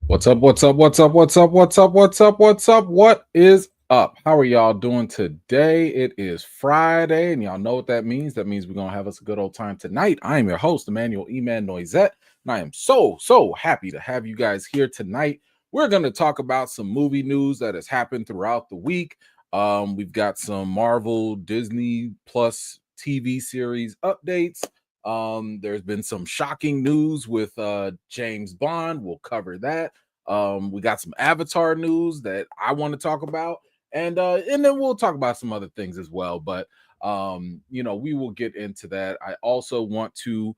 What's up? What's up? What's up? What's up? What's up? What's up? What's up? What is up? How are y'all doing today? It is Friday, and y'all know what that means. That means we're gonna have us a good old time tonight. I am your host, Emmanuel Eman Noisette, and I am so happy to have you guys here tonight. We're gonna talk about some movie news that has happened throughout the week. We've got some Marvel, Disney Plus TV series updates. There's been some shocking news with James Bond. We'll cover that. We got some Avatar news that I want to talk about, and then we'll talk about some other things as well. But we will get into that. I also want to,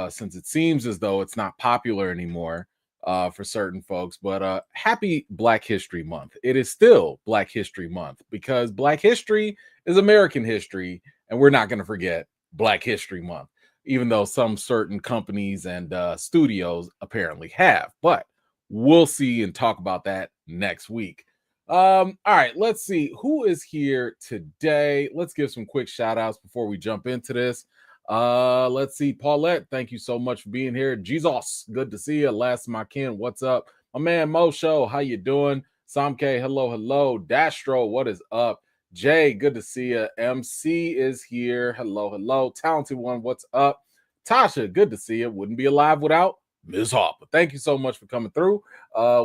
since it seems as though it's not popular anymore for certain folks, but happy Black History Month. It is still Black History Month because Black history is American history, and we're not going to forget Black History Month, even though some certain companies and studios apparently have. But we'll see and talk about that next week. All right, let's see who is here today. Let's give some quick shout outs before we jump into this. Let's see, Paulette, thank you so much for being here. Jesus, good to see you. Last my kin, what's up? My man Mo Show, how you doing? Samke, hello. Dastro, what is up? Jay, good to see you. MC is here. Hello. Talented one, what's up? Tasha, good to see you. Wouldn't be alive without Ms. Harper. Thank you so much for coming through.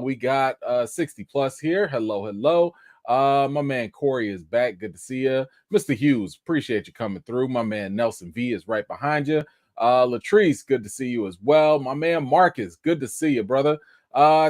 We got 60 plus here. Hello. My man Corey is back. Good to see you. Mr. Hughes, appreciate you coming through. My man Nelson V is right behind you. Latrice, good to see you as well. My man Marcus, good to see you, brother.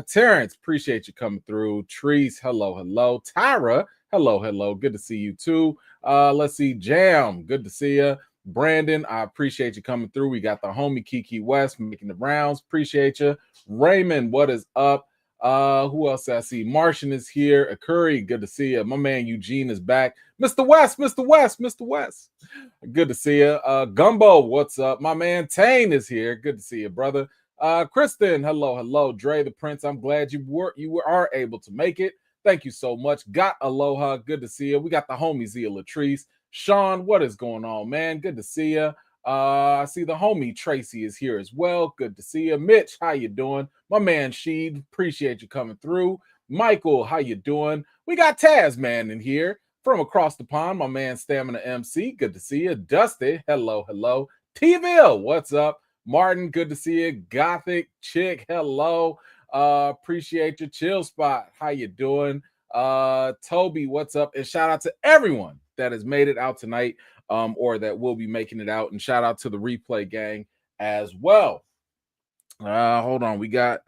Terrence, appreciate you coming through. Treese, hello. Tyra, hello. Good to see you too. Let's see, Jam, good to see you. Brandon, I appreciate you coming through. We got the homie Kiki West making the rounds. Appreciate you. Raymond, what is up? Who else I see? Martian is here. Akuri, good to see you. My man Eugene is back. Mr. West. Good to see you. Gumbo, what's up? My man Tane is here. Good to see you, brother. Kristen, hello. Dre the Prince, I'm glad you are able to make it. Thank you so much. Got aloha. Good to see you. We got the homie Zia Latrice. Sean, what is going on, man? Good to see you. I see the homie Tracy is here as well. Good to see you. Mitch, how you doing? My man Sheed, appreciate you coming through. Michael, how you doing? We got Taz Man in here from across the pond. My man Stamina MC, good to see you. Dusty, hello. T-Ville, what's up? Martin, good to see you. Gothic Chick, hello. Appreciate your chill spot. How you doing? Toby, what's up? And shout out to everyone that has made it out tonight, or that will be making it out, and shout out to the replay gang as well. Hold on, we got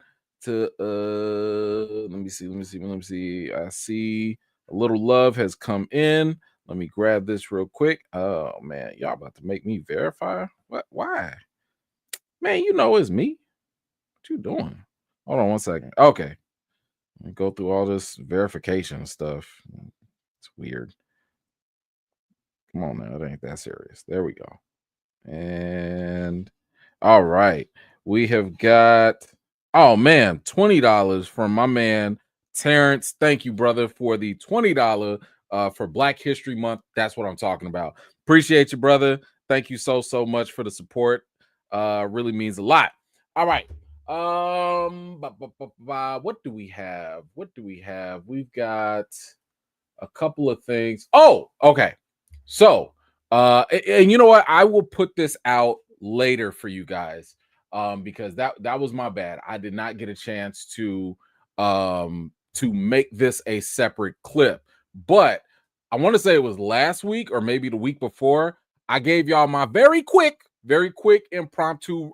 to let me see. I see a little love has come in. Let me grab this real quick. Oh man, y'all about to make me verify? What? Why? Man, you know it's me. What you doing? Hold on 1 second. Okay. Let me go through all this verification stuff. It's weird. Come on now, it ain't that serious. There we go. And all right. We have got, oh man, $20 from my man Terrence. Thank you, brother, for the $20 for Black History Month. That's what I'm talking about. Appreciate you, brother. Thank you so much for the support. Really means a lot. All right. What do we have? We've got a couple of things. Oh, okay. So, and you know what? I will put this out later for you guys, because that was my bad. I did not get a chance to make this a separate clip, but I want to say it was last week or maybe the week before. I gave y'all my very quick impromptu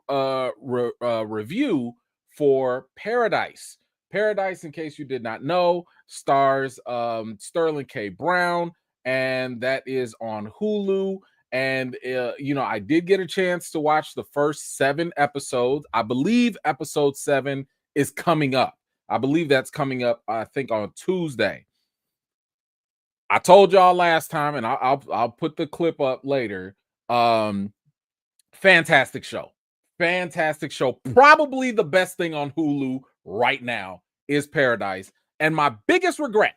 review for Paradise. Paradise, in case you did not know, stars Sterling K. Brown, and that is on Hulu. And I did get a chance to watch the first 7 episodes. I believe episode 7 is coming up. I believe that's coming up, I think, on Tuesday. I told y'all last time, and I'll put the clip up later. Fantastic show. Probably the best thing on Hulu right now is Paradise. And my biggest regret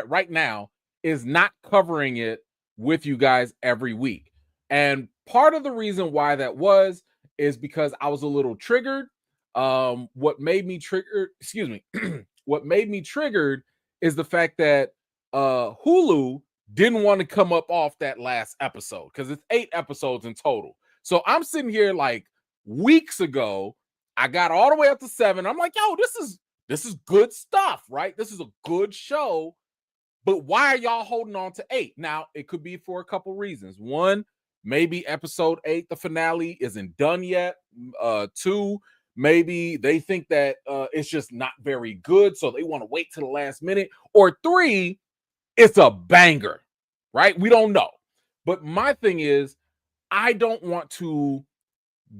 right now is not covering it with you guys every week. And part of the reason why that is because I was a little triggered What made me triggered, excuse me, what made me triggered is the fact that Hulu didn't want to come up off that last episode because it's 8 episodes in total. So I'm sitting here like weeks ago, I got all the way up to 7. I'm like, yo, this is good stuff, right? This is a good show. But why are y'all holding on to 8? Now, it could be for a couple reasons. One, maybe episode 8, the finale, isn't done yet. 2, maybe they think that it's just not very good, so they want to wait to the last minute. Or 3, it's a banger, right? We don't know. But my thing is, I don't want to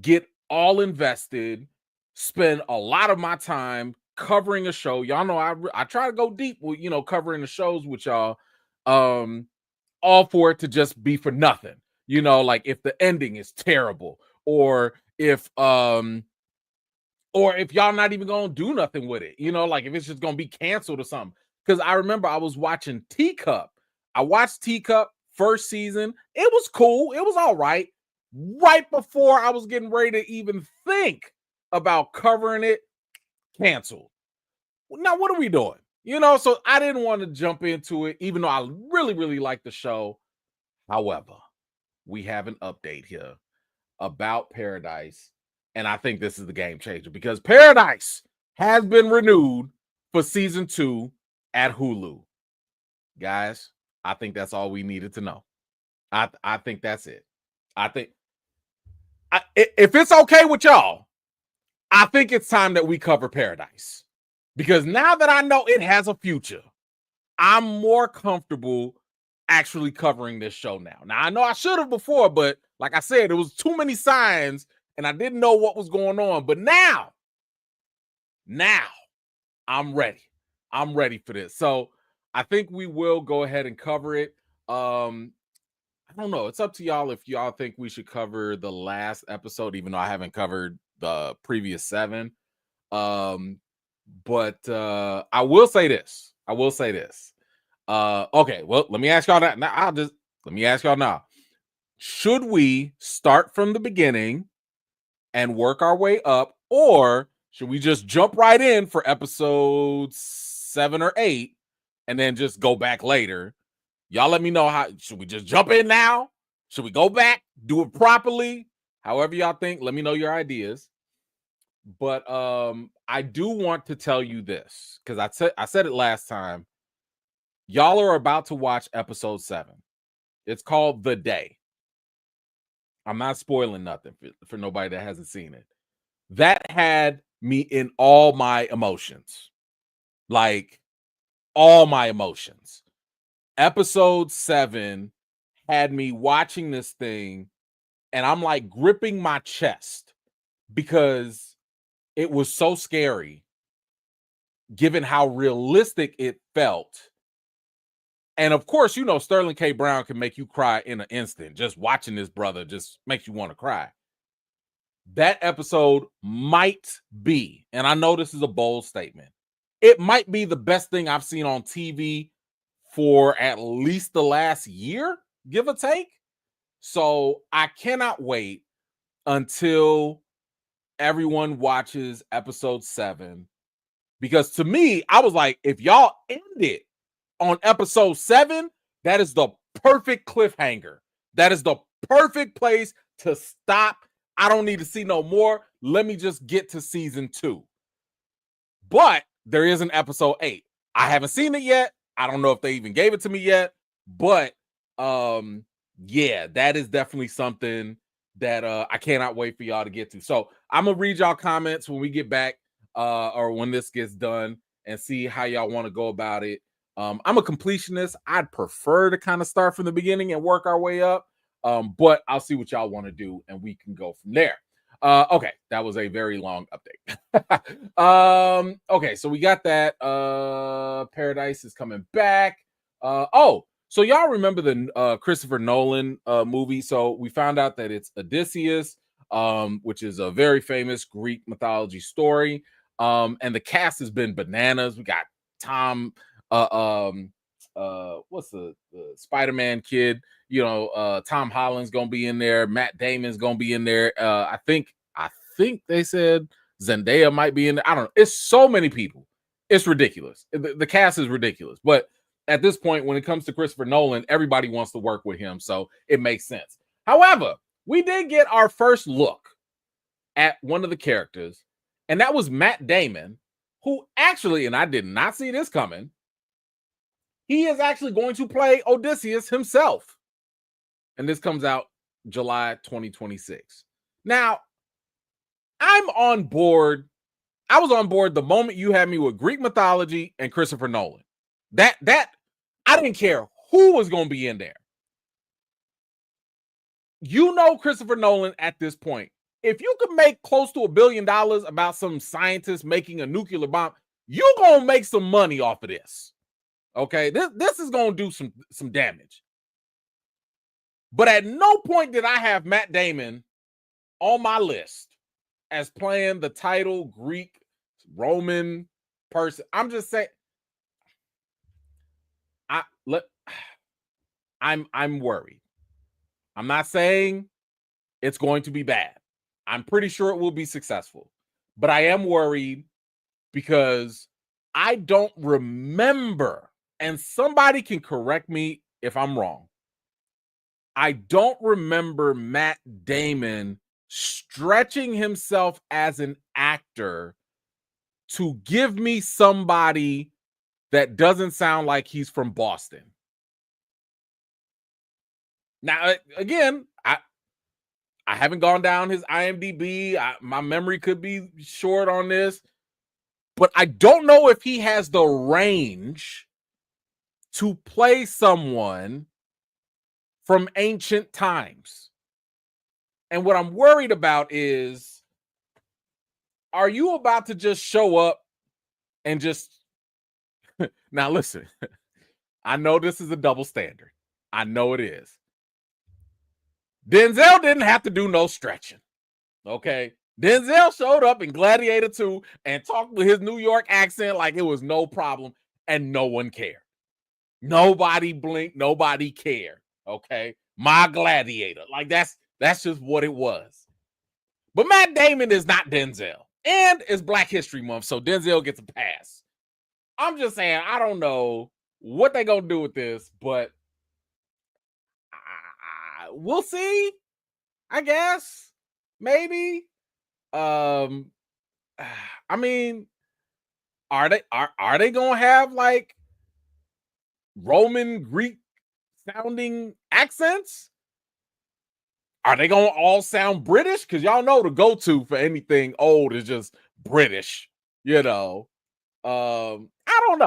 get all invested, spend a lot of my time covering a show. Y'all know I try to go deep with, covering the shows with y'all. All for it to just be for nothing. Like if the ending is terrible, or if y'all not even gonna do nothing with it, like if it's just gonna be canceled or something. Because I remember I was watching Teacup. I watched Teacup first season. It was cool. It was all right. Right before I was getting ready to even think about covering it, canceled. Now, what are we doing? So I didn't want to jump into it, even though I really, really like the show. However, we have an update here about Paradise, and I think this is the game changer because Paradise has been renewed for season 2 at Hulu. Guys, I think that's all we needed to know. I think that's it. If it's okay with y'all, I think it's time that we cover Paradise. Because now that I know it has a future, I'm more comfortable actually covering this show now. Now, I know I should have before, but like I said, there was too many signs and I didn't know what was going on. But now, I'm ready. I'm ready for this. So I think we will go ahead and cover it. I don't know. It's up to y'all if y'all think we should cover the last episode, even though I haven't covered the previous 7. But I will say this. Okay, well, let me ask y'all that. Let me ask y'all now. Should we start from the beginning and work our way up, or should we just jump right in for episodes 7 or 8 and then just go back later? Y'all let me know. Should we just jump in now? Should we go back, do it properly? However y'all think, let me know your ideas. But I do want to tell you this because I said it last time. Y'all are about to watch episode 7. It's called The Day. I'm not spoiling nothing for nobody that hasn't seen it. That had me in all my emotions. Like, all my emotions. Episode 7 had me watching this thing, and I'm like gripping my chest because it was so scary, given how realistic it felt. And of course, Sterling K. Brown can make you cry in an instant. Just watching this brother just makes you want to cry. That episode might be, and I know this is a bold statement, it might be the best thing I've seen on TV for at least the last year, give or take. So I cannot wait until everyone watches episode 7. Because to me, I was like, if y'all end it on episode 7, that is the perfect cliffhanger. That is the perfect place to stop. I don't need to see no more. Let me just get to season 2. But there is an episode 8. I haven't seen it yet. I don't know if they even gave it to me yet. But yeah, that is definitely something that I cannot wait for y'all to get to. So I'm gonna read y'all comments when we get back, or when this gets done, and see how y'all want to go about it. I'm a completionist. I'd prefer to kind of start from the beginning and work our way up. But I'll see what y'all want to do, and we can go from there. Okay, that was a very long update. Okay, so we got that. Paradise is coming back. So y'all remember the Christopher Nolan movie? So we found out that it's Odysseus, which is a very famous Greek mythology story. And the cast has been bananas. We got Tom, what's the Spider-Man kid? Tom Holland's gonna be in there. Matt Damon's gonna be in there. I think they said Zendaya might be in there. I don't know. It's so many people. It's ridiculous. The cast is ridiculous. But at this point, when it comes to Christopher Nolan, everybody wants to work with him, so it makes sense. However, we did get our first look at one of the characters, and that was Matt Damon, who actually, and I did not see this coming, he is actually going to play Odysseus himself. And this comes out July 2026. Now, I'm on board. I was on board the moment you had me with Greek mythology and Christopher Nolan. That I didn't care who was going to be in there. You know Christopher Nolan at this point. If you could make close to $1 billion about some scientist making a nuclear bomb, you're going to make some money off of this. Okay? This is going to do some damage. But at no point did I have Matt Damon on my list as playing the title Greek Roman person. I'm just saying, I'm worried. I'm not saying it's going to be bad. I'm pretty sure it will be successful, but I am worried because I don't remember, and somebody can correct me if I'm wrong. I don't remember Matt Damon stretching himself as an actor to give me somebody that doesn't sound like he's from Boston. Now, again, I haven't gone down his IMDb. My memory could be short on this, but I don't know if he has the range to play someone from ancient times. And what I'm worried about is, are you about to just show up and just... Now, listen, I know this is a double standard. I know it is. Denzel didn't have to do no stretching. Okay. Denzel showed up in Gladiator 2 and talked with his New York accent like it was no problem, and no one cared. Nobody blinked, nobody cared. Okay. My Gladiator. Like that's just what it was. But Matt Damon is not Denzel. And it's Black History Month, so Denzel gets a pass. I'm just saying, I don't know what they're going to do with this, but we'll see. I guess. Maybe. I mean, are they going to have like Roman Greek sounding accents? Are they going to all sound British? Because y'all know the go-to for anything old is just British, you know. I don't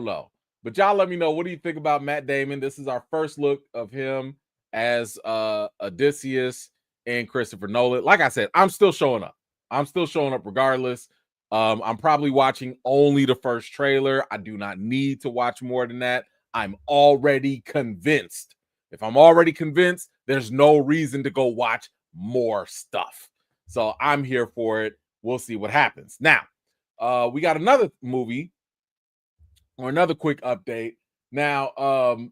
know. But y'all let me know, what do you think about Matt Damon? This is our first look of him as Odysseus and Christopher Nolan. Like I said, I'm still showing up. Regardless. I'm probably watching only the first trailer. I do not need to watch more than that. I'm already convinced. If I'm already convinced, there's no reason to go watch more stuff. So I'm here for it. We'll see what happens. Now, we got another movie or another quick update. Now, I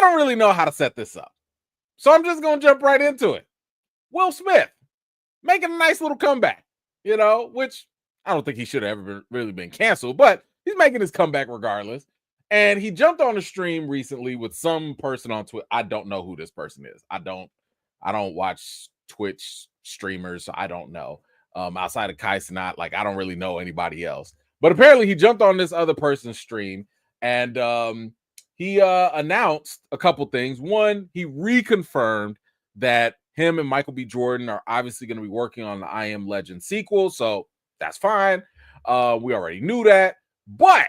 don't really know how to set this up, so I'm just going to jump right into it. Will Smith making a nice little comeback, you know, which I don't think he should have ever really been canceled, but he's making his comeback regardless. And he jumped on a stream recently with some person on Twitter. I don't know who this person is. I don't watch Twitch streamers, so I don't know. Outside of Kai Cenat, like I don't really know anybody else. But apparently he jumped on this other person's stream and he announced a couple things. One, he reconfirmed that him and Michael B. Jordan are obviously going to be working on the I Am Legend sequel, so that's fine. We already knew that, but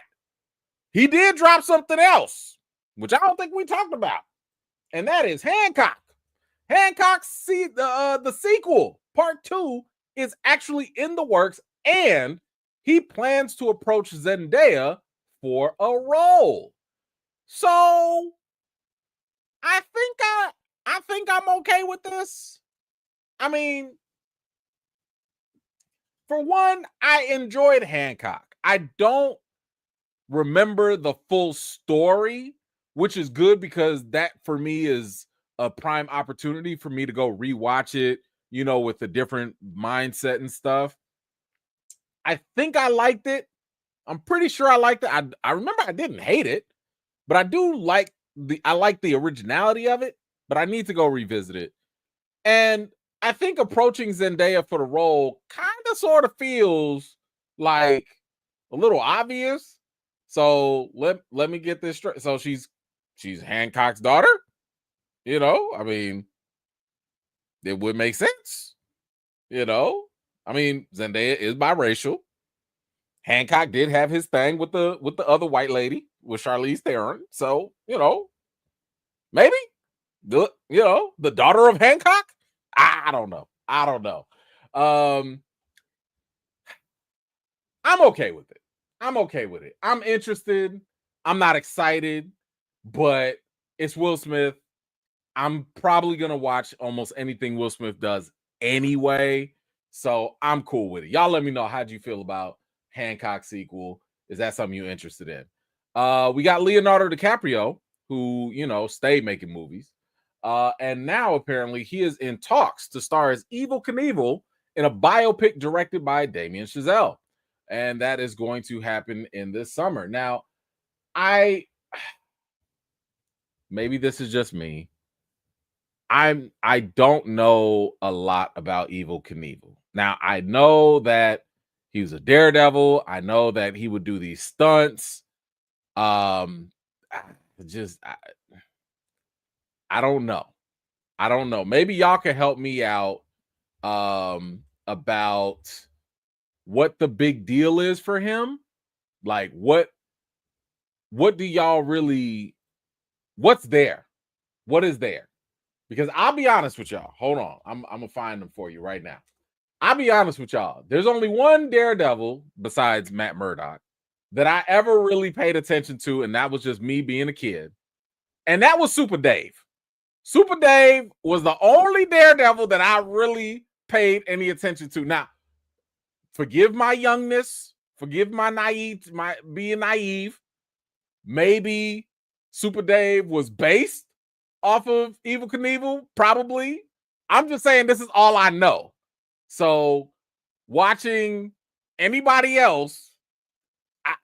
he did drop something else, which I don't think we talked about, and that is Hancock. Hancock's the sequel, part 2, is actually in the works, and he plans to approach Zendaya for a role. So I think I'm okay with this. I mean, for one, I enjoyed Hancock. I don't remember the full story, which is good because that for me is a prime opportunity for me to go rewatch it, with the different mindset and stuff. I think I liked it. I'm pretty sure I liked it. I remember I didn't hate it, but I do like the originality of it, but I need to go revisit it. And I think approaching Zendaya for the role kind of sort of feels like a little obvious. So let me get this straight. So she's Hancock's daughter. I mean, it would make sense. I mean, Zendaya is biracial. Hancock did have his thing with the other white lady, with Charlize Theron. So, maybe the daughter of Hancock. I don't know. I'm okay with it. I'm interested. I'm not excited, but it's Will Smith. I'm probably gonna watch almost anything Will Smith does anyway. So I'm cool with it. Y'all let me know, how'd you feel about Hancock sequel? Is that something you're interested in? We got Leonardo DiCaprio, who stayed making movies. And now apparently he is in talks to star as Evel Knievel in a biopic directed by Damien Chazelle. And that is going to happen in this summer. Now, maybe this is just me. I don't know a lot about Evel Knievel. Now, I know that he was a daredevil. I know that he would do these stunts. I don't know. Maybe y'all can help me out about what the big deal is for him. Like what do y'all really, what's there? What is there? Because I'll be honest with y'all. Hold on. I'm gonna find them for you right now. I'll be honest with y'all. There's only one Daredevil besides Matt Murdock that I ever really paid attention to, and that was just me being a kid. And that was Super Dave. Super Dave was the only Daredevil that I really paid any attention to. Now, forgive my youngness, forgive my being naive. Maybe Super Dave was based off of Evel Knievel, probably. I'm just saying this is all I know. So watching anybody else,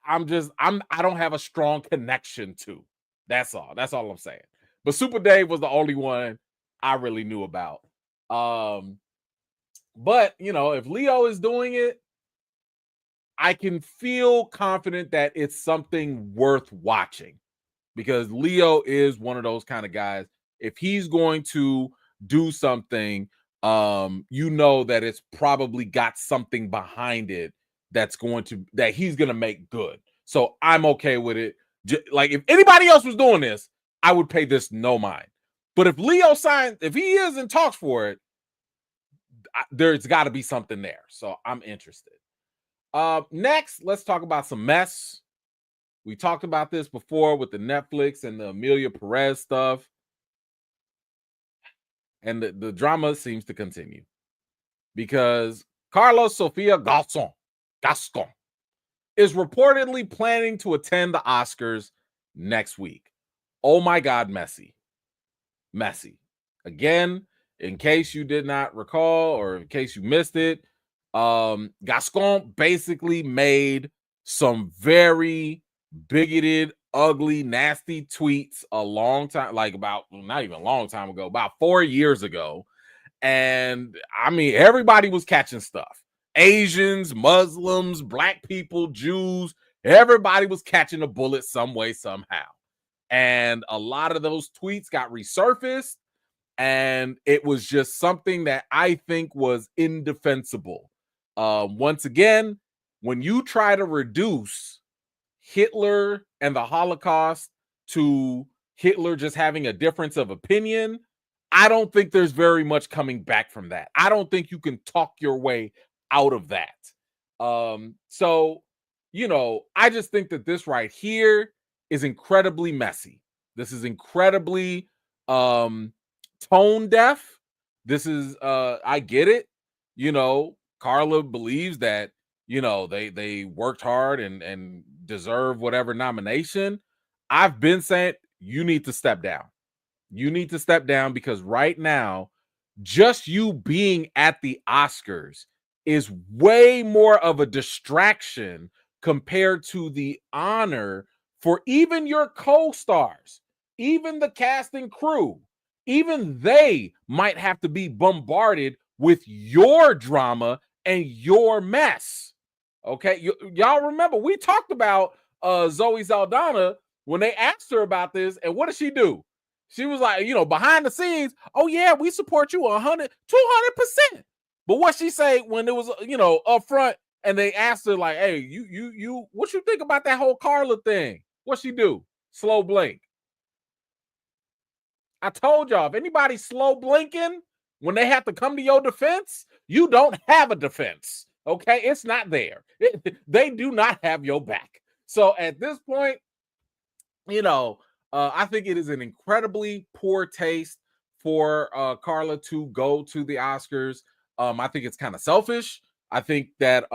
I don't have a strong connection to. That's all I'm saying. But Super Dave was the only one I really knew about. But if Leo is doing it, I can feel confident that it's something worth watching, because Leo is one of those kind of guys. If he's going to do something, that it's probably got something behind it that he's going to make good. So I'm okay with it. Like if anybody else was doing this, I would pay this no mind. But if Leo signs, if he is in talks for it, there's got to be something there. So I'm interested. Next, let's talk about some mess. We talked about this before with the Netflix and the Amelia Perez stuff. And the drama seems to continue because Karla Sofia Gascón is reportedly planning to attend the Oscars next week. Oh my God, messy. Again, in case you did not recall or in case you missed it, Gascón basically made some very bigoted, ugly, nasty tweets a long time, not even a long time ago, about 4 years ago. And I mean, everybody was catching stuff. Asians, Muslims, Black people, Jews, everybody was catching a bullet some way, somehow. And a lot of those tweets got resurfaced, and it was just something that I think was indefensible. Once again, when you try to reduce Hitler and the Holocaust to Hitler just having a difference of opinion, I don't think there's very much coming back from that. I don't think you can talk your way out of that. So, I just think that this right here is incredibly messy. This is incredibly tone deaf. This is I get it. Karla believes that they worked hard and deserve whatever nomination. I've been saying you need to step down. You need to step down because right now just you being at the Oscars is way more of a distraction compared to the honor for even your co-stars, even the cast and crew. Even they might have to be bombarded with your drama and your mess. Okay, y'all remember we talked about Zoe Saldana when they asked her about this, and what did she do? She was like, behind the scenes, oh yeah, we support you 100, 200%. But what she say when it was, up front, and they asked her like, hey, you, what you think about that whole Karla thing? What she do? Slow blink. I told y'all, if anybody slow blinking when they have to come to your defense, you don't have a defense. Okay, it's not there. They do not have your back. So at this point, I think it is an incredibly poor taste for Karla to go to the Oscars. I think it's kind of selfish. I think that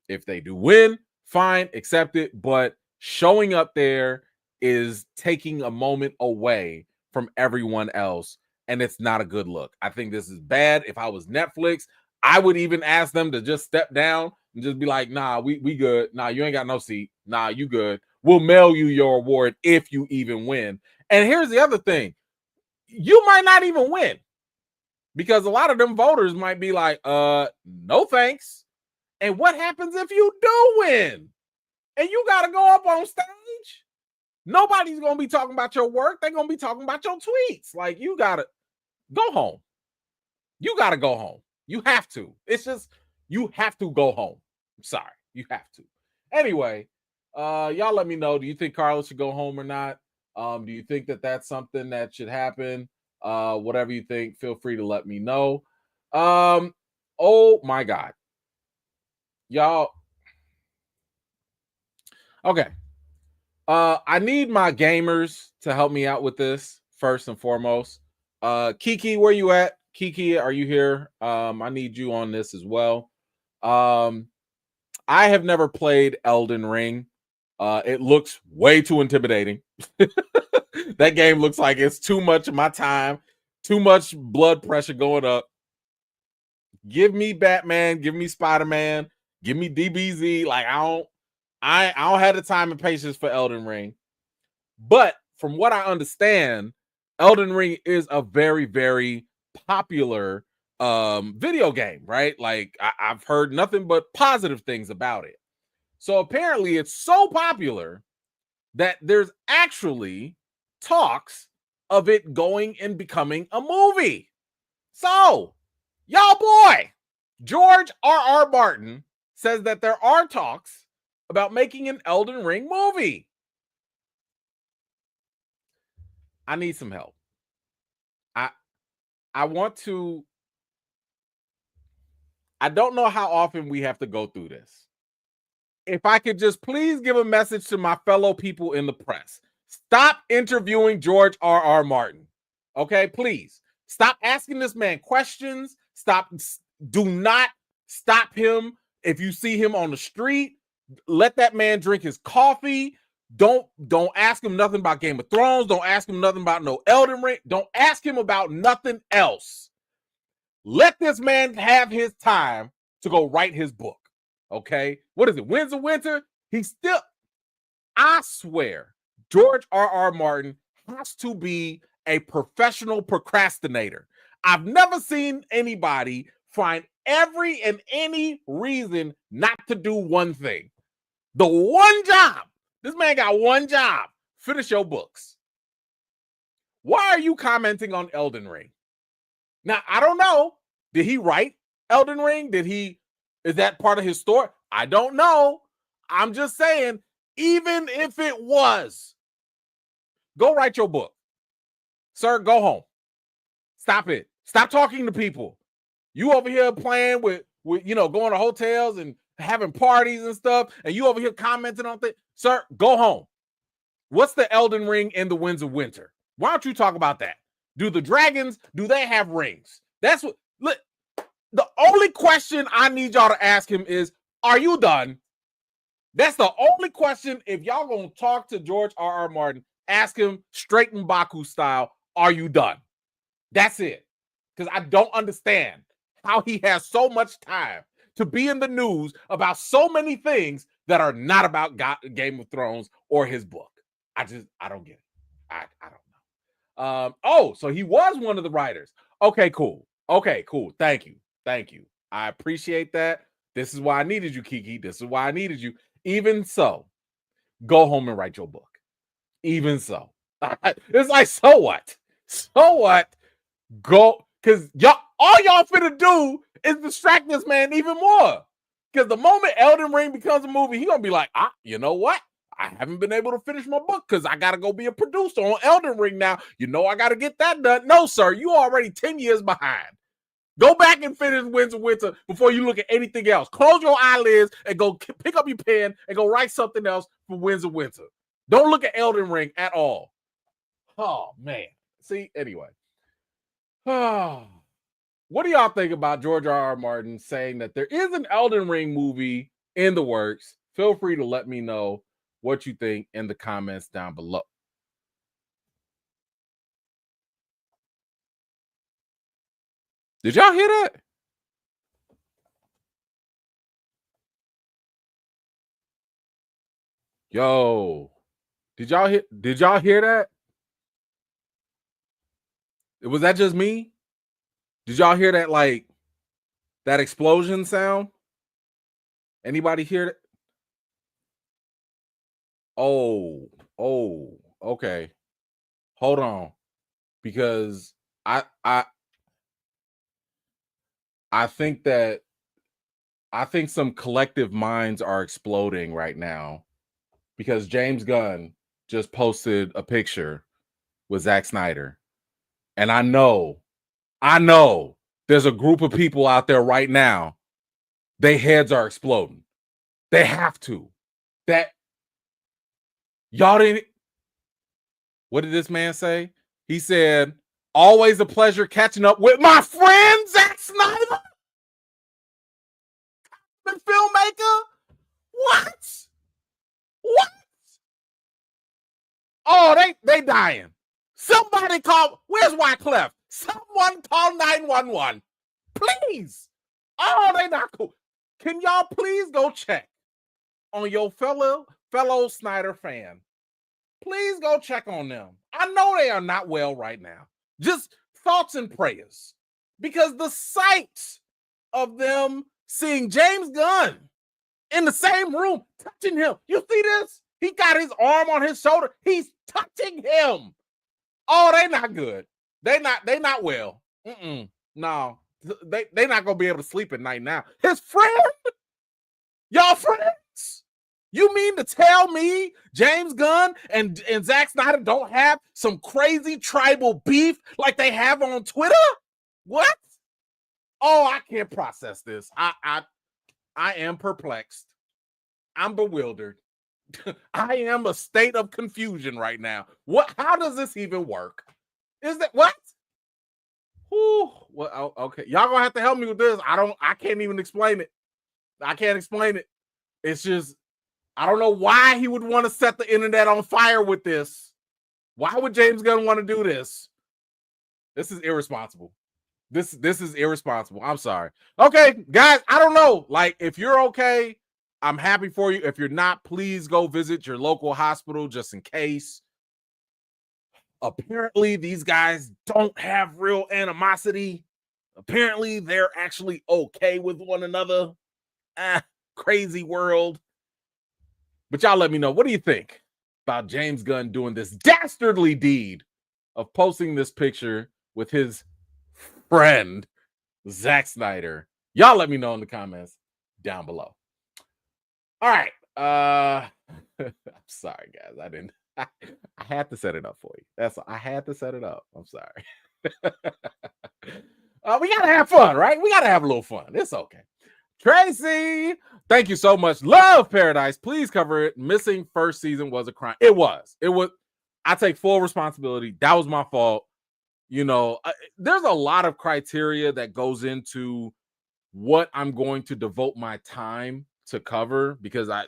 if they do win, fine, accept it. But showing up there is taking a moment away from everyone else, and it's not a good look. I think this is bad. If I was Netflix, I would even ask them to just step down and just be like, nah, we good. Nah, you ain't got no seat. Nah, you good. We'll mail you your award if you even win. And here's the other thing. You might not even win, because a lot of them voters might be like, no thanks. And what happens if you do win and you got to go up on stage? Nobody's going to be talking about your work. They're going to be talking about your tweets. Like, you got to go home. You got to go home. You have to. It's just, you have to go home. I'm sorry. You have to. Anyway, y'all let me know. Do you think Karla should go home or not? Do you think that that's something that should happen? Whatever you think, feel free to let me know. Oh my God. Y'all. Okay. I need my gamers to help me out with this first and foremost. Kiki, where you at? Kiki, are you here? I need you on this as well. I have never played Elden Ring. It looks way too intimidating. That game looks like it's too much of my time, too much blood pressure going up. Give me Batman, give me Spider-Man, give me DBZ. Like I don't have the time and patience for Elden Ring. But from what I understand, Elden Ring is a very, very popular video game, right? Like I've heard nothing but positive things about it. So apparently it's so popular that there's actually talks of it going and becoming a movie. So, y'all boy, George R.R. Martin says that there are talks about making an Elden Ring movie. I need some help. I want to. I don't know how often we have to go through this. If I could just please give a message to my fellow people in the press. Stop interviewing George R.R. Martin. Okay, please. Stop asking this man questions. Do not stop him. If you see him on the street, let that man drink his coffee. Don't ask him nothing about Game of Thrones. Don't ask him nothing about no Elden Ring. Don't ask him about nothing else. Let this man have his time to go write his book. Okay? What is it? Winds of Winter? I swear, George R.R. Martin has to be a professional procrastinator. I've never seen anybody find every and any reason not to do one thing. The one job. This man got one job. Finish your books. Why are you commenting on Elden Ring? Now, I don't know. Did he write Elden Ring? Is that part of his story? I don't know. I'm just saying, even if it was, go write your book. Sir, go home. Stop it. Stop talking to people. You over here playing with going to hotels and having parties and stuff, and you over here commenting on things. Sir, go home. What's the Elden Ring in the Winds of Winter? Why don't you talk about that? Do the dragons, do they have rings? That's what, look, the only question I need y'all to ask him is, are you done? That's the only question. If y'all gonna talk to George R.R. Martin, ask him straight M'Baku style, are you done? That's it. Because I don't understand how he has so much time to be in the news about so many things that are not about Game of Thrones or his book. I don't get it. I don't know. So he was one of the writers. Okay, cool. Thank you. I appreciate that. This is why I needed you, Kiki. This is why I needed you. Even so, go home and write your book. Even so. It's like, so what? So what? Go, because all y'all finna do is distract this man even more. Because the moment Elden Ring becomes a movie, he gonna be like, you know what? I haven't been able to finish my book because I gotta go be a producer on Elden Ring now. You know I gotta get that done. No, sir, you already 10 years behind. Go back and finish Winds of Winter before you look at anything else. Close your eyelids and go pick up your pen and go write something else for Winds of Winter. Don't look at Elden Ring at all. Oh, man. See, anyway. What do y'all think about George R.R. Martin saying that there is an Elden Ring movie in the works? Feel free to let me know what you think in the comments down below. Did y'all hear that? Yo, did y'all hear that? Was that just me? Did y'all hear that, like, that explosion sound? Anybody hear it? Oh, okay. Hold on. Because I think some collective minds are exploding right now because James Gunn just posted a picture with Zack Snyder. And I know there's a group of people out there right now, their heads are exploding. They have to. That y'all didn't. What did this man say? He said, always a pleasure catching up with my friend Zack Snyder, the filmmaker. What? Oh, they dying. Somebody call. Where's Wyclef? Someone call 911, please. Oh, they not cool. Can y'all please go check on your fellow Snyder fan? Please go check on them. I know they are not well right now. Just thoughts and prayers. Because the sight of them seeing James Gunn in the same room, touching him. You see this? He got his arm on his shoulder. He's touching him. Oh, they not good. They not well. No. They not gonna be able to sleep at night now. His friend? Y'all friends? You mean to tell me James Gunn and Zack Snyder don't have some crazy tribal beef like they have on Twitter? What? Oh, I can't process this. I am perplexed. I'm bewildered. I am a state of confusion right now. What? How does this even work? Is that what? Whew. Well, okay. Y'all gonna have to help me with this. I can't even explain it. I can't explain it. It's just, I don't know why he would want to set the internet on fire with this. Why would James Gunn want to do this? This is irresponsible. This is irresponsible. I'm sorry. Okay, guys, I don't know. Like, if you're okay, I'm happy for you. If you're not, please go visit your local hospital just in case. Apparently, these guys don't have real animosity. Apparently, they're actually okay with one another. Crazy world. But y'all let me know. What do you think about James Gunn doing this dastardly deed of posting this picture with his friend, Zack Snyder? Y'all let me know in the comments down below. All right. I'm sorry, guys. I had to set it up for you. I had to set it up. I'm sorry. We gotta have fun, right? We gotta have a little fun. It's okay. Tracy, thank you so much. Love Paradise. Please cover it. Missing first season was a crime. It was. I take full responsibility. That was my fault. You know, there's a lot of criteria that goes into what I'm going to devote my time to cover because I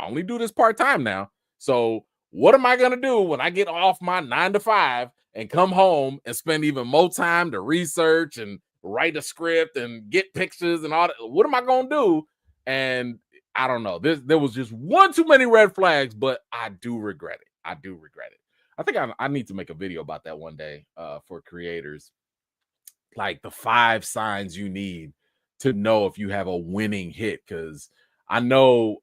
only do this part-time now. So what am I going to do when I get off my 9 to 5 and come home and spend even more time to research and write a script and get pictures and all that. What am I gonna do? And I don't know. There was just one too many red flags, but I do regret it. I do regret it. I think I need to make a video about that one day for creators, like the 5 signs you need to know if you have a winning hit. Because I know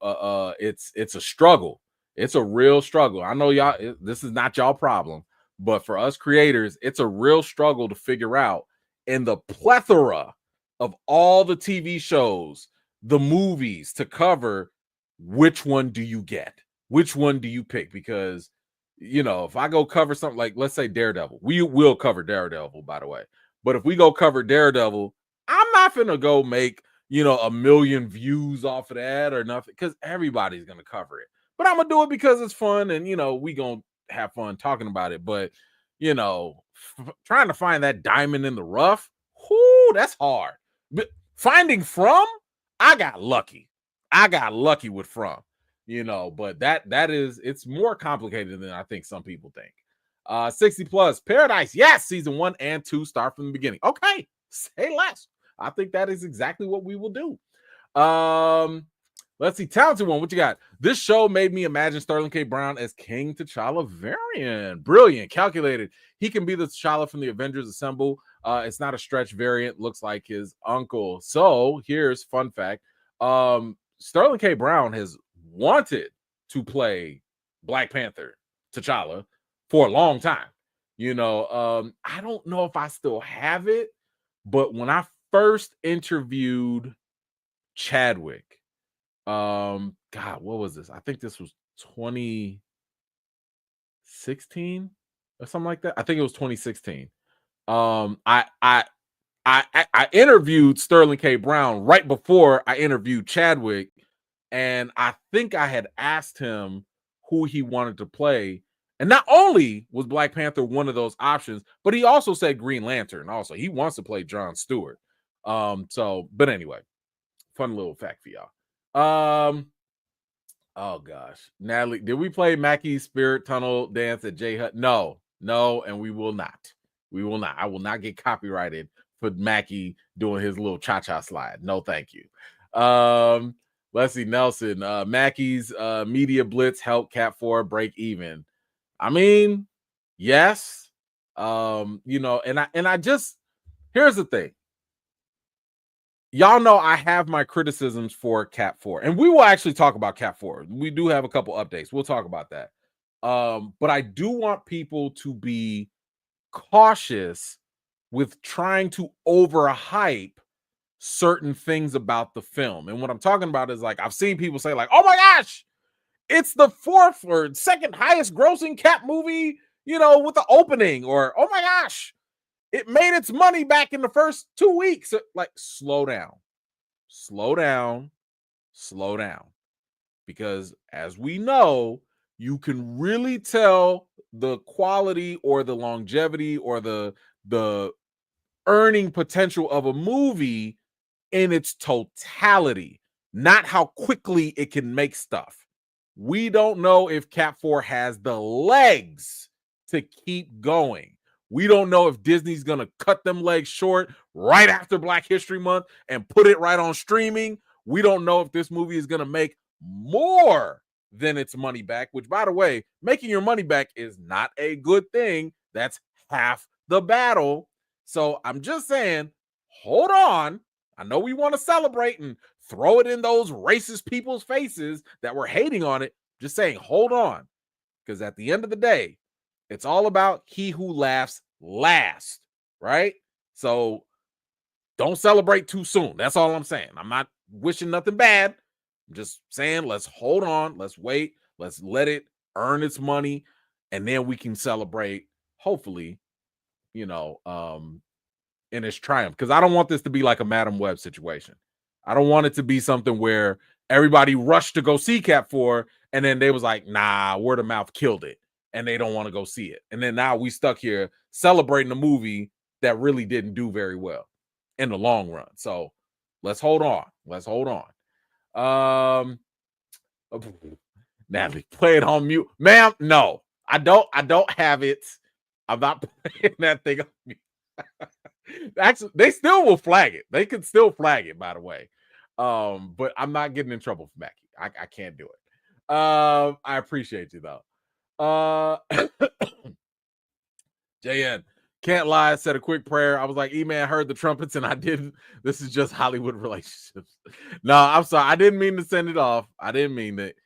it's a struggle. It's a real struggle. I know this is not y'all problem, but for us creators, it's a real struggle to figure out in the plethora of all the TV shows, the movies to cover, which one do you get? Which one do you pick? Because if I go cover something like, let's say Daredevil, we will cover Daredevil, by the way. But if we go cover Daredevil, I'm not gonna go make a million views off of that or nothing, because everybody's gonna cover it. But I'm gonna do it because it's fun, and we gonna have fun talking about it. But trying to find that diamond in the rough, whoo, that's hard. But finding From, I got lucky. I got lucky with From, but it's more complicated than I think some people think. 60 plus Paradise, yes, season 1 and 2 start from the beginning. Okay, say less. I think that is exactly what we will do. Let's see, talented one, what you got? This show made me imagine Sterling K. Brown as King T'Challa variant. Brilliant, calculated. He can be the T'Challa from the Avengers Assemble. It's not a stretch variant, looks like his uncle. So here's fun fact. Sterling K. Brown has wanted to play Black Panther T'Challa for a long time. I don't know if I still have it, but when I first interviewed Chadwick, God, what was this? I think this was 2016 or something like that. I think it was 2016. I interviewed Sterling K. Brown right before I interviewed Chadwick, and I think I had asked him who he wanted to play. And not only was Black Panther one of those options, but he also said Green Lantern. Also, he wants to play Jon Stewart. But anyway, fun little fact for y'all. Oh gosh, Natalie, did we play Mackey's Spirit Tunnel dance at J Hut? No, and we will not. We will not. I will not get copyrighted for Mackey doing his little cha-cha slide. No, thank you. Let's see, Nelson. Mackey's media blitz helped Cat 4 break even. I mean, yes. And I just, here's the thing. Y'all know I have my criticisms for Cat 4, and we will actually talk about Cat 4. We do have a couple updates. We'll talk about that. But I do want people to be cautious with trying to overhype certain things about the film. And what I'm talking about is, like, I've seen people say, like, oh my gosh, it's the 4th or 2nd highest grossing Cat movie, with the opening, or oh my gosh, it made its money back in the first 2 weeks. Like, slow down. Because as we know, you can really tell the quality or the longevity or the earning potential of a movie in its totality, not how quickly it can make stuff. We don't know if Cat 4 has the legs to keep going. We don't know if Disney's going to cut them legs short right after Black History Month and put it right on streaming. We don't know if this movie is going to make more than its money back, which, by the way, making your money back is not a good thing. That's half the battle. So I'm just saying, hold on. I know we want to celebrate and throw it in those racist people's faces that were hating on it. Just saying, hold on. Because at the end of the day, it's all about he who laughs last, right? So don't celebrate too soon. That's all I'm saying. I'm not wishing nothing bad. I'm just saying, let's hold on. Let's wait. Let's let it earn its money. And then we can celebrate, hopefully, in its triumph. Because I don't want this to be like a Madam Web situation. I don't want it to be something where everybody rushed to go see Cat 4, and then they was like, nah, word of mouth killed it, and they don't want to go see it. And then now we stuck here celebrating a movie that really didn't do very well in the long run. So let's hold on. Natalie, play it on mute. Ma'am, no, I don't have it. I'm not playing that thing on me. Actually, they still will flag it. They can still flag it, by the way. But I'm not getting in trouble for Mackie. I can't do it. I appreciate you though. JN, can't lie, said a quick prayer. I was like, E-Man heard the trumpets and I didn't. This is just Hollywood relationships. No, I'm sorry. I didn't mean to send it off. I didn't mean it.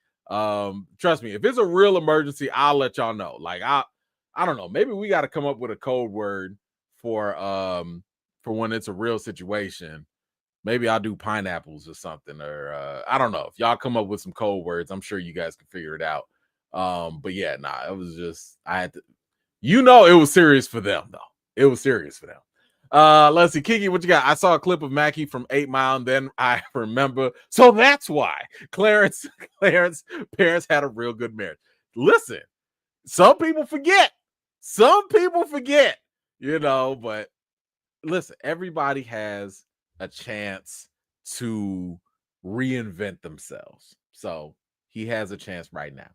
Trust me, if it's a real emergency, I'll let y'all know. Like, I don't know. Maybe we got to come up with a code word for when it's a real situation. Maybe I'll do pineapples or something, or I don't know. If y'all come up with some code words, I'm sure you guys can figure it out. But yeah, nah, it was just I had to, it was serious for them though. It was serious for them. Let's see, Kiki, what you got? I saw a clip of Mackie from 8 Mile, and then I remember. So that's why Clarence parents had a real good marriage. Listen, some people forget. But listen, everybody has a chance to reinvent themselves. So he has a chance right now.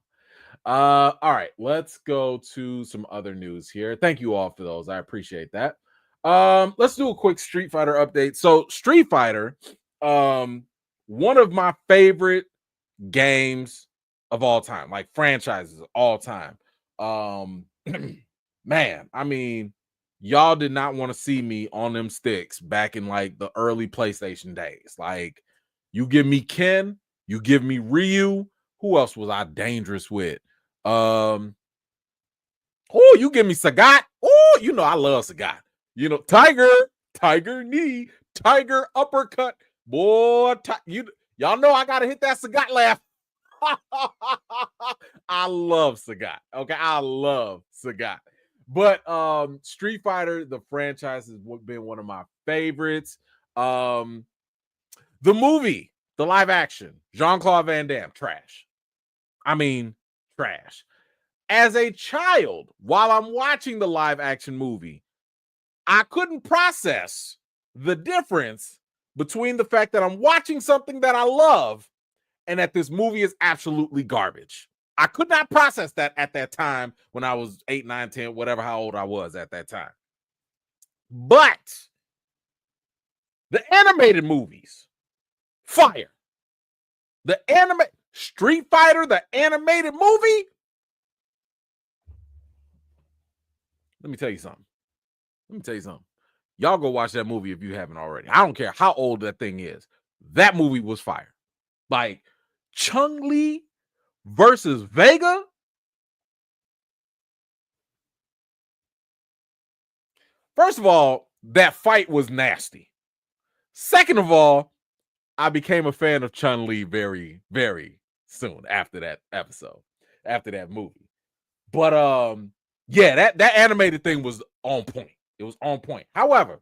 All right, let's go to some other news here. Thank you all for those. I appreciate that. Let's do a quick Street Fighter update. So Street Fighter, one of my favorite games of all time, like franchises of all time. Man, I mean, y'all did not want to see me on them sticks back in like the early PlayStation days. Like, you give me Ken, you give me Ryu. Who else was I dangerous with? Oh, you give me Sagat. Oh, I love Sagat. Tiger knee, Tiger uppercut. Boy, y'all know I gotta hit that Sagat laugh. I love Sagat. Okay, I love Sagat. But Street Fighter, the franchise, has been one of my favorites. The movie, the live action, Jean-Claude Van Damme, trash. I mean, trash. As a child, while I'm watching the live action movie, I couldn't process the difference between the fact that I'm watching something that I love and that this movie is absolutely garbage. I could not process that at that time when I was 8, 9, 10, whatever, how old I was at that time. But the animated movies, fire. The Street Fighter, the animated movie. Let me tell you something. Y'all go watch that movie if you haven't already. I don't care how old that thing is. That movie was fire. Like, Chun-Li versus Vega. First of all, that fight was nasty. Second of all, I became a fan of Chun-Li very, very soon after that episode, after that movie. But yeah, that animated thing was on point. It was on point. However,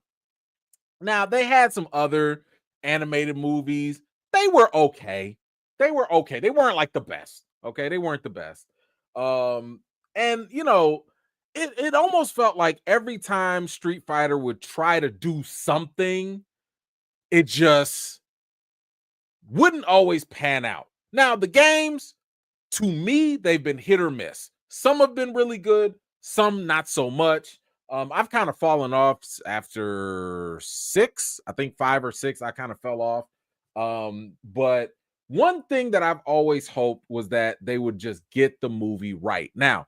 now they had some other animated movies. They were okay. They weren't like the best. Okay, they weren't the best. And it almost felt like every time Street Fighter would try to do something, it just wouldn't always pan out. Now, the games, to me, they've been hit or miss. Some have been really good, some not so much. I've kind of fallen off after 6, I think 5 or 6. I kind of fell off. But one thing that I've always hoped was that they would just get the movie right. Now,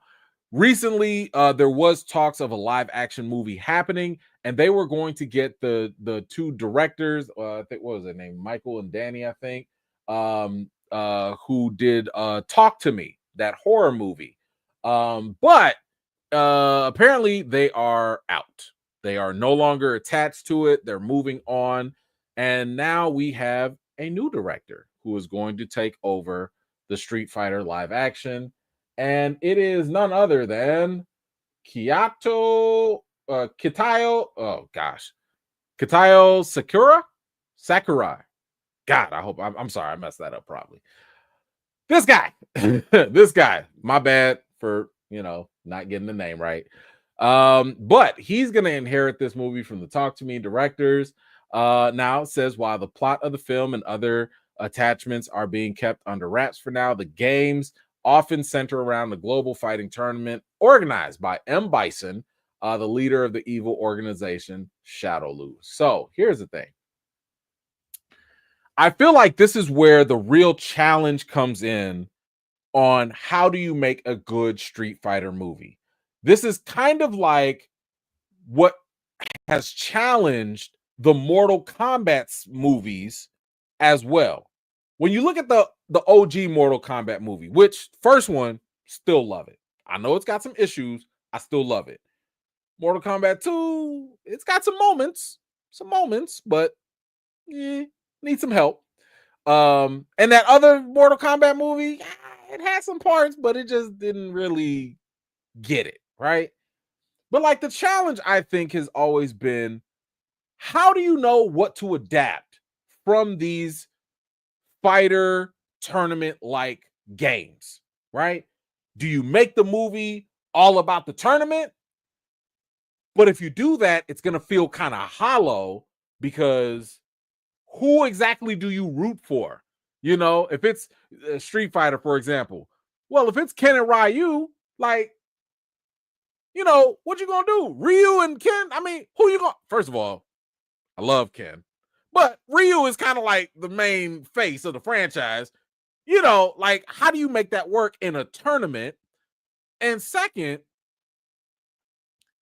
recently, there was talks of a live action movie happening, and they were going to get the two directors. I think, what was their name? Michael and Danny, I think. Who did Talk to Me, that horror movie. But apparently they are out. They are no longer attached to it. They're moving on. And now we have a new director who is going to take over the Street Fighter live action. And it is none other than Kitayo, Sakurai. God, I hope I'm sorry, I messed that up probably. This guy, my bad for, not getting the name right. But he's going to inherit this movie from the Talk to Me directors. Now it says, while the plot of the film and other attachments are being kept under wraps for now, the games often center around the global fighting tournament organized by M. Bison, the leader of the evil organization, Shadowloo. So here's the thing. I feel like this is where the real challenge comes in on how do you make a good Street Fighter movie. This is kind of like what has challenged the Mortal Kombat movies as well. When you look at the OG Mortal Kombat movie, which first one, still love it. I know it's got some issues. I still love it. Mortal Kombat 2, it's got some moments, but need some help. And that other Mortal Kombat movie, it had some parts, but it just didn't really get it, right? But like the challenge, I think, has always been, how do you know what to adapt from these fighter tournament like games, right? Do you make the movie all about the tournament? But if you do that, it's going to feel kind of hollow, because who exactly do you root for? You know, if it's Street Fighter, for example, well, if it's Ken and Ryu, like, you know, what you gonna do? Ryu and Ken? I mean, who you gonna? First of all, I love Ken, but Ryu is kind of like the main face of the franchise. You know, like, how do you make that work in a tournament? And second,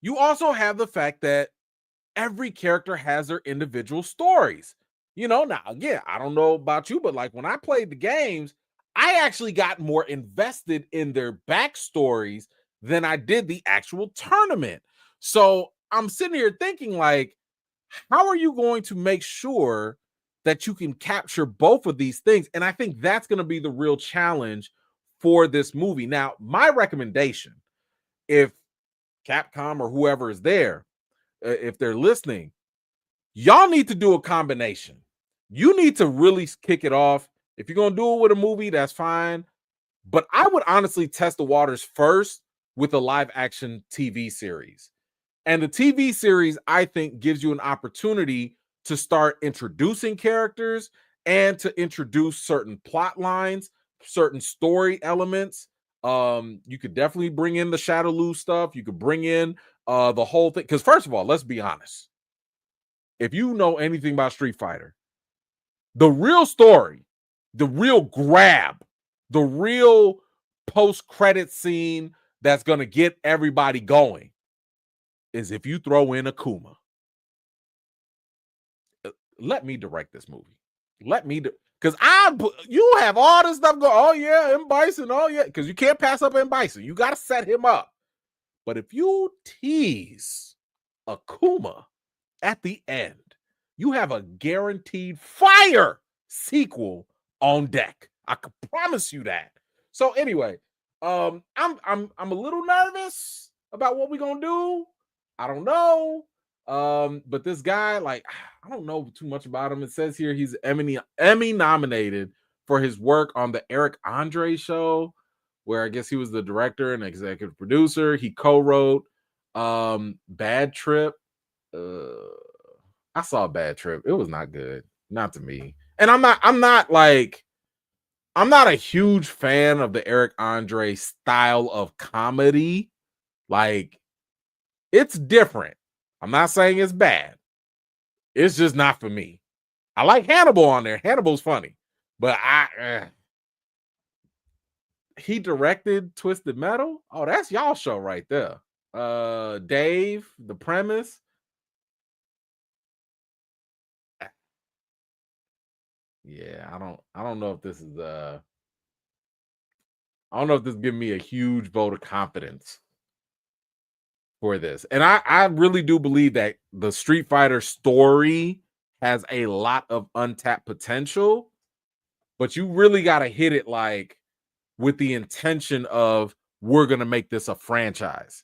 you also have the fact that every character has their individual stories. You know, now again, I don't know about you, but like when I played the games, I actually got more invested in their backstories than I did the actual tournament. So I'm sitting here thinking, like, how are you going to make sure that you can capture both of these things? And I think that's going to be the real challenge for this movie. Now, my recommendation, if Capcom or whoever is there, if they're listening, y'all need to do a combination. You need to really kick it off. If you're going to do it with a movie, that's fine. But I would honestly test the waters first with a live action TV series. And the TV series, I think, gives you an opportunity to start introducing characters and to introduce certain plot lines, certain story elements. You could definitely bring in the Shadowloo stuff. You could bring in the whole thing. Because first of all, let's be honest. If you know anything about Street Fighter, the real story, the real grab, the real post-credit scene that's going to get everybody going is if you throw in Akuma. Let me direct this movie. Let me because you have all this stuff going. Oh yeah, M. Bison. Oh yeah, because you can't pass up M. Bison. You got to set him up. But if you tease Akuma at the end, you have a guaranteed fire sequel on deck. I can promise you that. So anyway, I'm a little nervous about what we're gonna do. I don't know. But this guy, like, I don't know too much about him. It says here he's Emmy nominated for his work on the Eric Andre show, where I guess he was the director and executive producer. He co-wrote Bad Trip. I saw Bad Trip. It was not good. Not to me. And I'm not a huge fan of the Eric Andre style of comedy. Like, it's different. I'm not saying it's bad. It's just not for me. I like Hannibal on there. Hannibal's funny. But he directed Twisted Metal. Oh, that's y'all show right there. Dave, The Premise. Yeah, I don't know if this is I don't know if this is giving me a huge vote of confidence for this. And I really do believe that the Street Fighter story has a lot of untapped potential, but you really got to hit it like with the intention of, we're going to make this a franchise.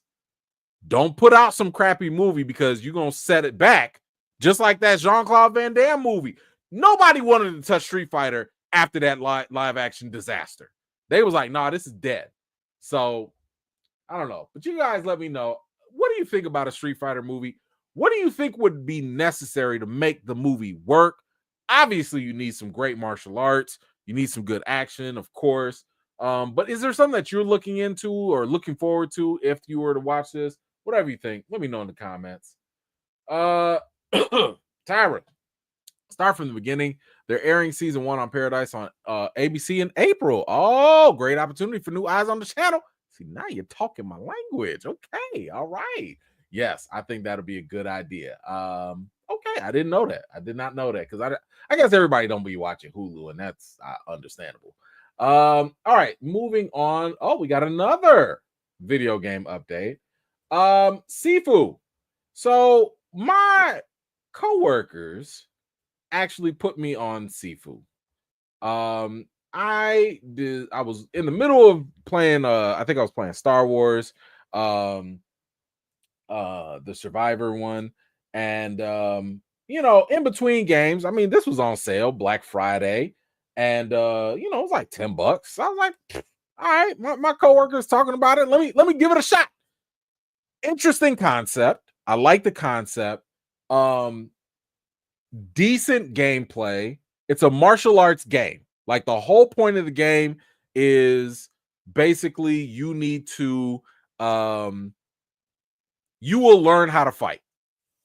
Don't put out some crappy movie because you're going to set it back, just like that Jean-Claude Van Damme movie. Nobody wanted to touch Street Fighter after that live action disaster. They was like, nah, this is dead. So I don't know. But you guys let me know. What do you think about a Street Fighter movie? What do you think would be necessary to make the movie work? Obviously, you need some great martial arts. You need some good action, of course. But is there something that you're looking into or looking forward to if you were to watch this? Whatever you think, let me know in the comments. Tariq, start from the beginning. They're airing season 1 on Paradise on ABC in April. Oh, great opportunity for new eyes on the channel. See, now you're talking my language. Okay, all right. Yes, I think that'll be a good idea. Okay, I didn't know that. I did not know that because I guess everybody don't be watching Hulu, and that's understandable. All right, moving on. Oh, we got another video game update. Sifu. So my coworkers actually put me on Sifu. I was in the middle of playing I think I was playing Star Wars, the Survivor one, and in between games, I mean, this was on sale Black Friday, and it was like $10. I was like, all right, my coworker's talking about it. Let me give it a shot. Interesting concept. I like the concept. Decent gameplay. It's a martial arts game. Like the whole point of the game is basically you need to you will learn how to fight,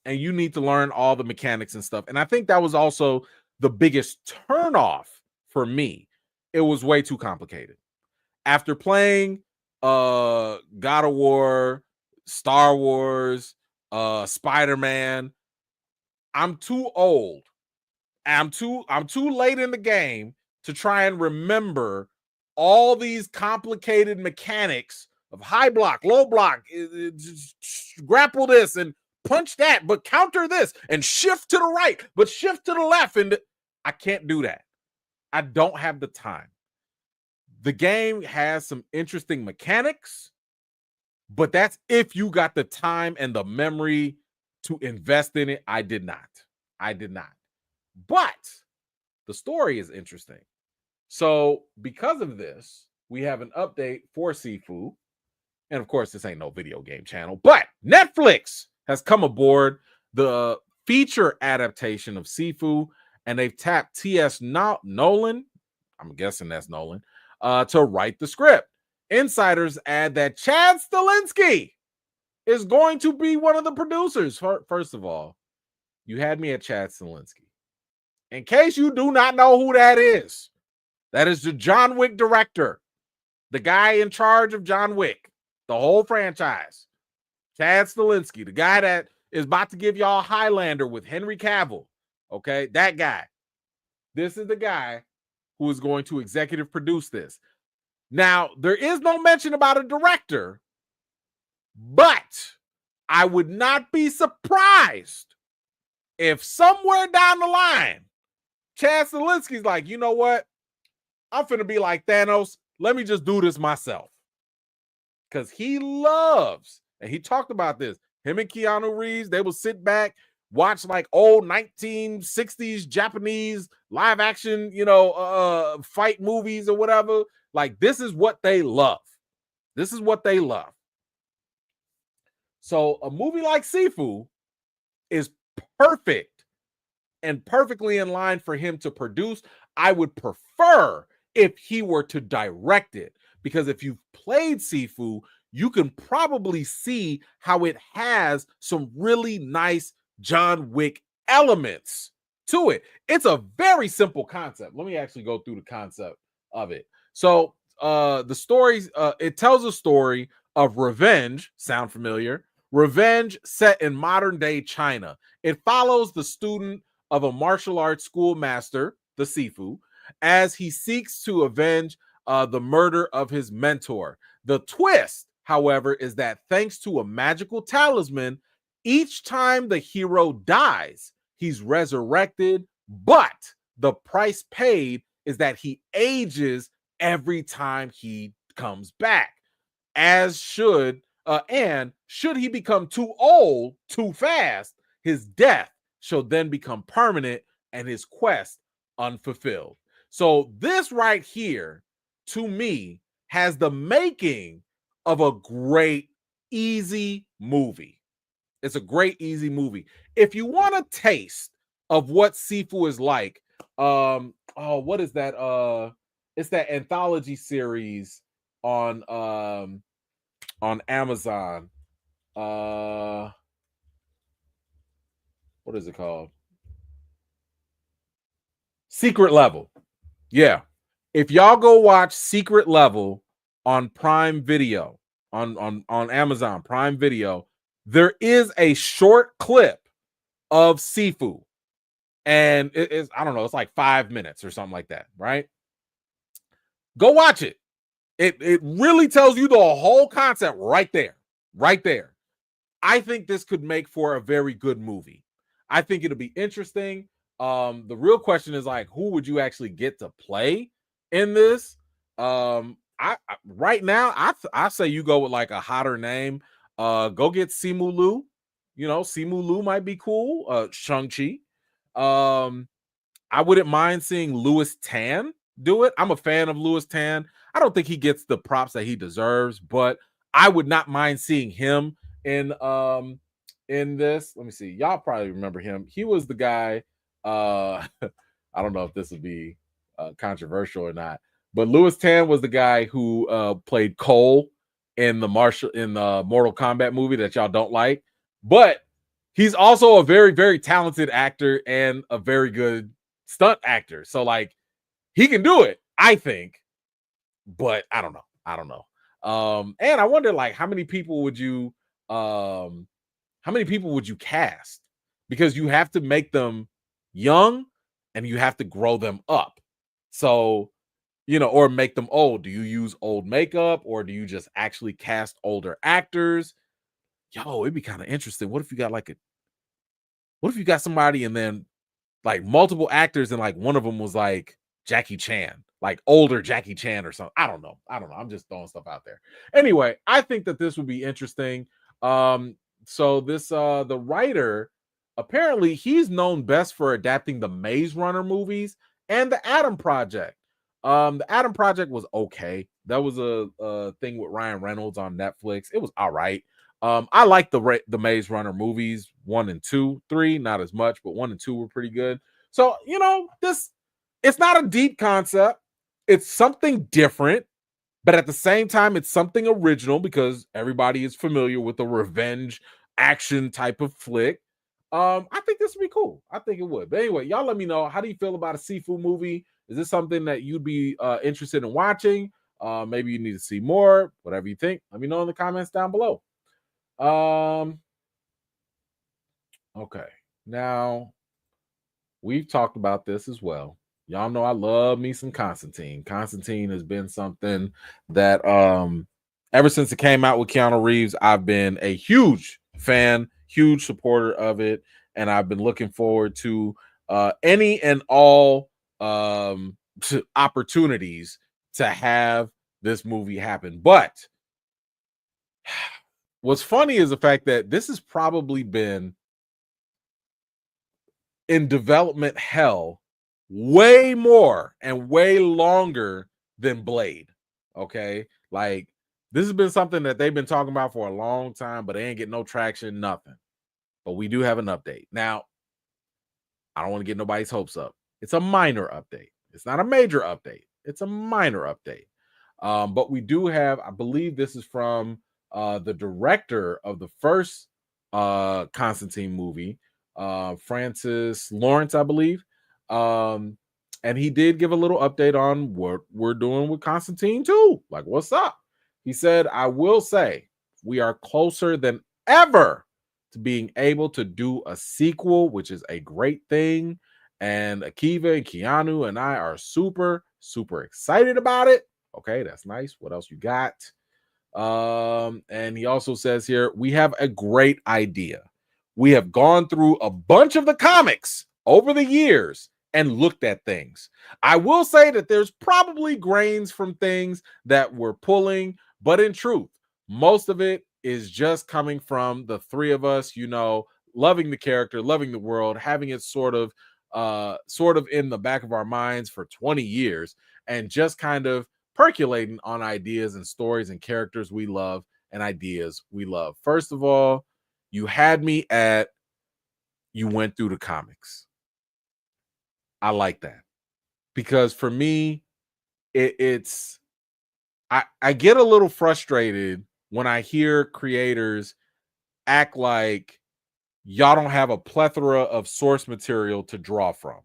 and you need to learn all the mechanics and stuff. And I think that was also the biggest turnoff for me. It was way too complicated. After playing God of War, Star Wars, Spider-Man, I'm too old. I'm too late in the game to try and remember all these complicated mechanics of high block, low block, grapple this and punch that, but counter this and shift to the right, but shift to the left. And I can't do that. I don't have the time. The game has some interesting mechanics, but that's if you got the time and the memory to invest in it. I did not. But the story is interesting. So because of this, we have an update for Sifu. And of course, this ain't no video game channel, but Netflix has come aboard the feature adaptation of Sifu, and they've tapped T.S. Nolan, I'm guessing that's Nolan, to write the script. Insiders add that Chad Stahelski is going to be one of the producers. First of all, you had me at Chad Stahelski. In case you do not know who that is the John Wick director, the guy in charge of John Wick, the whole franchise. Chad Stahelski, the guy that is about to give y'all Highlander with Henry Cavill. Okay, that guy. This is the guy who is going to executive produce this. Now, there is no mention about a director, but I would not be surprised if somewhere down the line, Chad Stahelski's like, you know what? I'm finna be like Thanos. Let me just do this myself. Because he loves, and he talked about this, him and Keanu Reeves, they will sit back, watch like old 1960s Japanese live action, fight movies or whatever. Like, this is what they love. So a movie like Sifu is perfect and perfectly in line for him to produce. I would prefer if he were to direct it, because if you've played Sifu, you can probably see how it has some really nice John Wick elements to it. It's a very simple concept. Let me actually go through the concept of it. So the stories, it tells a story of revenge. Sound familiar? Revenge set in modern day China. It follows the student of a martial arts schoolmaster, the Sifu, as he seeks to avenge the murder of his mentor. The twist, however, is that thanks to a magical talisman, each time the hero dies, he's resurrected, but the price paid is that he ages every time he comes back. And should he become too old too fast, his death shall then become permanent and his quest unfulfilled. So this right here, to me, has the making of a great, easy movie. It's a great, easy movie. If you want a taste of what Sifu is like, what is that? It's that anthology series on Amazon. what is it called? Secret Level. Yeah. If y'all go watch Secret Level on Prime Video, on Amazon Prime Video, there is a short clip of Sifu. And it's, I don't know, it's like 5 minutes or something like that, right? Go watch it. It really tells you the whole concept right there. Right there. I think this could make for a very good movie. I think it'll be interesting. The real question is like, who would you actually get to play in this? I right now, I say you go with like a hotter name. Go get Simu Liu. You know, Simu Liu might be cool. Shang-Chi. I wouldn't mind seeing Louis Tan do it. I'm a fan of Louis Tan. I don't think he gets the props that he deserves, but I would not mind seeing him in this. Let me see. Y'all probably remember him. He was the guy. I don't know if this would be controversial or not, but Louis Tan was the guy who played Cole in the Mortal Kombat movie that y'all don't like, but he's also a very, very talented actor and a very good stunt actor. So like he can do it, I think, but I don't know. I don't know. And I wonder like how many people would you cast? Because you have to make them young and you have to grow them up. So, you know, or make them old. Do you use old makeup or do you just actually cast older actors? Yo, it'd be kind of interesting. What if you got somebody and then like multiple actors and like one of them was like Jackie Chan, like older Jackie Chan or something. I don't know. I'm just throwing stuff out there. Anyway, I think that this would be interesting. So this the writer, apparently he's known best for adapting the Maze Runner movies and the Adam Project. The Adam Project was okay. That was a thing with Ryan Reynolds on Netflix. It was all right. I like the Maze Runner movies 1 and 2, 3 not as much, but 1 and 2 were pretty good. So you know, it's not a deep concept. It's something different, but at the same time, it's something original because everybody is familiar with the revenge action type of flick. I think this would be cool. I think it would. But anyway, y'all let me know, how do you feel about a Sifu movie? Is this something that you'd be interested in watching? Maybe you need to see more. Whatever you think, let me know in the comments down below. Okay. Now, we've talked about this as well. Y'all know I love me some Constantine. Constantine has been something that ever since it came out with Keanu Reeves, I've been a huge fan, huge supporter of it, and I've been looking forward to any and all opportunities to have this movie happen. But what's funny is the fact that this has probably been in development hell way more and way longer than Blade. Okay. Like this has been something that they've been talking about for a long time, but they ain't getting no traction, nothing. But we do have an update. Now, I don't want to get nobody's hopes up. It's a minor update. It's not a major update. It's a minor update. But we do have, I believe this is from the director of the first Constantine movie, Francis Lawrence, I believe. And he did give a little update on what we're doing with Constantine too. Like, what's up? He said, I will say we are closer than ever to being able to do a sequel, which is a great thing. And Akiva and Keanu and I are super, super excited about it. Okay, that's nice. What else you got? And he also says here, we have a great idea. We have gone through a bunch of the comics over the years and looked at things. I will say that there's probably grains from things that we're pulling, but in truth, most of it is just coming from the three of us, you know, loving the character, loving the world, having it sort of in the back of our minds for 20 years and just kind of percolating on ideas and stories and characters we love and ideas we love. First of all, you had me at you went through the comics. I like that because for me, it's I get a little frustrated when I hear creators act like y'all don't have a plethora of source material to draw from.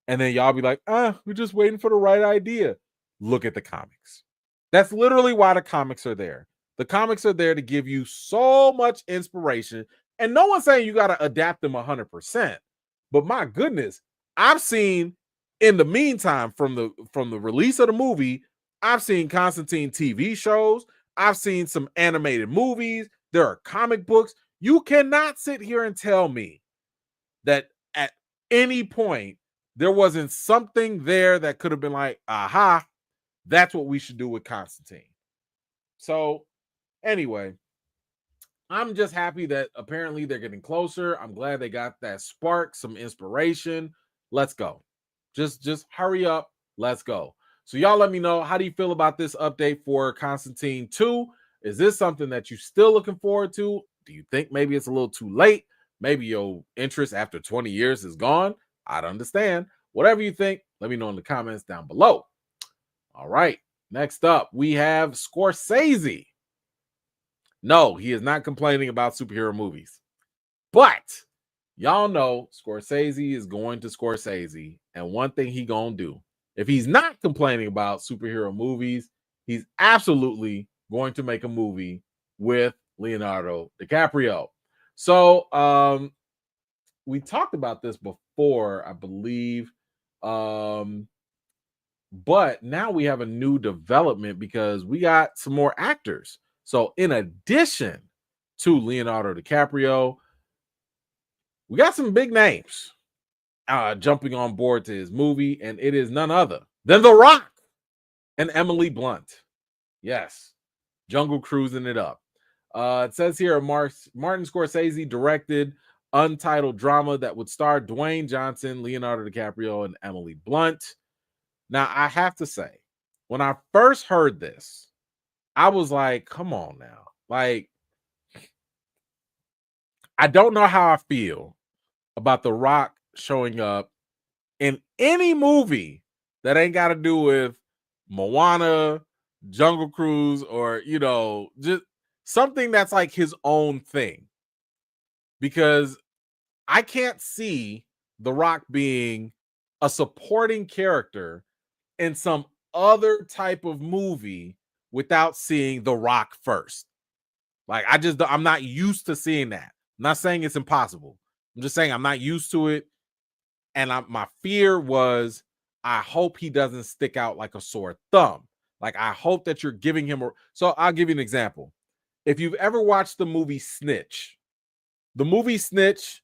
And then y'all be like, we're just waiting for the right idea. Look at the comics. That's literally why the comics are there. The comics are there to give you so much inspiration. And no one's saying you got to adapt them 100%. But my goodness, I've seen in the meantime from the release of the movie, I've seen Constantine TV shows. I've seen some animated movies. There are comic books. You cannot sit here and tell me that at any point there wasn't something there that could have been like, aha, that's what we should do with Constantine. So anyway, I'm just happy that apparently they're getting closer. I'm glad they got that spark, some inspiration. Let's go. Just hurry up. Let's go. So y'all let me know, how do you feel about this update for Constantine 2? Is this something that you're still looking forward to? Do you think maybe it's a little too late? Maybe your interest after 20 years is gone? I'd understand. Whatever you think, let me know in the comments down below. All right. Next up, we have Scorsese. No, he is not complaining about superhero movies. But y'all know Scorsese is going to Scorsese. And one thing he gonna do, if he's not complaining about superhero movies, he's absolutely going to make a movie with Leonardo DiCaprio. So we talked about this before, I believe. But now we have a new development because we got some more actors. So in addition to Leonardo DiCaprio, we got some big names jumping on board to his movie, and it is none other than The Rock and Emily Blunt. Yes, Jungle Cruising it up. It says here, Martin Scorsese directed untitled drama that would star Dwayne Johnson, Leonardo DiCaprio, and Emily Blunt. Now, I have to say, when I first heard this, I was like, come on now. Like, I don't know how I feel about The Rock showing up in any movie that ain't got to do with Moana, Jungle Cruise, or, just something that's like his own thing. Because I can't see The Rock being a supporting character in some other type of movie without seeing The Rock first. Like, I'm not used to seeing that. I'm not saying it's impossible. I'm just saying I'm not used to it. And my fear was, I hope he doesn't stick out like a sore thumb. Like, I hope that you're giving him so I'll give you an example. If you've ever watched the movie Snitch, the movie Snitch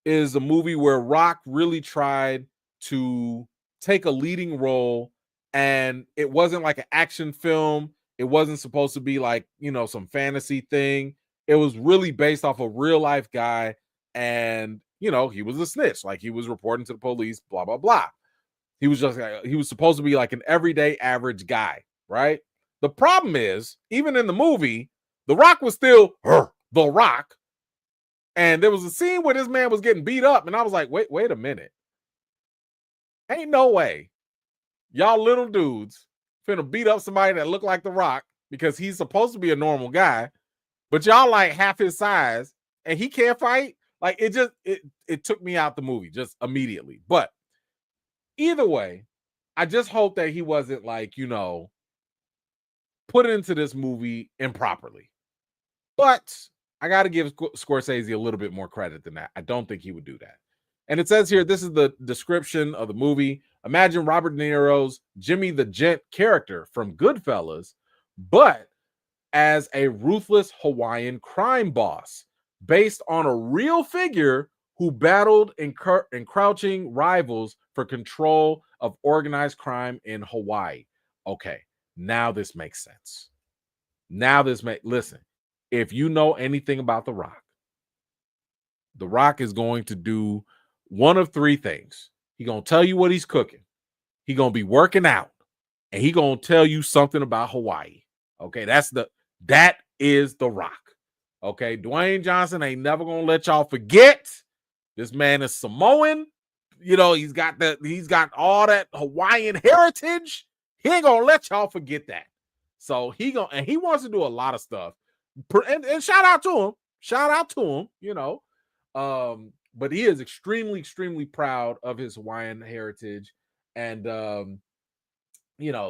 is a movie where Rock really tried to take a leading role, and it wasn't like an action film. It wasn't supposed to be like, some fantasy thing. It was really based off a real life guy, and he was a snitch. Like, he was reporting to the police, blah blah blah. He was supposed to be like an everyday average guy, right? The problem is, even in the movie, The Rock was still The Rock. And there was a scene where this man was getting beat up, and I was like, wait a minute. Ain't no way y'all little dudes finna beat up somebody that looked like The Rock because he's supposed to be a normal guy, but y'all like half his size and he can't fight. Like, it took me out the movie just immediately. But either way, I just hope that he wasn't like, put into this movie improperly. But I got to give Scorsese a little bit more credit than that. I don't think he would do that. And it says here, this is the description of the movie. Imagine Robert De Niro's Jimmy the Gent character from Goodfellas, but as a ruthless Hawaiian crime boss based on a real figure who battled encroaching rivals for control of organized crime in Hawaii. Okay, now this makes sense. Listen, if you know anything about The Rock is going to do one of three things. He's going to tell you what he's cooking. He's going to be working out, and he's going to tell you something about Hawaii. Okay, that is The Rock. Okay, Dwayne Johnson ain't never going to let y'all forget. This man is Samoan. He's got all that Hawaiian heritage. He ain't going to let y'all forget that. So he wants to do a lot of stuff. And shout out to him. shout out to him, but he is extremely, extremely proud of his Hawaiian heritage. And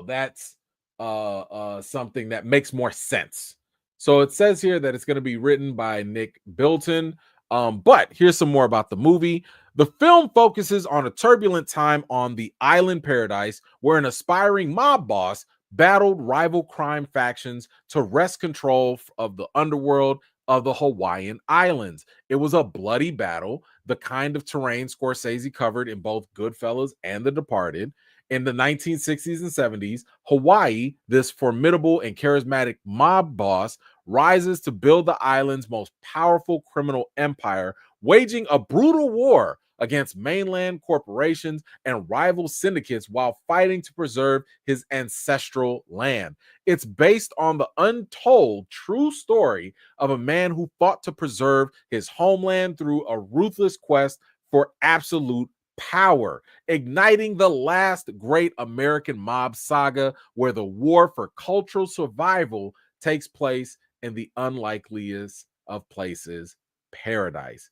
that's something that makes more sense. So it says here that it's going to be written by Nick Bilton. But here's some more about the movie. The film focuses on a turbulent time on the island paradise where an aspiring mob boss battled rival crime factions to wrest control of the underworld of the Hawaiian Islands. It was a bloody battle, the kind of terrain Scorsese covered in both Goodfellas and The Departed. In the 1960s and 70s, Hawaii, this formidable and charismatic mob boss, rises to build the island's most powerful criminal empire, waging a brutal war against mainland corporations and rival syndicates while fighting to preserve his ancestral land. It's based on the untold true story of a man who fought to preserve his homeland through a ruthless quest for absolute power, igniting the last great American mob saga where the war for cultural survival takes place in the unlikeliest of places, paradise.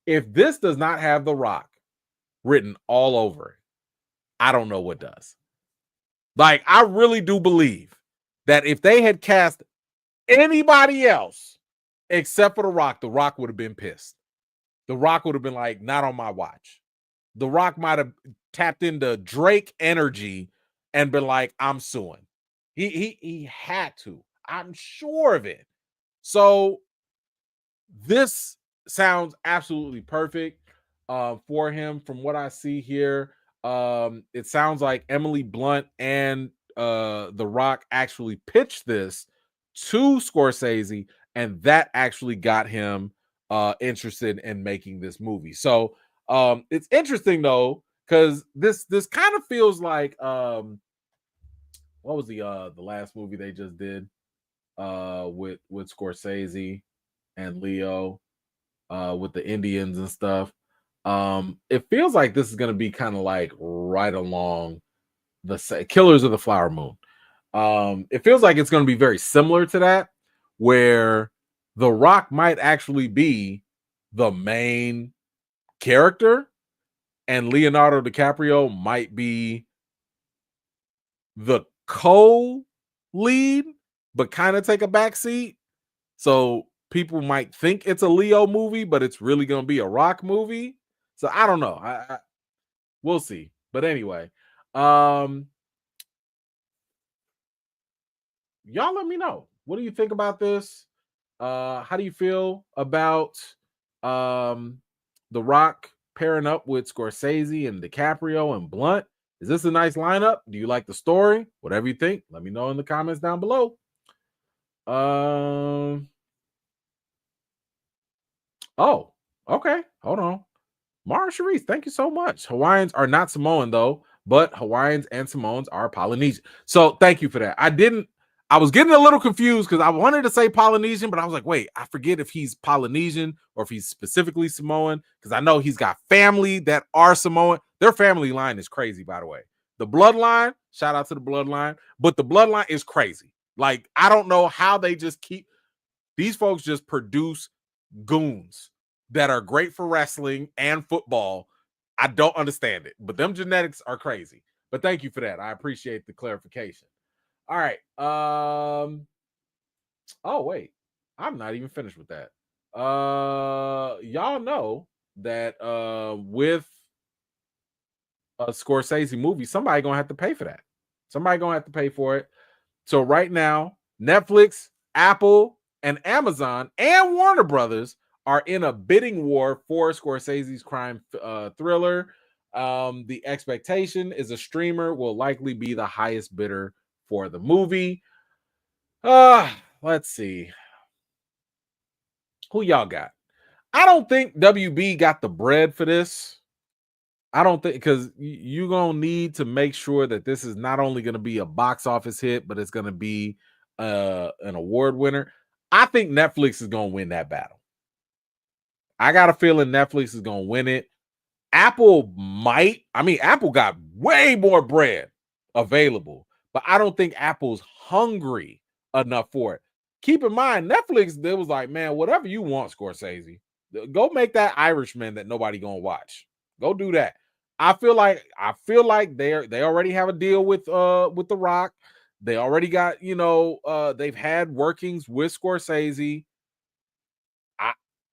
If this does not have The Rock written all over it, I don't know what does. Like, I really do believe that if they had cast anybody else except for The Rock would have been pissed. The Rock would have been like, not on my watch. The Rock might have tapped into Drake energy and been like, I'm suing. He had to. I'm sure of it. So this sounds absolutely perfect for him. From what I see here, it sounds like Emily Blunt and The Rock actually pitched this to Scorsese, and that actually got him interested in making this movie. So it's interesting though, because this kind of feels like what was the last movie they just did with Scorsese and Leo with the Indians and stuff. It feels like this is going to be kind of like right along the Killers of the Flower Moon. It feels like it's going to be very similar to that, where The Rock might actually be the main character and Leonardo DiCaprio might be the co-lead, but kind of take a back seat. So people might think it's a Leo movie, but it's really going to be a Rock movie. So I don't know. We'll see. But anyway, y'all let me know. What do you think about this? How do you feel about The Rock pairing up with Scorsese and DiCaprio and Blunt? Is this a nice lineup? Do you like the story? Whatever you think, let me know in the comments down below. Oh, okay. Hold on. Mara Sharice, thank you so much. Hawaiians are not Samoan though, but Hawaiians and Samoans are Polynesian. So thank you for that. I was getting a little confused because I wanted to say Polynesian, but I was like, wait, I forget if he's Polynesian or if he's specifically Samoan, because I know he's got family that are Samoan. Their family line is crazy, by the way. The bloodline, shout out to the bloodline, but the bloodline is crazy. Like, I don't know how they just keep these folks just produce goons that are great for wrestling and football. I don't understand it, but them genetics are crazy. But thank you for that. I appreciate the clarification. All right. Oh, wait. I'm not even finished with that. Y'all know that with a Scorsese movie, somebody gonna have to pay for that. Somebody gonna have to pay for it. So right now, Netflix, Apple, and Amazon and Warner Brothers are in a bidding war for Scorsese's crime thriller. The expectation is a streamer will likely be the highest bidder for the movie. Let's see. Who y'all got? I don't think WB got the bread for this. I don't think, because you're going to need to make sure that this is not only going to be a box office hit, but it's going to be an award winner. I think Netflix is going to win that battle. I got a feeling Netflix is going to win it. Apple might. I mean, Apple got way more bread available, but I don't think Apple's hungry enough for it. keep in mind, Netflix, they was like, man, whatever you want, Scorsese. Go make that Irishman that nobody gonna watch. Go do that. I feel like they already have a deal with The Rock. They already got, they've had workings with Scorsese.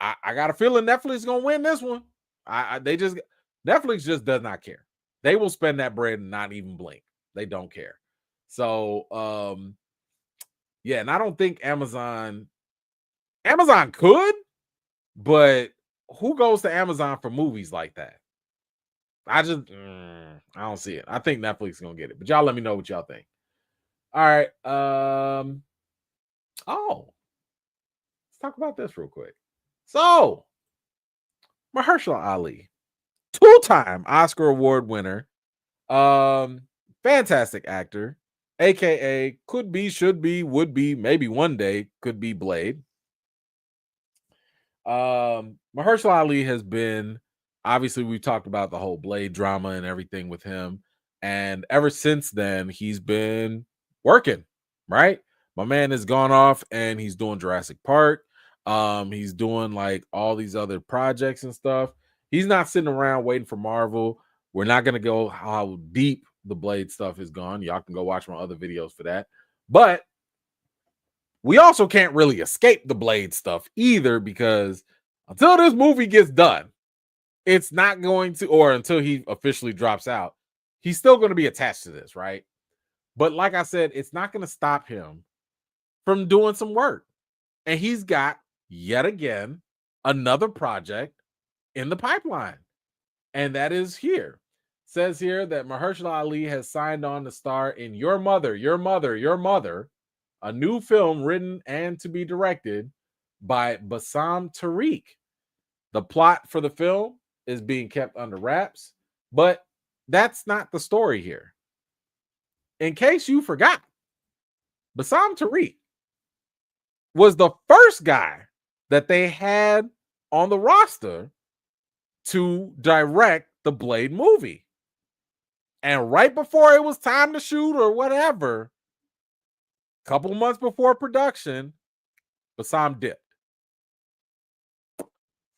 I I got a feeling Netflix is gonna win this one. Netflix just does not care. They will spend that bread and not even blink. They don't care. So yeah, and I don't think Amazon could, but who goes to Amazon for movies like that? I don't see it. I think Netflix is gonna get it, but y'all let me know what y'all think. All right. Oh, let's talk about this real quick. So, Mahershala Ali, two-time Oscar Award winner, fantastic actor, aka could be, should be, would be, maybe one day could be Blade. Mahershala Ali has been, obviously we've talked about the whole Blade drama and everything with him, and ever since then he's been working, right? My man has gone off and he's doing Jurassic Park. He's doing like all these other projects and stuff. He's not sitting around waiting for Marvel. We're not going to go how deep the Blade stuff is gone. Y'all can go watch my other videos for that. But we also can't really escape the Blade stuff either, because until this movie gets done, it's not going to, or until he officially drops out, he's still going to be attached to this, right? But like I said, it's not going to stop him from doing some work. And he's got, yet again, another project in the pipeline. And that is here. It says here that Mahershala Ali has signed on to star in Your Mother, a new film written and to be directed by Bassam Tariq. The plot for the film is being kept under wraps, but that's not the story here. In case you forgot, Bassam Tariq was the first guy that they had on the roster to direct the Blade movie. And right before it was time to shoot or whatever, a couple months before production, Bassam dipped.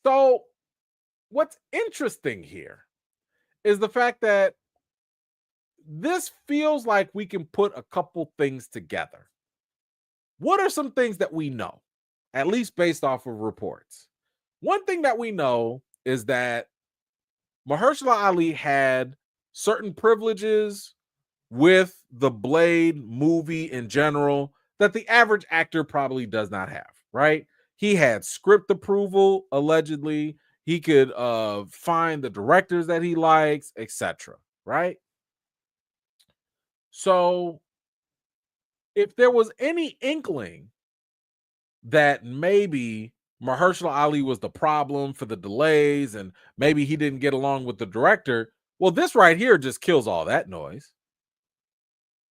So what's interesting here is the fact that this feels like we can put a couple things together. What are some things that we know, at least based off of reports? One thing that we know is that Mahershala Ali had certain privileges with the Blade movie in general that the average actor probably does not have, right? He had script approval, allegedly. He could find the directors that he likes, etc., right? So if there was any inkling that maybe Mahershala Ali was the problem for the delays and maybe he didn't get along with the director, well, this right here just kills all that noise.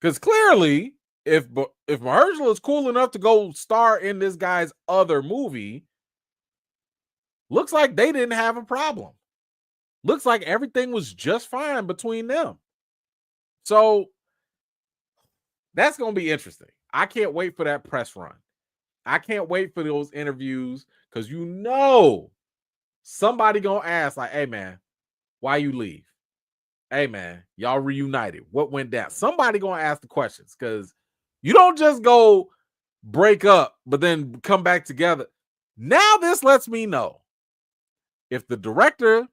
Because clearly, if Mahershala is cool enough to go star in this guy's other movie, looks like they didn't have a problem. Looks like everything was just fine between them. So that's going to be interesting. I can't wait for that press run. I can't wait for those interviews, because somebody going to ask like, hey man, why you leave? Hey man, y'all reunited. What went down? Somebody going to ask the questions, because you don't just go break up but then come back together. Now this lets me know if the director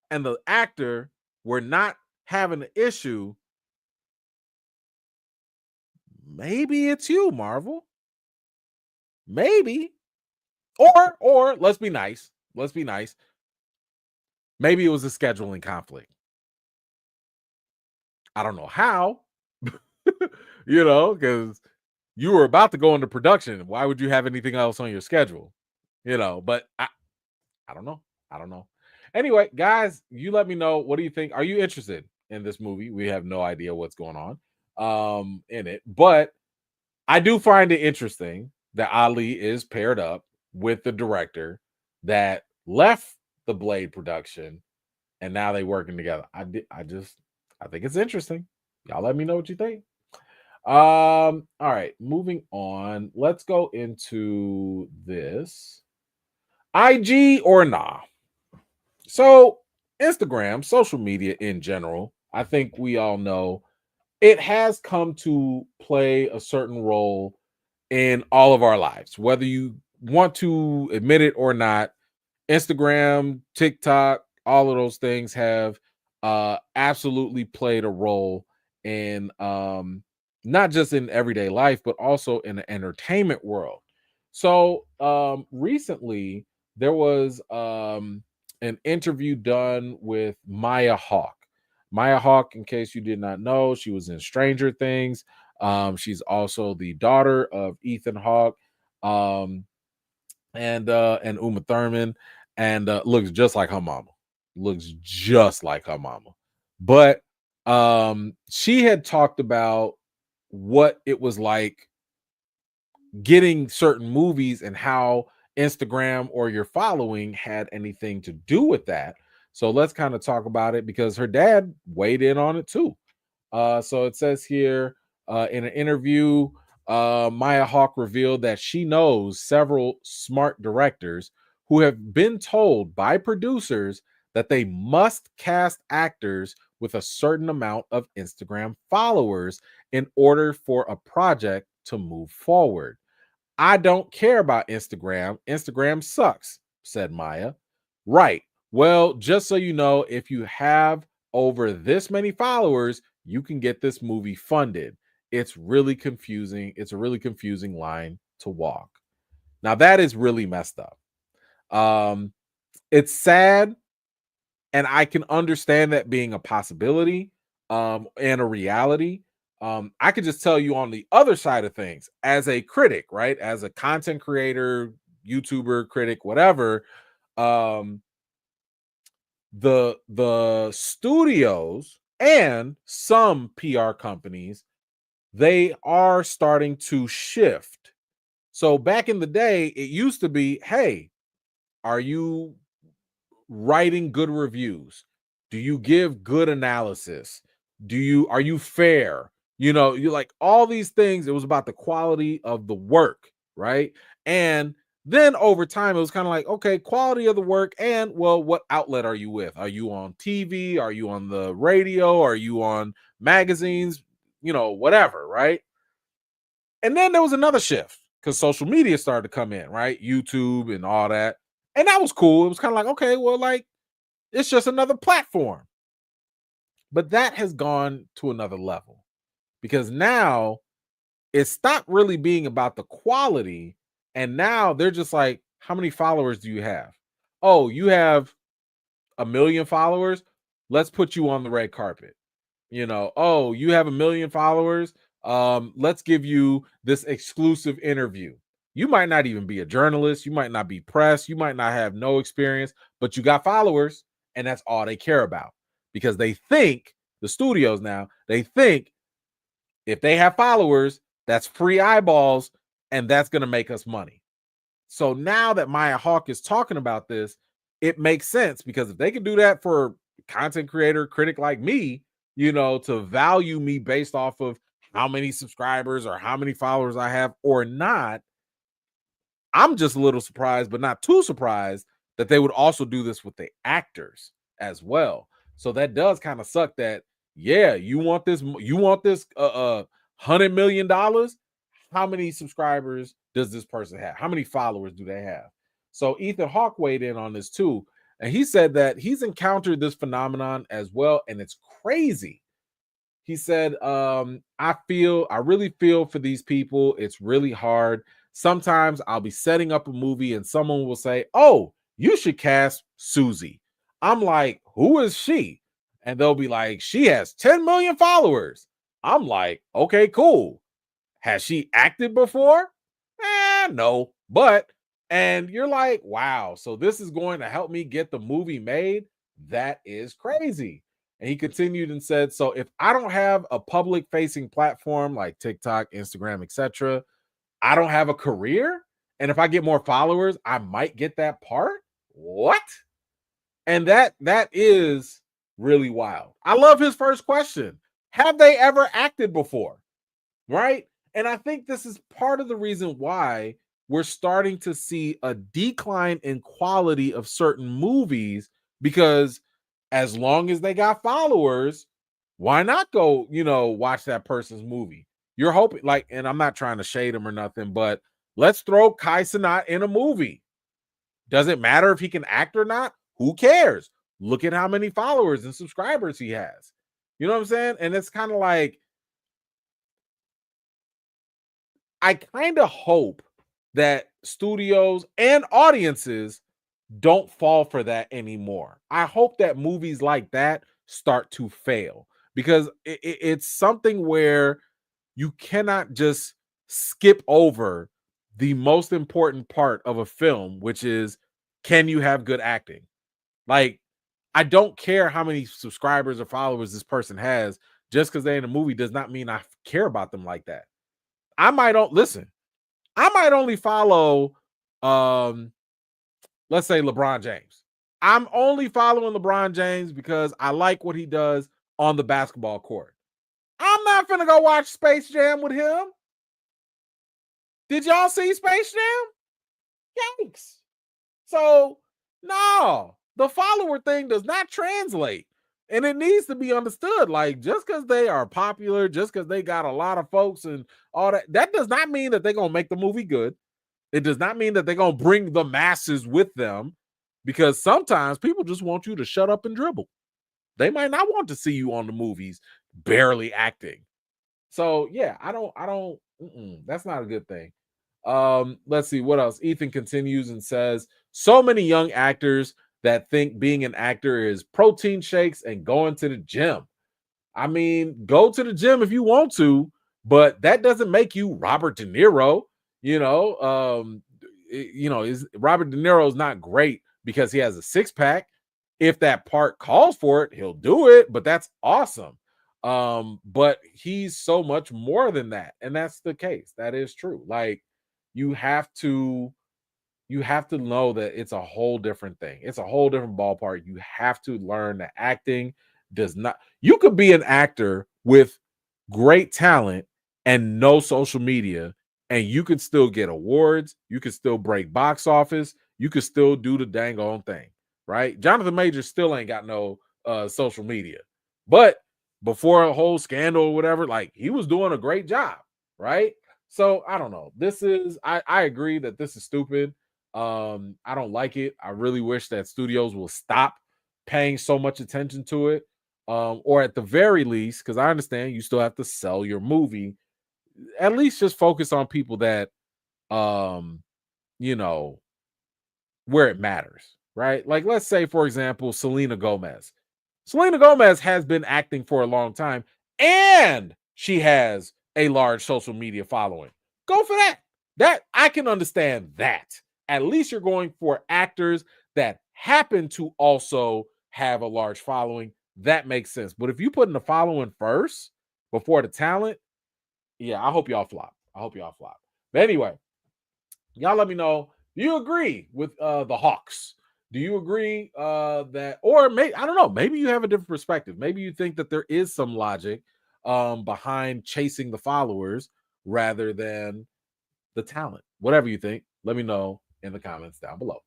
and the actor were not having an issue, maybe it's you, Marvel. Maybe. Or let's be nice. Maybe it was a scheduling conflict. I don't know how, because you were about to go into production. Why would you have anything else on your schedule? But I don't know. Anyway, guys, you let me know. What do you think? Are you interested in this movie? We have no idea what's going on in it, but I do find it interesting that Ali is paired up with the director that left the Blade production, and now they working together. I think it's interesting. Y'all let me know what you think. All right, moving on. Let's go into this. IG or nah? So, Instagram, social media in general, I think we all know it has come to play a certain role in all of our lives, whether you want to admit it or not. Instagram, TikTok, all of those things have absolutely played a role in not just in everyday life, but also in the entertainment world. So recently there was an interview done with Maya Hawke. Maya Hawke, in case you did not know, she was in Stranger Things. She's also the daughter of Ethan Hawke. And Uma Thurman, and looks just like her mama. Looks just like her mama. But she had talked about what it was like getting certain movies and how Instagram or your following had anything to do with that. So let's kind of talk about it because her dad weighed in on it too. So it says here in an interview, Maya Hawke revealed that she knows several smart directors who have been told by producers that they must cast actors with a certain amount of Instagram followers in order for a project to move forward. I don't care about Instagram. Instagram sucks, said Maya. Right. Well, just so you know, if you have over this many followers, you can get this movie funded. It's really confusing. It's a really confusing line to walk. Now, that is really messed up. It's sad, and I can understand that being a possibility and a reality. I could just tell you on the other side of things as a critic, right? As a content creator, YouTuber, critic, whatever. Um, the studios and some PR companies, they are starting to shift. So back in the day, it used to be, hey, are you writing good reviews? Do you give good analysis? Are you fair? You like all these things. It was about the quality of the work, right? And then over time, it was kind of like, okay, quality of the work, and well, what outlet are you with? Are you on TV? Are you on the radio? Are you on magazines? Whatever, right? And then there was another shift because social media started to come in, right? YouTube and all that. And that was cool. It was kind of like, okay, well, like, it's just another platform. But that has gone to another level because now it stopped really being about the quality. And now they're just like, how many followers do you have? Oh, you have 1 million followers. Let's put you on the red carpet. Oh, you have 1 million followers. Let's give you this exclusive interview. You might not even be a journalist, you might not be press, you might not have no experience, but you got followers, and that's all they care about because they think the studios now, they think if they have followers, that's free eyeballs, and that's going to make us money. So now that Maya Hawke is talking about this, it makes sense because if they can do that for content creator, critic like me, to value me based off of how many subscribers or how many followers I have or not, I'm just a little surprised, but not too surprised that they would also do this with the actors as well. So that does kind of suck that, yeah, you want this $100 million. How many subscribers does this person have? How many followers do they have? So Ethan Hawke weighed in on this too. And he said that he's encountered this phenomenon as well. And it's crazy. He said, I really feel for these people. It's really hard. Sometimes I'll be setting up a movie and someone will say, oh, you should cast Susie. I'm like, who is she? And they'll be like, she has 10 million followers. I'm like, okay, cool. Has she acted before? No. And you're like, wow, so this is going to help me get the movie made? That is crazy. And he continued and said, so if I don't have a public facing platform like TikTok, Instagram, etc., I don't have a career. And if I get more followers, I might get that part. What? And that is really wild. I love his first question. Have they ever acted before? right? And I think this is part of the reason why we're starting to see a decline in quality of certain movies, because as long as they got followers, why not go, watch that person's movie? You're hoping, like, and I'm not trying to shade him or nothing, but let's throw Kai Cenat in a movie. Does it matter if he can act or not? Who cares? Look at how many followers and subscribers he has. You know what I'm saying? And it's kind of like, I kind of hope that studios and audiences don't fall for that anymore. I hope that movies like that start to fail, because it's something where you cannot just skip over the most important part of a film, which is, can you have good acting? Like, I don't care how many subscribers or followers this person has. Just because they're in a movie does not mean I care about them like that. I might don't listen. I might only follow, um, let's say LeBron James. I'm only following LeBron James because I like what he does on the basketball court. I'm not gonna go watch Space Jam with him. Did y'all see Space Jam? Yikes. So, no, the follower thing does not translate. And it needs to be understood. Like, just because they are popular, just because they got a lot of folks and all that, that does not mean that they're going to make the movie good. It does not mean that they're going to bring the masses with them, because sometimes people just want you to shut up and dribble. They might not want to see you on the movies barely acting. So yeah, that's not a good thing. Let's see what else. Ethan continues and says, so many young actors that think being an actor is protein shakes and going to the gym. I mean, go to the gym if you want to, but that doesn't make you Robert De Niro. Is Robert De Niro is not great because he has a six pack. If that part calls for it, he'll do it, but that's awesome. But he's so much more than that, and that's the case. That is true. Like, you have to know that it's a whole different thing. It's a whole different ballpark. You have to learn that acting does not, you could be an actor with great talent and no social media, and you could still get awards. You could still break box office. You could still do the dang on thing, right? Jonathan Majors still ain't got no social media, but before a whole scandal or whatever, like, he was doing a great job, right? So I don't know. I agree that this is stupid. I don't like it. I really wish that studios will stop paying so much attention to it. Or at the very least, because I understand you still have to sell your movie, at least just focus on people that um, you know, where it matters, right? Like, let's say, for example, Selena Gomez. Selena Gomez has been acting for a long time, and she has a large social media following. Go for that. That I can understand that. At least you're going for actors that happen to also have a large following. That makes sense. But if you put in the following first before the talent, yeah, I hope y'all flop. I hope y'all flop. But anyway, y'all let me know. Do you agree with the Hawks? Do you agree that, or maybe, I don't know, maybe you have a different perspective. Maybe you think that there is some logic behind chasing the followers rather than the talent. Whatever you think, let me know in the comments down below.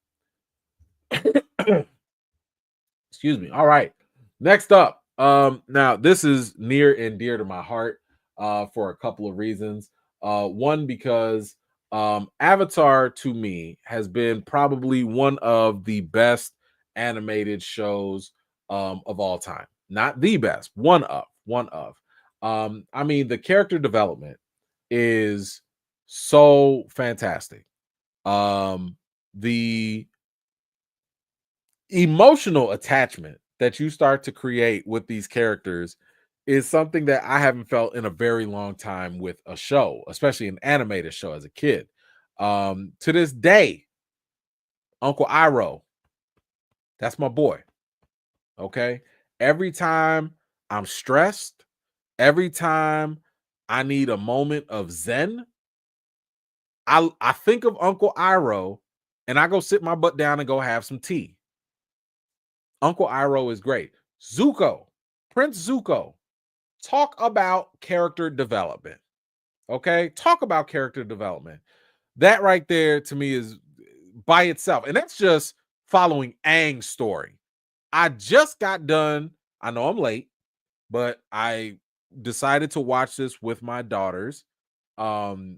Excuse me. All right. Next up. Now this is near and dear to my heart for a couple of reasons. One, because Avatar to me has been probably one of the best animated shows of all time. Not the best, one of, one of. I mean, the character development is so fantastic. The emotional attachment that you start to create with these characters is something that I haven't felt in a very long time with a show, especially an animated show as a kid. To this day, Uncle Iroh, that's my boy. Okay. Every time I'm stressed, every time I need a moment of zen, I think of Uncle Iroh and I go sit my butt down and go have some tea. Uncle Iroh is great. Zuko, Prince Zuko, talk about character development. Okay, talk about character development. That right there to me is by itself, and that's just following Aang's story. I just got done. I know I'm late, but I decided to watch this with my daughters.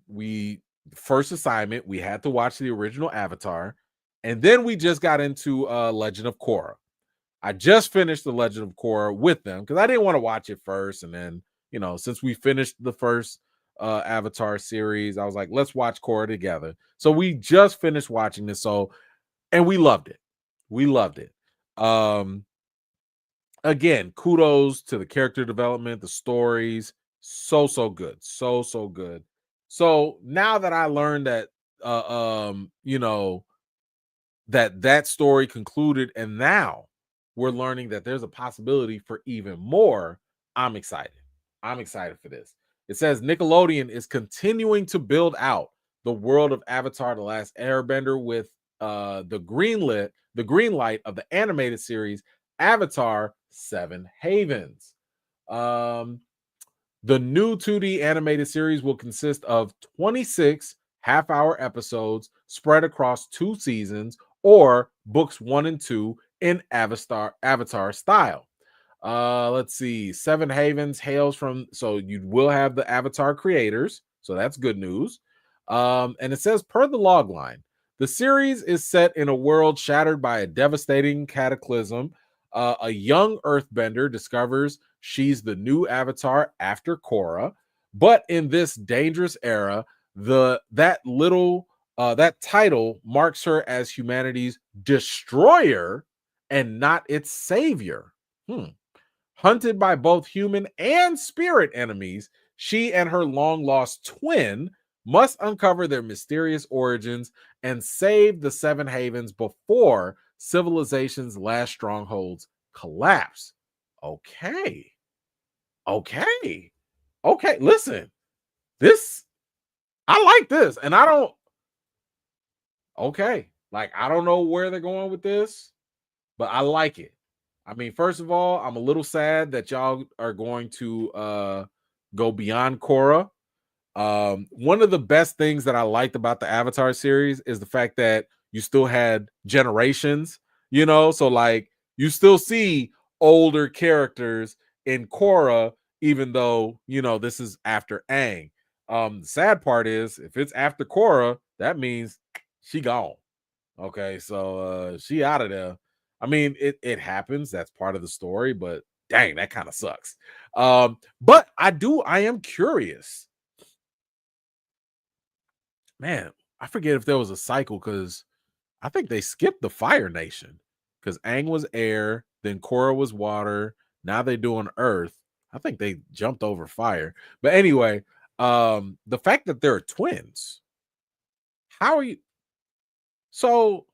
We first assignment, we had to watch the original Avatar, and then we just got into Legend of Korra. I just finished the Legend of Korra with them because I didn't want to watch it first, and then since we finished the first Avatar series, I was like, let's watch Korra together. So we just finished watching this, and we loved it. We loved it. Um, Again, kudos to the character development, the stories, so good, so good. So now that I learned that, that story concluded, and now we're learning that there's a possibility for even more. I'm excited. I'm excited for this. It says Nickelodeon is continuing to build out the world of Avatar: The Last Airbender with the green light of the animated series Avatar: Seven Havens. Um, the new 2D animated series will consist of 26 half-hour episodes spread across 2 seasons, or books 1 and 2 in Avatar style. Let's see. Seven Havens hails from, so you will have the Avatar creators, so that's good news. And it says, per the logline, the series is set in a world shattered by a devastating cataclysm. A young earthbender discovers she's the new Avatar after Korra, but in this dangerous era, that title marks her as humanity's destroyer and not its savior. Hunted by both human and spirit enemies, she and her long lost twin must uncover their mysterious origins and save the Seven Havens before civilization's last strongholds collapse. Okay. Okay. Okay. Listen, this, I like this. And I don't, okay. Like, I don't know where they're going with this, but I like it. I mean, first of all, I'm a little sad that y'all are going to go beyond Korra. One of the best things that I liked about the Avatar series is the fact that you still had generations, so like you still see older characters in Korra, even though this is after Aang. The sad part is if it's after Korra, that means she gone. Okay, so she out of there. I mean, it happens. That's part of the story, but dang, that kind of sucks. But I am curious. Man, I forget if there was a cycle because I think they skipped the Fire Nation because Aang was air, then Korra was water. Now they're doing Earth. I think they jumped over fire. But anyway, the fact that they're twins, how are you? So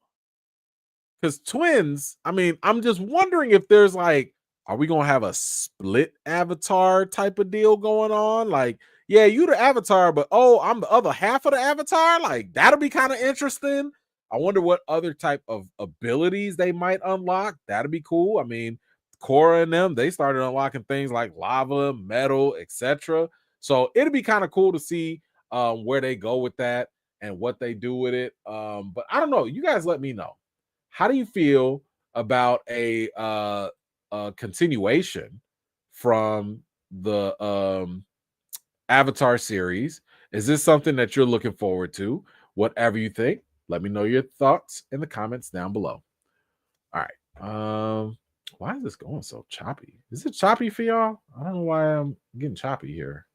because twins, I mean, I'm just wondering if there's like, are we gonna have a split avatar type of deal going on? Like, yeah, you the avatar, but oh, I'm the other half of the avatar. Like, that'll be kind of interesting. I wonder what other type of abilities they might unlock. That'd be cool. I mean, Korra and them, they started unlocking things like lava, metal, etc. So it'd be kind of cool to see where they go with that and what they do with it. But I don't know. You guys let me know. How do you feel about a continuation from the Avatar series? Is this something that you're looking forward to? Whatever you think, let me know your thoughts in the comments down below. All right. Why is this going so choppy? Is it choppy for y'all? I don't know why I'm getting choppy here.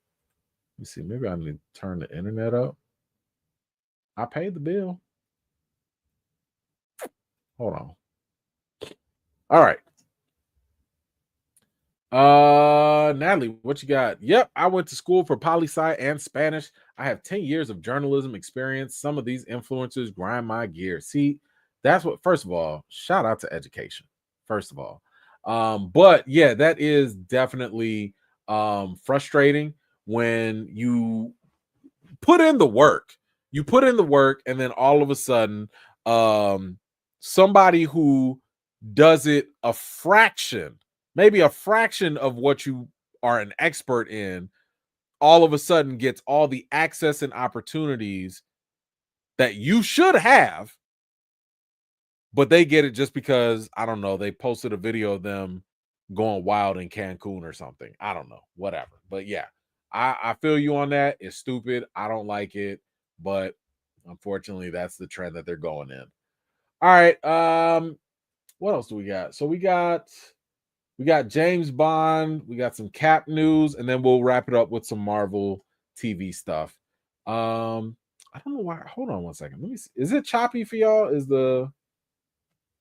Let me see. Maybe I need to turn the internet up. I paid the bill. Hold on. All right. Natalie, what you got? Yep, I went to school for poli sci and Spanish. I have 10 years of journalism experience. Some of these influencers grind my gears. See, that's what, first of all, shout out to education. First of all. But yeah, that is definitely frustrating when you put in the work. You put in the work, and then all of a sudden, somebody who does it a fraction, maybe a fraction of what you are an expert in, all of a sudden gets all the access and opportunities that you should have, but they get it just because, I don't know, they posted a video of them going wild in Cancun or something. I don't know, whatever. But yeah, I feel you on that. It's stupid. I don't like it, but unfortunately, that's the trend that they're going in. All right. What else do we got? So we got James Bond, we got some Cap news, and then we'll wrap it up with some Marvel TV stuff. I don't know why. Hold on one second. Let me see. Is it choppy for y'all? Let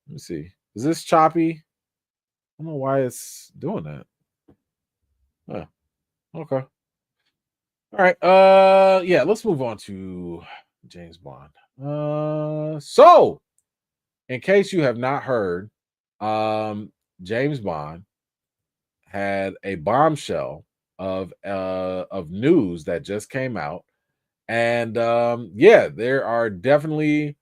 me see. Is this choppy? I don't know why it's doing that. Oh, okay. All right. Yeah, let's move on to James Bond. So in case you have not heard, James Bond had a bombshell of news that just came out. And yeah, there are definitely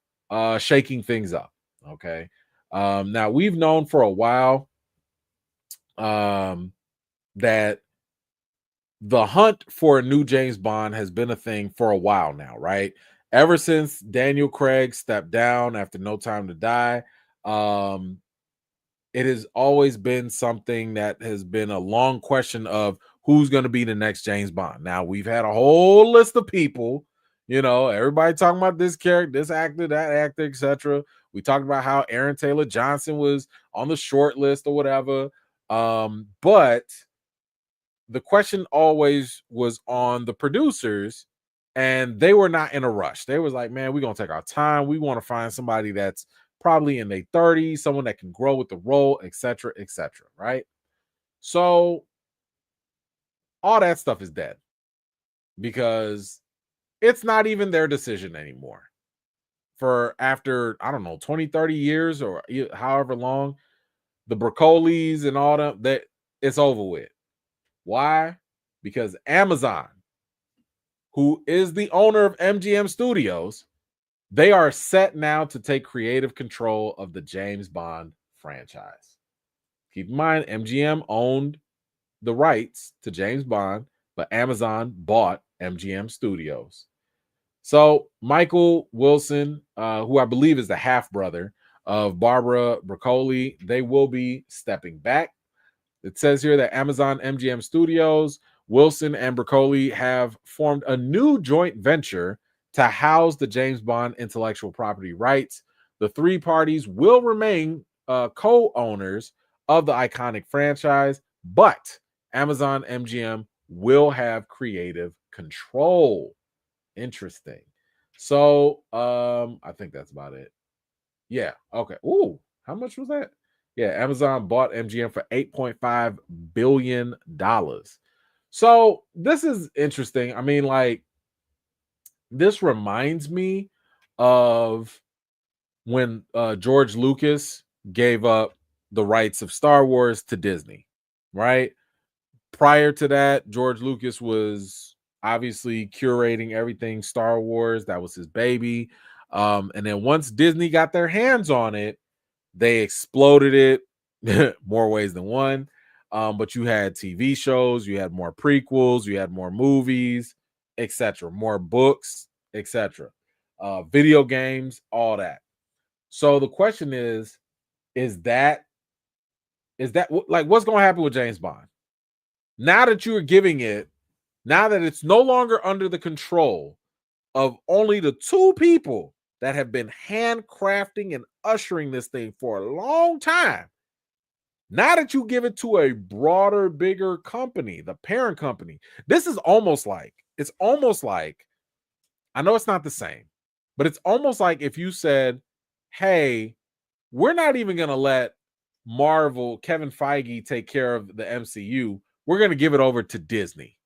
shaking things up. Okay. Now we've known for a while that the hunt for a new James Bond has been a thing for a while now, right? Ever since Daniel Craig stepped down after No Time to Die, um, it has always been something that has been a long question of who's going to be the next James Bond. Now, we've had a whole list of people, everybody talking about this character, this actor, that actor, etc. We talked about how Aaron Taylor Johnson was on the short list or whatever. But the question always was on the producers, and they were not in a rush. They was like, man, we're going to take our time. We want to find somebody that's probably in their 30s, someone that can grow with the role, etc., etc., right? So all that stuff is dead because it's not even their decision anymore. For after, I don't know, 20, 30 years or however long, the Broccolis and all that it's over with. Why? Because Amazon, who is the owner of MGM Studios, they are set now to take creative control of the James Bond franchise. Keep in mind, MGM owned the rights to James Bond, but Amazon bought MGM Studios. So Michael Wilson, who I believe is the half brother of Barbara Broccoli, they will be stepping back. It says here that Amazon MGM Studios, Wilson and Broccoli have formed a new joint venture to house the James Bond intellectual property rights. The three parties will remain co-owners of the iconic franchise, but Amazon MGM will have creative control. Interesting. So I think that's about it. Yeah. Okay. Ooh, how much was that? Yeah, Amazon bought MGM for $8.5 billion. So this is interesting. I mean, like, this reminds me of when George Lucas gave up the rights of Star Wars to Disney, right? Prior to that, George Lucas was obviously curating everything Star Wars. That was his baby. And then once Disney got their hands on it, they exploded it more ways than one. But you had TV shows, you had more prequels, you had more movies, etc., more books, etc., video games, all that. So the question is that like what's going to happen with James Bond now that you are giving it, now that it's no longer under the control of only the two people that have been handcrafting and ushering this thing for a long time? Now that you give it to a broader, bigger company, the parent company, this is almost like, I know it's not the same, but it's almost like if you said, hey, we're not even going to let Marvel, Kevin Feige take care of the MCU. We're going to give it over to Disney.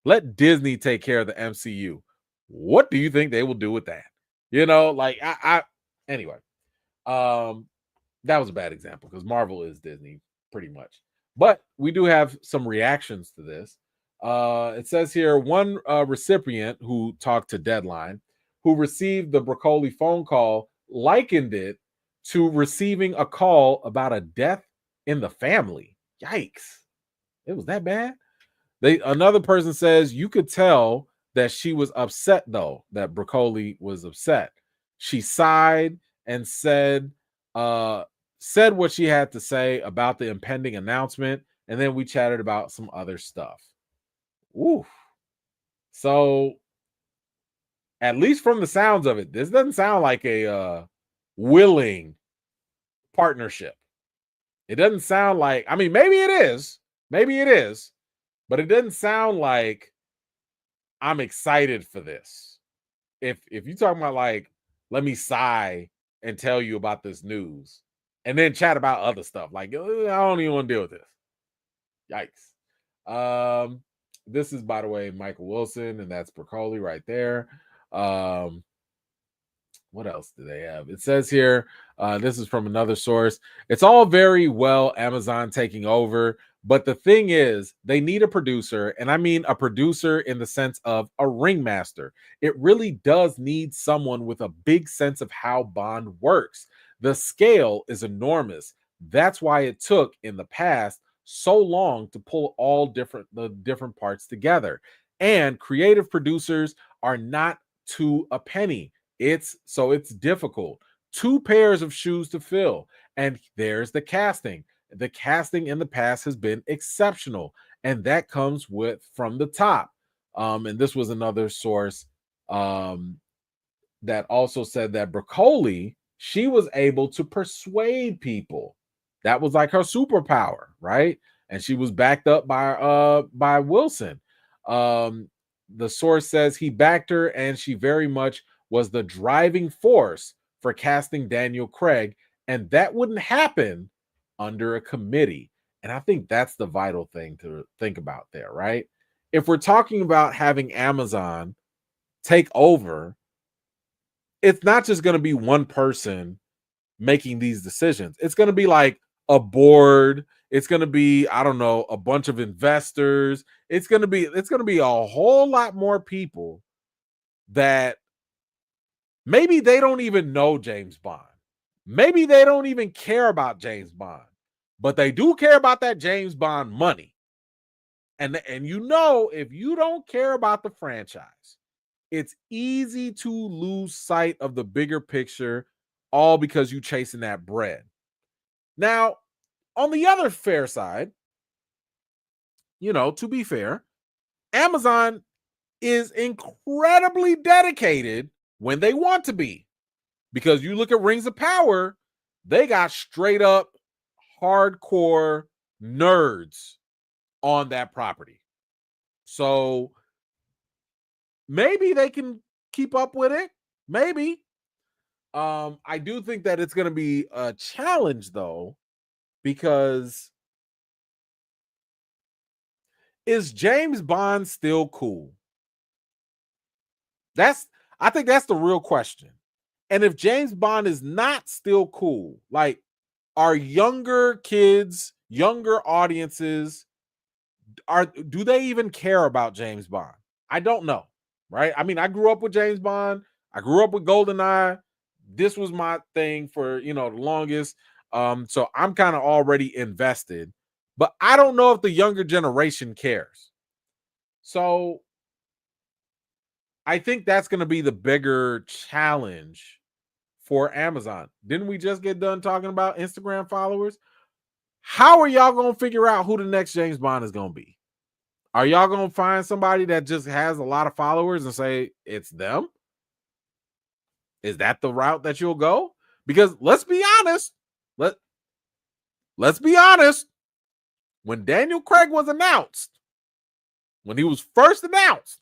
Let Disney take care of the MCU. What do you think they will do with that? Like anyway, that was a bad example because Marvel is Disney pretty much. But we do have some reactions to this. It says here one recipient who talked to Deadline, who received the Broccoli phone call, likened it to receiving a call about a death in the family. Yikes. It was that bad? Another person says you could tell that she was upset though, that Broccoli was upset. She sighed and said what she had to say about the impending announcement, and then we chatted about some other stuff. Ooh. So at least from the sounds of it, this doesn't sound like a willing partnership. It doesn't sound like, I mean, maybe it is, but it doesn't sound like I'm excited for this. If you talking about like, let me sigh and tell you about this news and then chat about other stuff, like I don't even want to deal with this. Yikes. This is, by the way, Michael Wilson, and that's Broccoli right there. What else do they have? It says here, this is from another source. It's all very well Amazon taking over, but the thing is, they need a producer, and I mean a producer in the sense of a ringmaster. It really does need someone with a big sense of how Bond works. The scale is enormous. That's why it took in the past so long to pull the different parts together. And creative producers are not to a penny. It's difficult. 2 pairs of shoes to fill. And there's the casting. The casting in the past has been exceptional, and that comes from the top. And this was another source that also said that Broccoli, she was able to persuade people. That was like her superpower, right? And she was backed up by Wilson. The source says he backed her, and she very much was the driving force for casting Daniel Craig, and that wouldn't happen under a committee. And I think that's the vital thing to think about there, right? If we're talking about having Amazon take over, it's not just going to be one person making these decisions. It's going to be like a board. It's going to be, I don't know, a bunch of investors. It's going to be a whole lot more people that maybe they don't even know James Bond. Maybe they don't even care about James Bond, but they do care about that James Bond money. And if you don't care about the franchise, it's easy to lose sight of the bigger picture, all because you chasing that bread. Now, on the other fair side, to be fair, Amazon is incredibly dedicated when they want to be. Because you look at Rings of Power, they got straight up hardcore nerds on that property. So maybe they can keep up with it. Maybe. I do think that it's going to be a challenge, though, because is James Bond still cool? I think that's the real question. And if James Bond is not still cool, like, are younger kids, younger audiences, do they even care about James Bond? I don't know, right? I mean, I grew up with James Bond. I grew up with GoldenEye. This was my thing for, the longest. So I'm kind of already invested, but I don't know if the younger generation cares. So I think that's going to be the bigger challenge for Amazon. Didn't we just get done talking about Instagram followers? How are y'all going to figure out who the next James Bond is going to be? Are y'all going to find somebody that just has a lot of followers and say it's them? Is that the route that you'll go? Because let's be honest. Let's be honest. When Daniel Craig was announced, when he was first announced,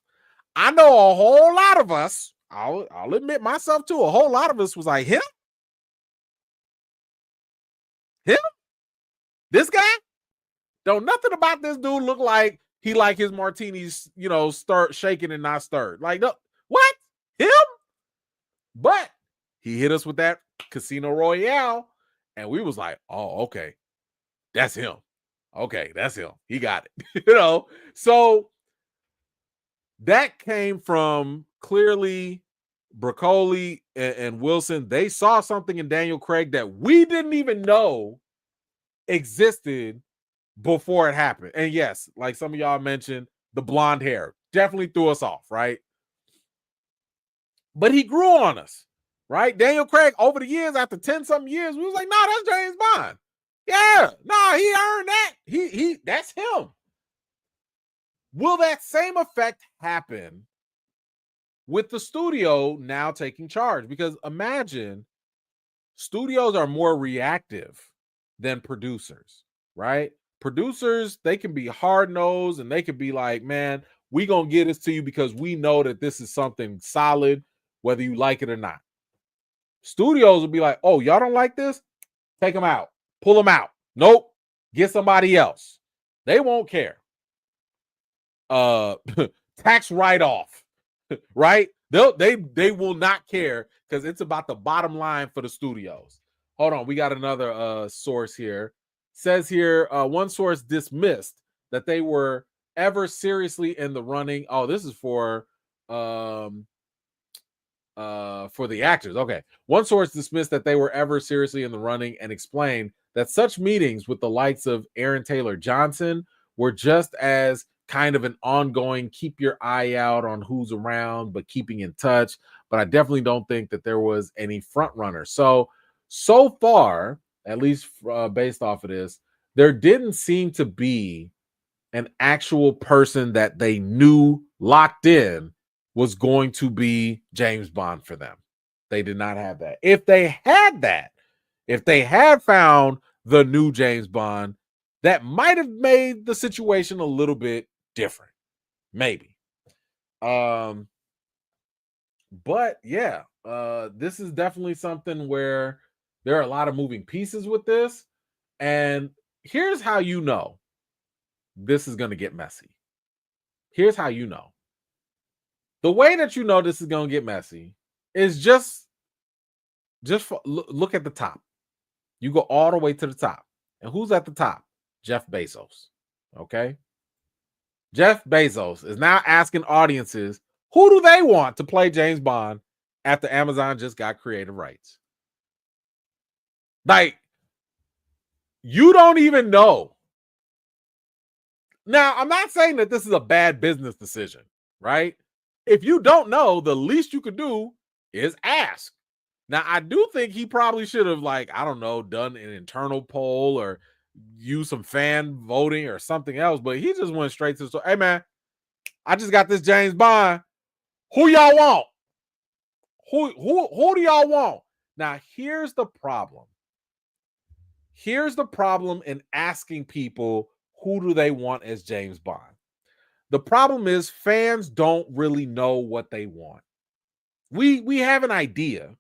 I know a whole lot of us, I'll admit myself too, a whole lot of us was like, him? Him? This guy? Don't nothing about this dude look like he like his martinis, start shaking and not stirred. Like, no, what? Him? But he hit us with that Casino Royale, and we was like, oh, okay. That's him. Okay, that's him. He got it. So that came from clearly Broccoli and Wilson. They saw something in Daniel Craig that we didn't even know existed before it happened. And yes, like some of y'all mentioned, the blonde hair definitely threw us off, right? But he grew on us, right? Daniel Craig, over the years, after 10-something years, we was like, nah, that's James Bond. Yeah, nah, he earned that. He that's him. Will that same effect happen with the studio now taking charge? Because imagine studios are more reactive than producers, right? Producers, they can be hard-nosed and they can be like, man, we gonna get this to you because we know that this is something solid, whether you like it or not. Studios will be like, oh, y'all don't like this? Take them out. Pull them out. Nope. Get somebody else. They won't care. Tax write-off, right? They will not care because it's about the bottom line for the studios. Hold on, we got another source here. Says here, one source dismissed that they were ever seriously in the running. Oh, this is for the actors. Okay. One source dismissed that they were ever seriously in the running and explained that such meetings with the likes of Aaron Taylor Johnson were just as kind of an ongoing keep your eye out on who's around, but keeping in touch. But I definitely don't think that there was any front runner. So far, at least based off of this, there didn't seem to be an actual person that they knew locked in was going to be James Bond for them. They did not have that. If they had that, if they had found the new James Bond, that might have made the situation a little bit different. Maybe. But yeah, this is definitely something where there are a lot of moving pieces with this. And here's how you know this is going to get messy. Here's how you know. The way that you know this is going to get messy is just look at the top. You go all the way to the top. And who's at the top? Jeff Bezos. Okay? Jeff Bezos is now asking audiences, who do they want to play James Bond after Amazon just got creative rights? Like, you don't even know. Now, I'm not saying that this is a bad business decision, right? If you don't know, the least you could do is ask. Now, I do think he probably should have, like, I don't know, done an internal poll or use some fan voting or something else, but he just went straight to the story. Hey, man, I just got this James Bond. Who y'all want? Who do y'all want? Now, here's the problem. Here's the problem in asking people who do they want as James Bond. The problem is fans don't really know what they want. We have an idea,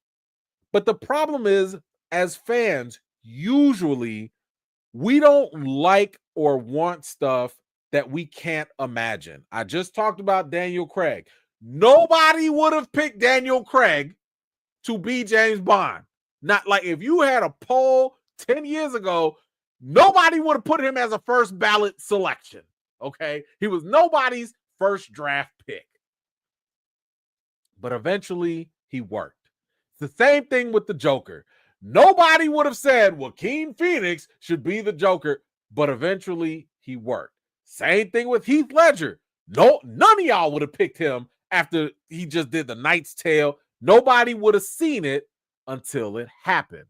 but the problem is as fans, usually we don't like or want stuff that we can't imagine. I just talked about Daniel Craig. Nobody would have picked Daniel Craig to be James Bond. Not like if you had a poll 10 years ago, nobody would have put him as a first ballot selection. Okay. He was nobody's first draft pick. But eventually he worked. It's the same thing with the Joker. Nobody would have said Joaquin Phoenix should be the Joker, but eventually he worked. Same thing with Heath Ledger. No, none of y'all would have picked him after he just did The Knight's Tale. Nobody would have seen it until it happened.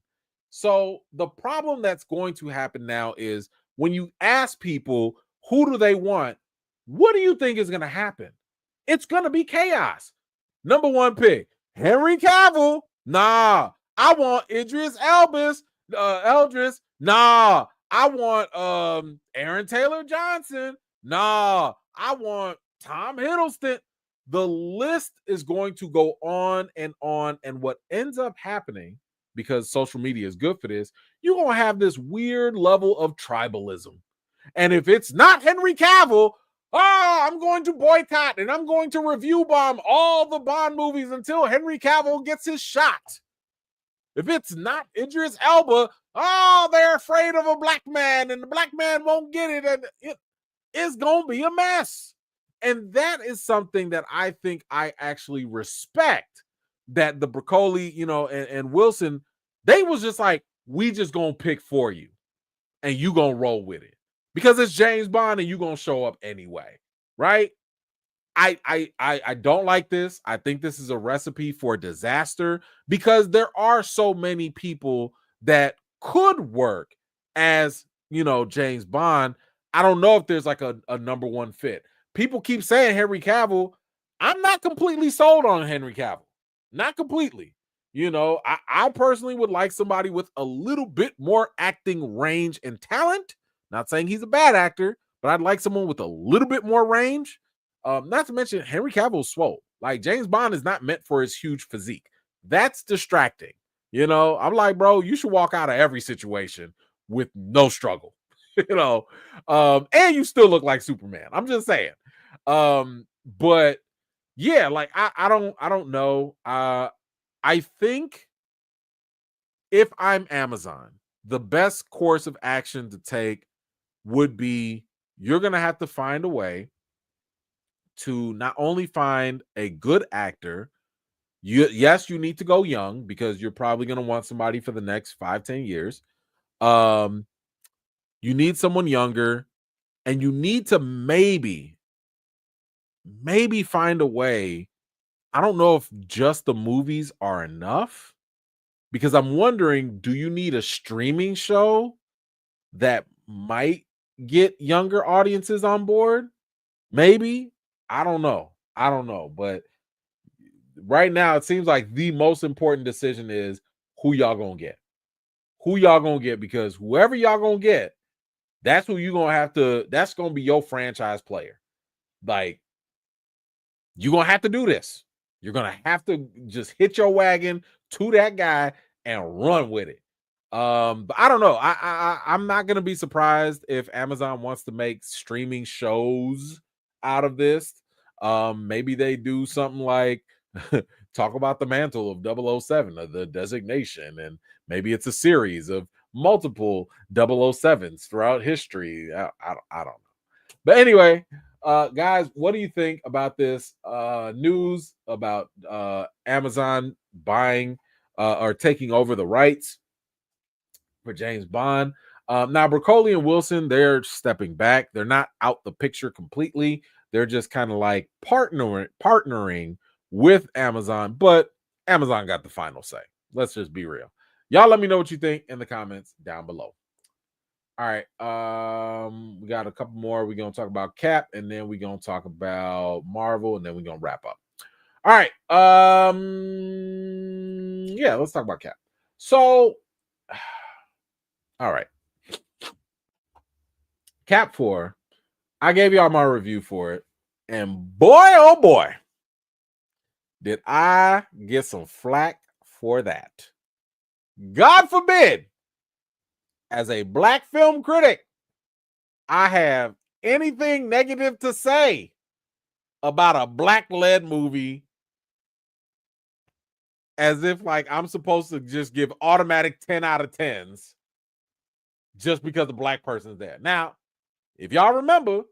So the problem that's going to happen now is when you ask people who do they want, what do you think is going to happen? It's going to be chaos. Number one pick, Henry Cavill. Nah, I want Idris Eldris. Nah, I want Aaron Taylor Johnson. Nah, I want Tom Hiddleston. The list is going to go on. And what ends up happening, because social media is good for this, you're going to have this weird level of tribalism. And if it's not Henry Cavill, I'm going to boycott and I'm going to review bomb all the Bond movies until Henry Cavill gets his shot. If it's not Idris Elba, they're afraid of a black man and the black man won't get it. And it is going to be a mess. And that is something that I think I actually respect, that the Broccoli, and Wilson, they was just like, we just going to pick for you and you going to roll with it. because it's James Bond and you're gonna show up anyway, right? I don't like this. I think this is a recipe for disaster because there are so many people that could work as James Bond. I don't know if there's like a number one fit. People keep saying Henry Cavill. I'm not completely sold on Henry Cavill. Not completely. I personally would like somebody with a little bit more acting range and talent. Not saying he's a bad actor, but I'd like someone with a little bit more range. Not to mention Henry Cavill's swole. Like James Bond is not meant for his huge physique. That's distracting. I'm like, bro, you should walk out of every situation with no struggle. And you still look like Superman. I'm just saying. But yeah, like I don't know. I think if I'm Amazon, the best course of action to take would be you're gonna have to find a way to not only find a good actor. Yes, you need to go young because you're probably going to want somebody for the next 5-10 years. You need someone younger, and you need to maybe find a way. I don't know if just the movies are enough, because I'm wondering, do you need a streaming show that might get younger audiences on board? Maybe. I don't know, but right now it seems like the most important decision is who y'all gonna get. Who y'all gonna get? Because whoever y'all gonna get, that's who you gonna have to. That's gonna be your franchise player. Like you're gonna have to do this. You're gonna have to just hit your wagon to that guy and run with it. But I don't know. I'm not gonna be surprised if Amazon wants to make streaming shows out of this. Maybe they do something like talk about the mantle of 007 or the designation, and maybe it's a series of multiple 007s throughout history. I don't know. But anyway, guys, what do you think about this news about Amazon buying or taking over the rights for James Bond? Now, Broccoli and Wilson, they're stepping back. They're not out the picture completely. They're just kind of like partnering with Amazon, but Amazon got the final say. Let's just be real. Y'all let me know what you think in the comments down below. All right. We got a couple more. We're gonna talk about Cap, and then we're gonna talk about Marvel, and then we're gonna wrap up. All right. Yeah, let's talk about Cap. So, all right. Cap 4. I gave y'all my review for it, and boy, oh boy, did I get some flack for that. God forbid, as a black film critic, I have anything negative to say about a black-led movie, as if like I'm supposed to just give automatic 10 out of 10s just because the black person's there. Now, if y'all remember,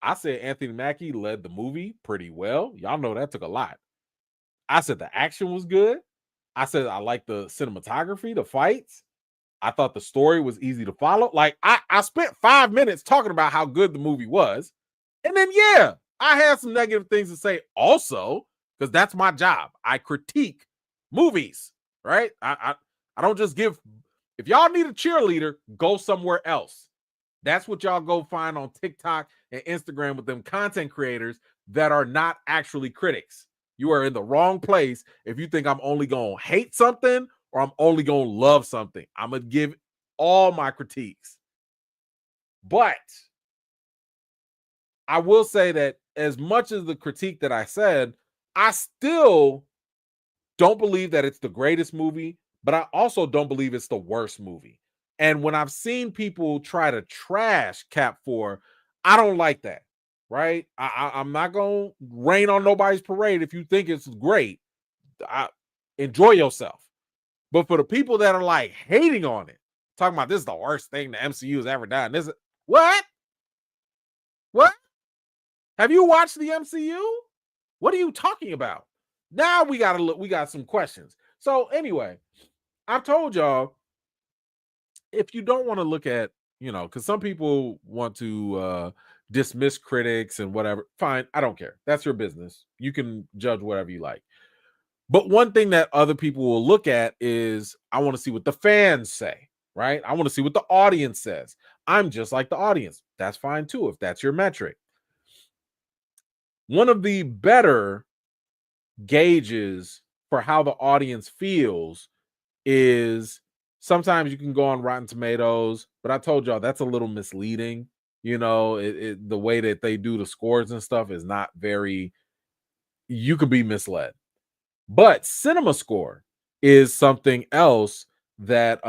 I said Anthony Mackie led the movie pretty well. Y'all know that took a lot. I said the action was good. I said I liked the cinematography, the fights. I thought the story was easy to follow. Like I spent 5 minutes talking about how good the movie was. And then yeah, I had some negative things to say also, because that's my job. I critique movies, right? I don't just give. If y'all need a cheerleader, go somewhere else. That's what y'all go find on TikTok and Instagram with them content creators that are not actually critics. You are in the wrong place if you think I'm only going to hate something or I'm only going to love something. I'm going to give all my critiques. But I will say that as much as the critique that I said, I still don't believe that it's the greatest movie, but I also don't believe it's the worst movie. And when I've seen people try to trash Cap 4, I don't like that, right? I'm not going to rain on nobody's parade. If you think it's great, enjoy yourself. But for the people that are like hating on it, talking about this is the worst thing the MCU has ever done. This is what? What? Have you watched the MCU? What are you talking about? Now we gotta look. We got some questions. So anyway, I've told y'all, if you don't want to look at because some people want to dismiss critics and whatever. Fine, I don't care. That's your business. You can judge whatever you like. But one thing that other people will look at is I want to see what the fans say, right? I want to see what the audience says. I'm just like the audience. That's fine too, if that's your metric. One of the better gauges for how the audience feels is sometimes you can go on Rotten Tomatoes, but I told y'all that's a little misleading. The way that they do the scores and stuff is not very, you could be misled. But Cinema Score is something else that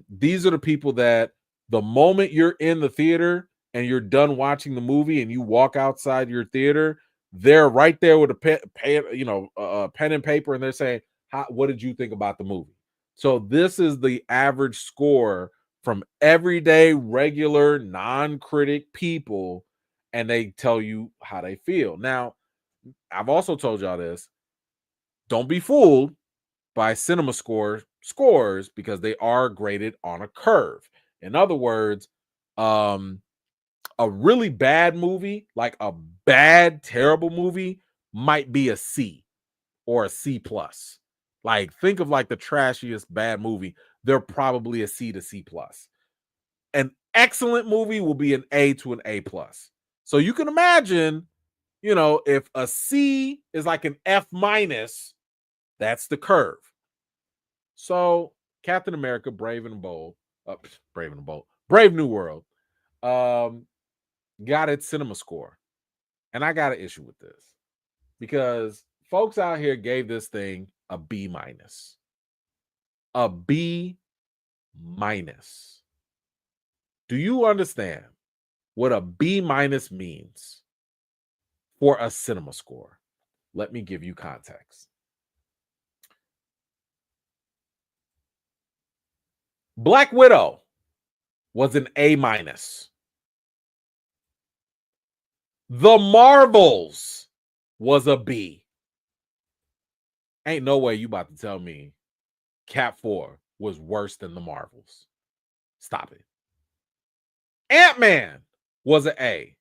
these are the people that the moment you're in the theater and you're done watching the movie and you walk outside your theater, they're right there with a pen and paper, and they're saying, what did you think about the movie? So this is the average score from everyday, regular, non-critic people, and they tell you how they feel. Now, I've also told y'all this. Don't be fooled by Cinema scores because they are graded on a curve. In other words, a really bad movie, like a bad, terrible movie, might be a C or a C plus. Like, think of like the trashiest bad movie. They're probably a C to C plus. An excellent movie will be an A to an A plus. So you can imagine, if a C is like an F minus, that's the curve. So Captain America, Brave and Bold, Brave New World, got its Cinema Score. And I got an issue with this because folks out here gave this thing a B minus. A B minus. Do you understand what a B minus means for a Cinema Score? Let me give you context. Black Widow was an A minus. The Marvels was a B. Ain't no way you about to tell me Cap 4 was worse than the Marvels. Stop it. Ant-Man was an A.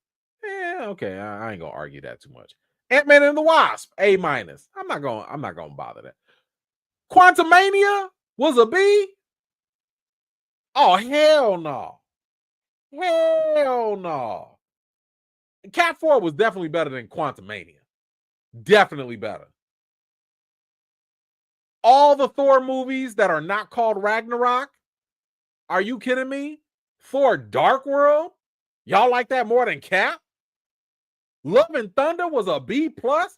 Okay, I ain't gonna argue that too much. Ant-Man and the Wasp, A minus. I'm not gonna bother that. Quantumania was a B. Oh, hell no. Hell no. Cat 4 was definitely better than Quantumania. Definitely better. All the Thor movies that are not called Ragnarok, are you kidding me? Thor Dark World? Y'all like that more than Cap? Love and Thunder was a B plus.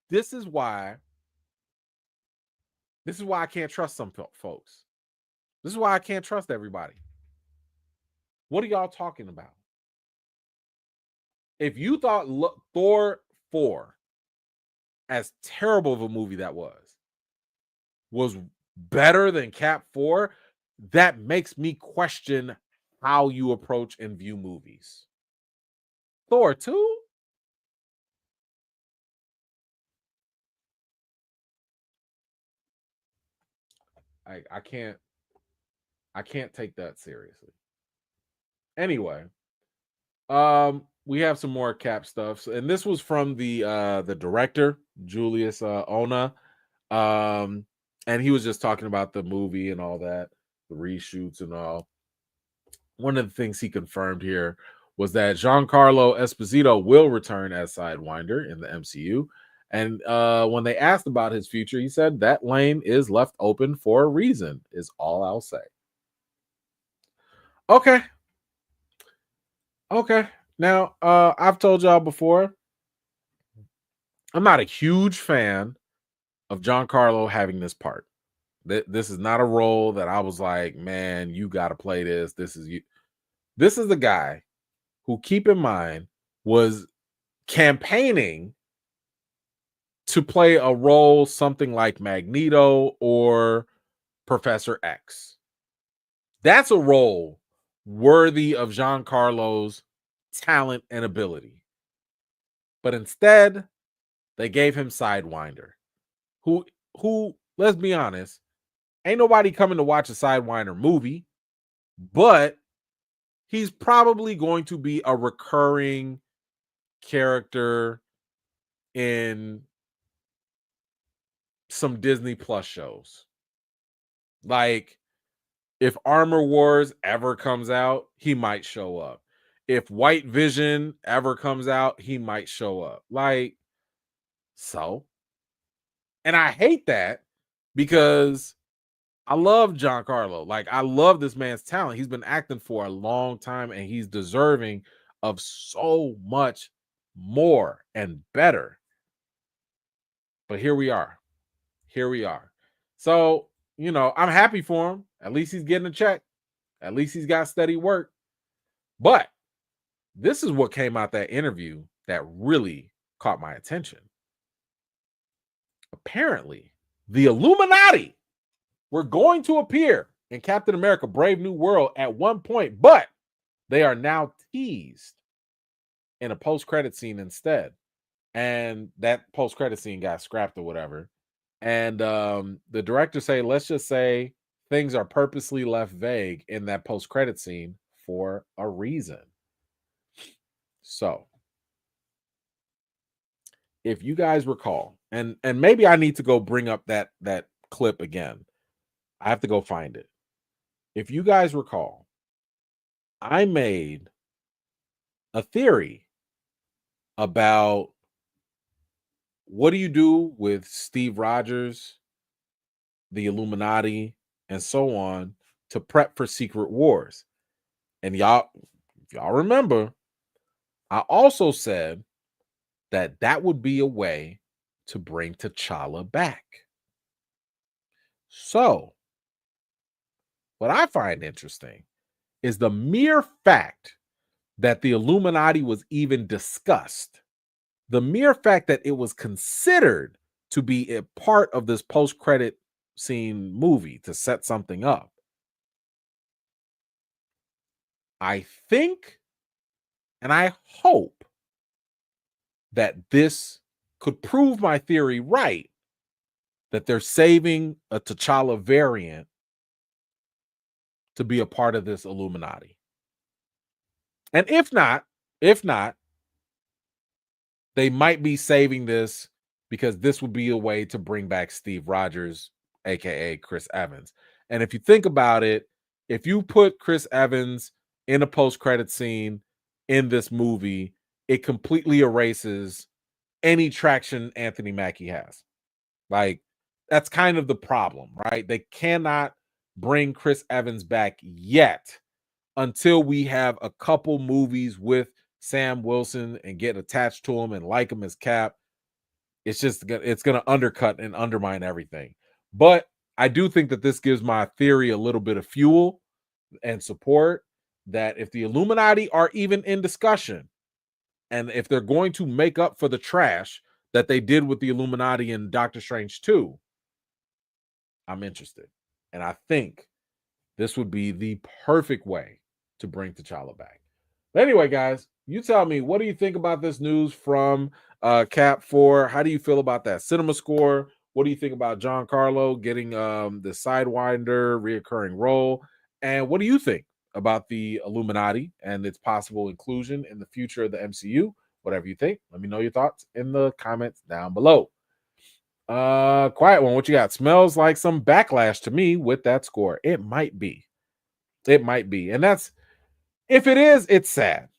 This is why I can't trust some folks. This is why I can't trust everybody. What are y'all talking about? If you thought Thor 4, as terrible of a movie that was better than Cap 4, that makes me question how you approach and view movies. Thor 2? I can't take that seriously. Anyway, we have some more Cap stuff, and this was from the director Julius Ona, and he was just talking about the movie and all that, the reshoots and all. One of the things he confirmed here was that Giancarlo Esposito will return as Sidewinder in the MCU. And when they asked about his future, he said that lane is left open for a reason, is all I'll say. Okay. Now, I've told y'all before, I'm not a huge fan of Giancarlo having this part. This is not a role that I was like, man, you got to play this. This is you. This is the guy who, keep in mind, was campaigning to play a role something like Magneto or Professor X. That's a role worthy of Giancarlo's talent and ability. But instead, they gave him Sidewinder, who, let's be honest, ain't nobody coming to watch a Sidewinder movie, but he's probably going to be a recurring character in some Disney Plus shows. Like, if Armor Wars ever comes out, he might show up. If White Vision ever comes out, he might show up. Like, so. And I hate that because I love Giancarlo. Like, I love this man's talent. He's been acting for a long time and he's deserving of so much more and better. But here we are. Here we are. So, I'm happy for him. At least he's getting a check. At least he's got steady work. But this is what came out that interview that really caught my attention. Apparently, the Illuminati were going to appear in Captain America Brave New World at one point, but they are now teased in a post-credit scene instead. And that post-credit scene got scrapped or whatever. And the director say, let's just say things are purposely left vague in that post-credit scene for a reason. So, if you guys recall, and maybe I need to go bring up that clip again. I have to go find it. If you guys recall, I made a theory about what do you do with Steve Rogers, the Illuminati, and so on to prep for Secret Wars. And if y'all remember, I also said that would be a way to bring T'Challa back. So, what I find interesting is the mere fact that the Illuminati was even discussed, the mere fact that it was considered to be a part of this post-credit scene movie to set something up. I think and I hope that this could prove my theory right, that they're saving a T'Challa variant to be a part of this Illuminati. And if not, they might be saving this because this would be a way to bring back Steve Rogers, aka Chris Evans. And if you think about it, if you put Chris Evans in a post-credit scene in this movie, it completely erases any traction Anthony Mackie has. Like, that's kind of the problem, right? They cannot bring Chris Evans back yet until we have a couple movies with Sam Wilson and get attached to him and like him as Cap. It's going to undercut and undermine everything. But I do think that this gives my theory a little bit of fuel and support that if the Illuminati are even in discussion, and if they're going to make up for the trash that they did with the Illuminati in Doctor Strange 2, I'm interested. And I think this would be the perfect way to bring T'Challa back. But anyway, guys, you tell me, what do you think about this news from Cap 4? How do you feel about that cinema score? What do you think about Giancarlo getting the Sidewinder reoccurring role? And what do you think about the Illuminati and its possible inclusion in the future of the MCU? Whatever you think, let me know your thoughts in the comments down below. Quiet one, what you got? Smells like some backlash to me with that score. It might be. And that's, if it is, it's sad.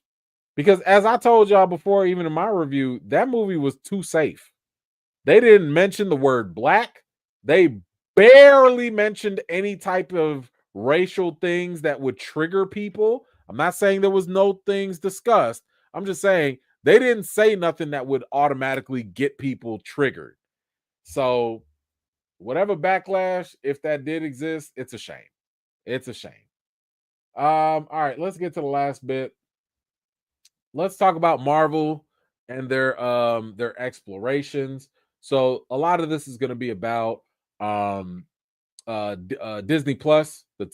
Because as I told y'all before, even in my review, that movie was too safe. They didn't mention the word black. They barely mentioned any type of racial things that would trigger people. I'm not saying there was no things discussed. I'm just saying they didn't say nothing that would automatically get people triggered. So whatever backlash, if that did exist, it's a shame. It's a shame. All right, let's get to the last bit. Let's talk about Marvel and their explorations. So a lot of this is going to be about Disney Plus, the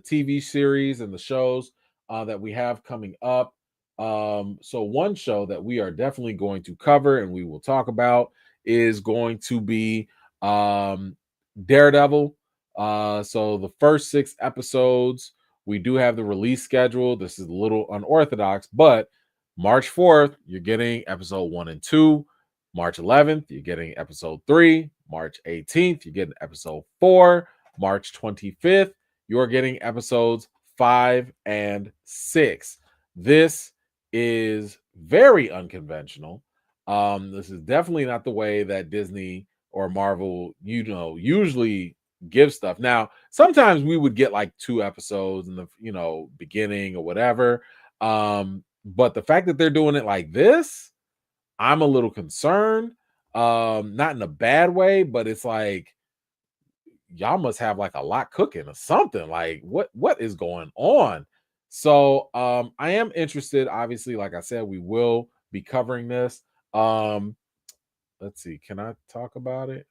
TV series and the shows that we have coming up. So one show that we are definitely going to cover and we will talk about is going to be Daredevil. So the first 6 episodes we do have the release schedule. This is a little unorthodox, but March 4th, you're getting episode 1 and 2. March 11th, you're getting episode 3. March 18th, you're getting episode 4. March 25th, you're getting episodes 5 and 6. This is very unconventional. This is definitely not the way that Disney or Marvel, usually give stuff. Now, sometimes we would get like 2 episodes in the, beginning or whatever. But the fact that they're doing it like this, I'm a little concerned. Not in a bad way, but it's like y'all must have like a lot cooking or something. Like what is going on? So I am interested. Obviously, like I said, we will be covering this. Let's see. Can I talk about it?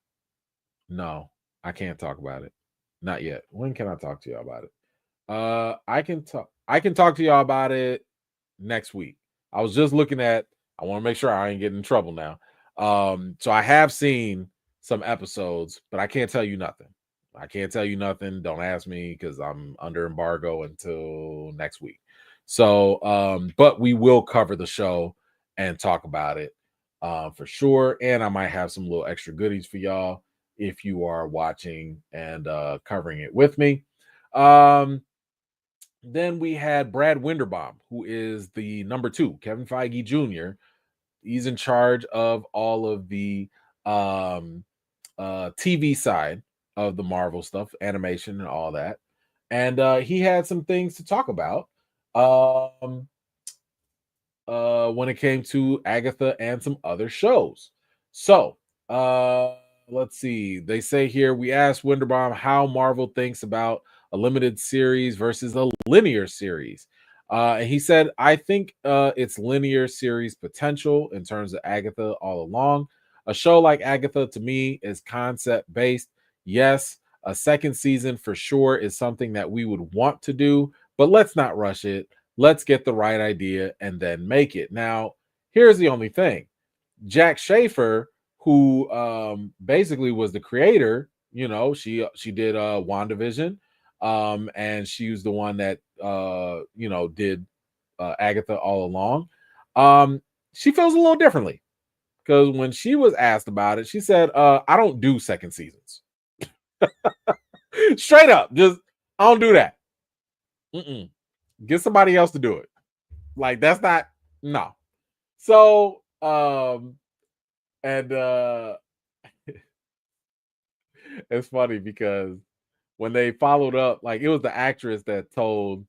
No, I can't talk about it. Not yet. When can I talk to y'all about it? I can talk to y'all about it next week. I was just looking at, I want to make sure I ain't getting in trouble now. So I have seen some episodes, but I can't tell you nothing. I can't tell you nothing. Don't ask me because I'm under embargo until next week. So but we will cover the show and talk about it for sure. And I might have some little extra goodies for y'all if you are watching and covering it with me. Then we had Brad Winderbaum, who is the number 2, Kevin Feige Jr. He's in charge of all of the TV side of the Marvel stuff, animation and all that. And he had some things to talk about when it came to Agatha and some other shows. So let's see. They say here, we asked Winderbaum how Marvel thinks about a limited series versus a linear series. And he said, I think it's linear series potential in terms of Agatha all along. A show like Agatha to me is concept based. Yes, a second season for sure is something that we would want to do, but let's not rush it. Let's get the right idea and then make it. Now, here's the only thing. Jack Schaefer, who basically was the creator, she did WandaVision, and she was the one that did Agatha all along. She feels a little differently because when she was asked about it, she said, I don't do second seasons. Straight up, just I don't do that. Mm-mm. Get somebody else to do it. Like that's not no. So and it's funny because when they followed up, like it was the actress that told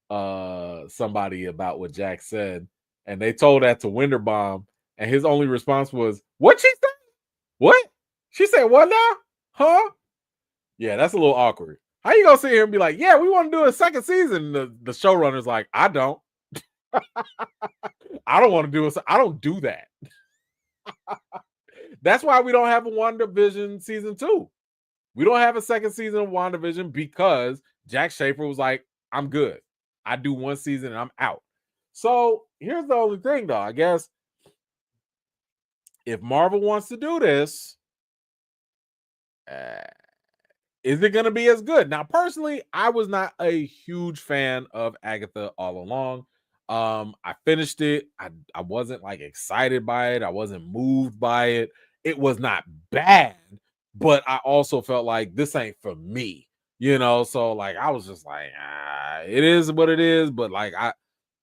somebody about what Jack said, and they told that to Winderbaum, and his only response was, "What she said? What? She said what now? Huh?" Yeah, that's a little awkward. How you gonna sit here and be like, "Yeah, we want to do a second season"? The showrunner's like, "I don't. I don't want to do it. I don't do that." That's why we don't have a WandaVision season 2. We don't have a second season of WandaVision because Jack Schaefer was like, I'm good. I do one season and I'm out. So here's the only thing, though. I guess if Marvel wants to do this, is it going to be as good? Now, personally, I was not a huge fan of Agatha all along. I finished it. I wasn't like excited by it. I wasn't moved by it. It was not bad, but I also felt like this ain't for me, So like I was just like, it is what it is, but like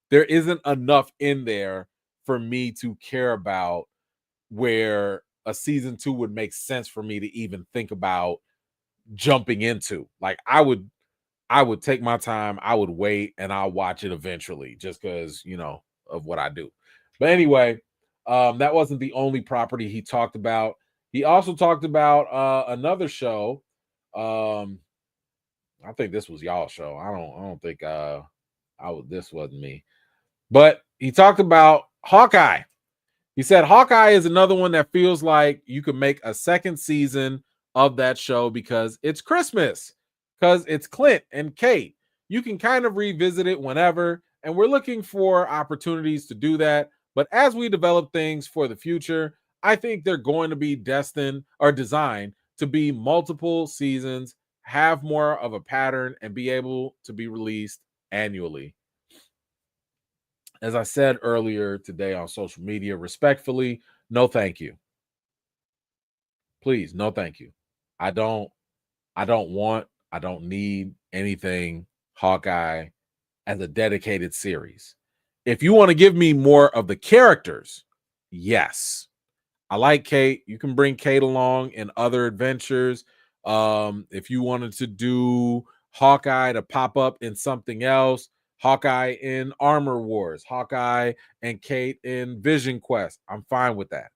there isn't enough in there for me to care about where a season 2 would make sense for me to even think about jumping into. Like I would take my time, I would wait, and I'll watch it eventually just because of what I do. But anyway, that wasn't the only property he talked about. He also talked about another show. I think this was y'all show. I don't think this wasn't me. But he talked about Hawkeye. He said Hawkeye is another one that feels like you could make a second season of that show because it's Christmas, because it's Clint and Kate. You can kind of revisit it whenever, and we're looking for opportunities to do that. But as we develop things for the future, I think they're going to be destined or designed to be multiple seasons, have more of a pattern and be able to be released annually. As I said earlier today on social media, respectfully, no thank you. Please, no thank you. I don't want, I don't need anything Hawkeye as a dedicated series. If you want to give me more of the characters, yes. I like Kate. You can bring Kate along in other adventures. If you wanted to do Hawkeye to pop up in something else, Hawkeye in Armor Wars, Hawkeye and Kate in Vision Quest, I'm fine with that.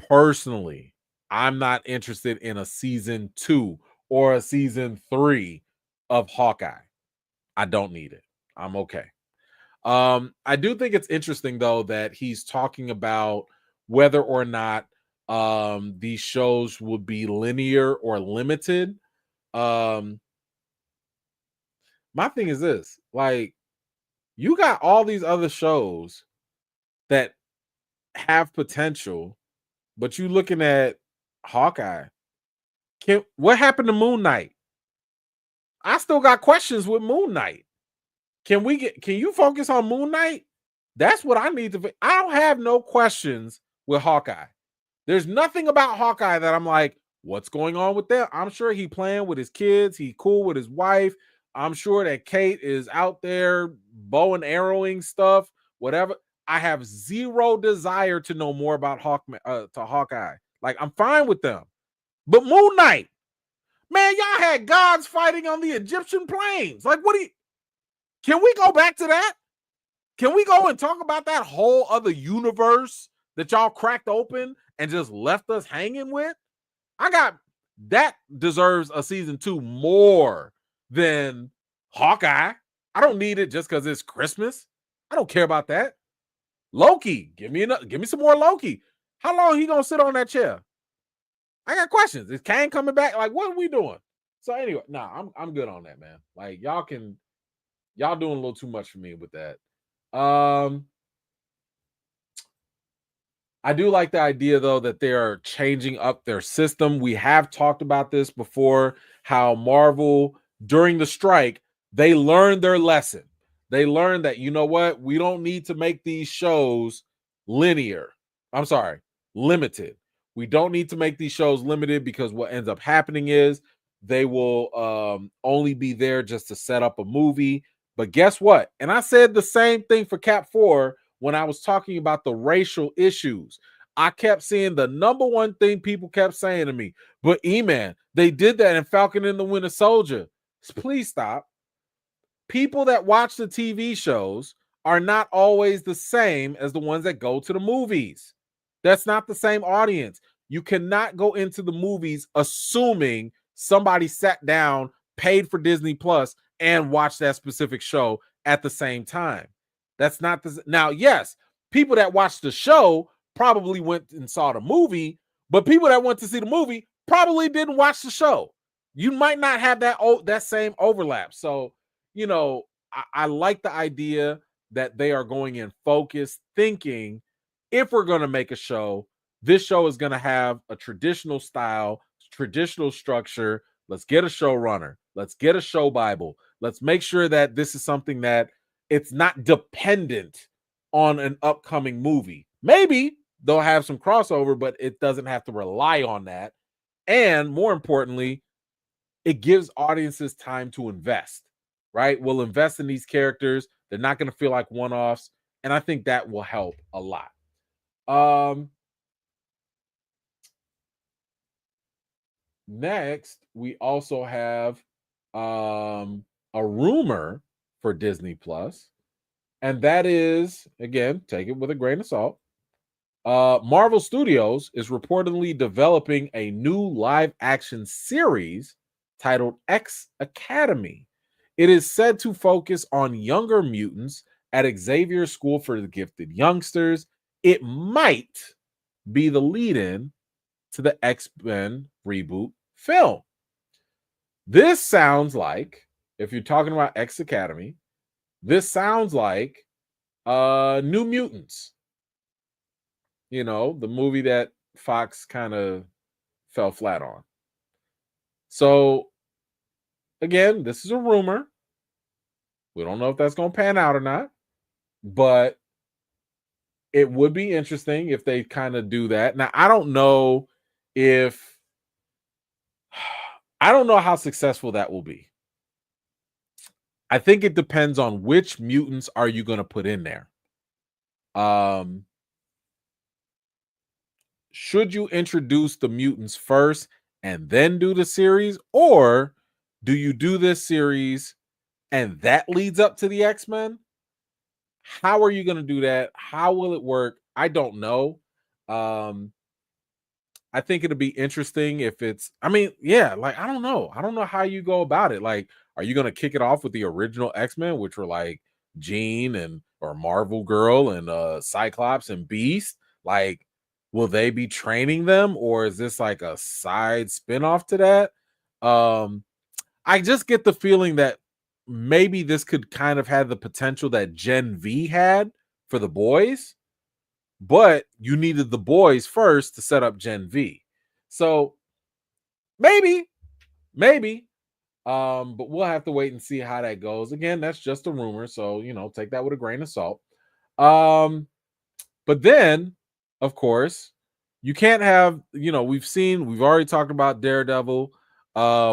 Personally, I'm not interested in a season 2 or a season 3 of Hawkeye. I don't need it. I'm okay. I do think it's interesting though that he's talking about whether or not these shows would be linear or limited. My thing is this, like, you got all these other shows that have potential, but you looking at Hawkeye. What happened to Moon Knight? I still got questions with Moon Knight. Can you focus on Moon Knight? That's what I need to. I don't have no questions with Hawkeye. There's nothing about Hawkeye that I'm like, what's going on with that? I'm sure he playing with his kids. He cool with his wife. I'm sure that Kate is out there bow and arrowing stuff, whatever. I have zero desire to know more about Hawkeye. Like, I'm fine with them. But Moon Knight, man, y'all had gods fighting on the Egyptian plains. Like, can we go back to that? Can we go and talk about that whole other universe that y'all cracked open and just left us hanging with? That deserves a season 2 more than Hawkeye. I don't need it just because it's Christmas. I don't care about that. Loki, give me some more Loki. How long he gonna sit on that chair? I got questions. Is Kang coming back? Like, what are we doing? So anyway, I'm good on that, man. Like, y'all doing a little too much for me with that. I do like the idea though that they are changing up their system. We have talked about this before, how Marvel during the strike, they learned their lesson. They learned that, you know what, we don't need to make these shows linear. I'm sorry, limited. We don't need to make these shows limited because what ends up happening is they will only be there just to set up a movie. But guess what? And I said the same thing for Cap 4 when I was talking about the racial issues. I kept seeing the number one thing people kept saying to me, but E-Man, they did that in Falcon and the Winter Soldier. Please stop. People that watch the TV shows are not always the same as the ones that go to the movies. That's not the same audience. You cannot go into the movies assuming somebody sat down, paid for Disney Plus, and watched that specific show at the same time. That's not the now. Yes, people that watched the show probably went and saw the movie, but people that went to see the movie probably didn't watch the show. You might not have that same overlap. So, I like the idea that they are going in focused, thinking if we're going to make a show, this show is going to have a traditional style, traditional structure. Let's get a showrunner. Let's get a show Bible. Let's make sure that this is something that it's not dependent on an upcoming movie. Maybe they'll have some crossover, but it doesn't have to rely on that. And more importantly, it gives audiences time to invest, right? We'll invest in these characters. They're not going to feel like one-offs. And I think that will help a lot. Next, we also have a rumor for Disney Plus, and that is, again, take it with a grain of salt. Marvel Studios is reportedly developing a new live action series titled X Academy. It is said to focus on younger mutants at Xavier's School for the Gifted Youngsters. It might be the lead-in to the X-Men reboot film. This sounds like, if you're talking about X Academy, this sounds like New Mutants. The movie that Fox kind of fell flat on. So again, this is a rumor. We don't know if that's going to pan out or not, but it would be interesting if they kind of do that. Now, I don't know if I don't know how successful that will be. I think it depends on which mutants are you going to put in there. Should you introduce the mutants first and then do the series, or do you do this series and that leads up to the X-Men? How are you going to do that? How will it work? I don't know. I think it'll be interesting if it's, I mean, yeah, like, I don't know. I don't know how you go about it. Like, are you going to kick it off with the original X-Men, which were like Jean and or Marvel Girl and Cyclops and Beast? Like, will they be training them, or is this like a side spin-off to that? I just get the feeling that maybe this could kind of have the potential that Gen V had for the boys, but you needed the boys first to set up Gen V. So maybe, maybe. But we'll have to wait and see how that goes. Again, that's just a rumor, so take that with a grain of salt. But then, of course, you can't have, we've already talked about Daredevil,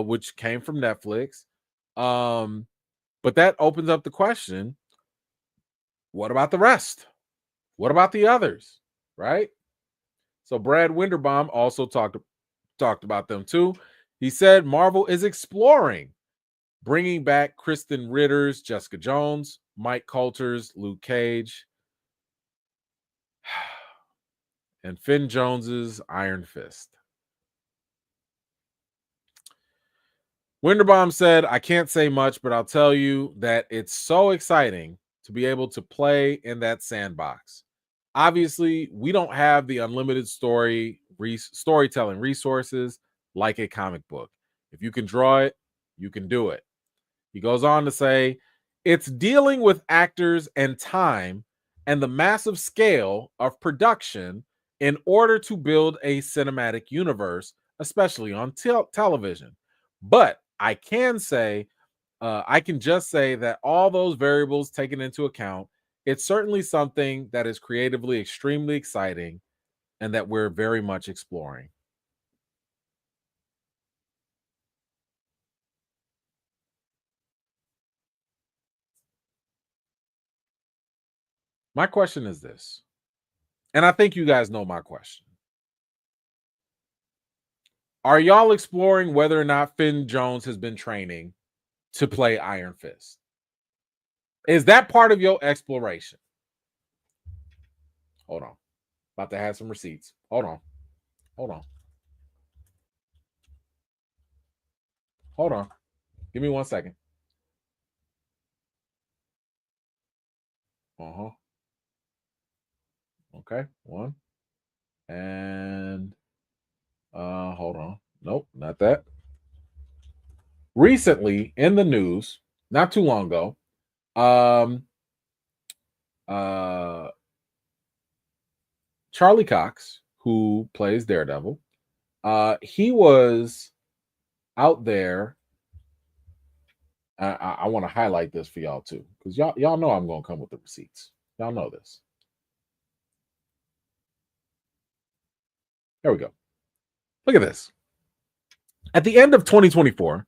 which came from Netflix. But that opens up the question: what about the rest? What about the others? Right? So Brad Winderbaum also talked about them too. He said Marvel is exploring bringing back Kristen Ritter's Jessica Jones, Mike Coulter's Luke Cage, and Finn Jones's Iron Fist. Winderbaum said, I can't say much, but I'll tell you that it's so exciting to be able to play in that sandbox. Obviously, we don't have the unlimited storytelling resources like a comic book. If you can draw it, you can do it. He goes on to say, it's dealing with actors and time and the massive scale of production in order to build a cinematic universe, especially on television. But I can just say that all those variables taken into account, it's certainly something that is creatively extremely exciting and that we're very much exploring. My question is this, and I think you guys know my question. Are y'all exploring whether or not Finn Jones has been training to play Iron Fist? Is that part of your exploration? Hold on. About to have some receipts. Hold on. Hold on. Hold on. Give me 1 second. Uh-huh. Okay. One. And hold on. Nope, not that. Recently in the news, not too long ago, Charlie Cox, who plays Daredevil, he was out there. I want to highlight this for y'all too, because y'all know I'm going to come with the receipts. Y'all know this. There we go. Look at this. At the end of 2024,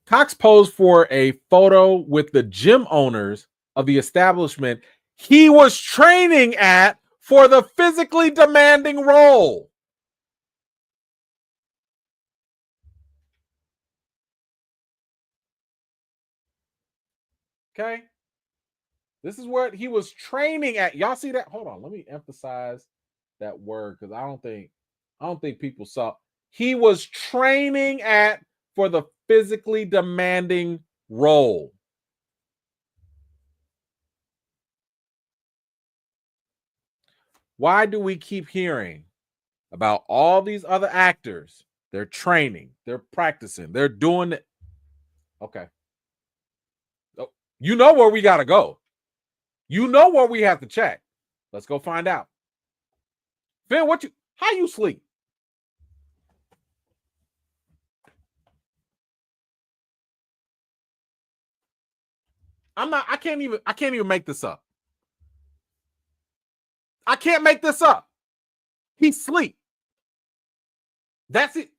Cox posed for a photo with the gym owners of the establishment he was training at for the physically demanding role. Okay. This is what he was training at. Y'all see that? Hold on. Let me emphasize that word because I don't think people saw. He was training at for the physically demanding role. Why do we keep hearing about all these other actors? They're training, they're practicing, they're doing it. Okay. Oh, you know where we got to go. You know where we have to check. Let's go find out. Finn, how you sleep? I can't even make this up. I can't make this up. He's asleep. That's it.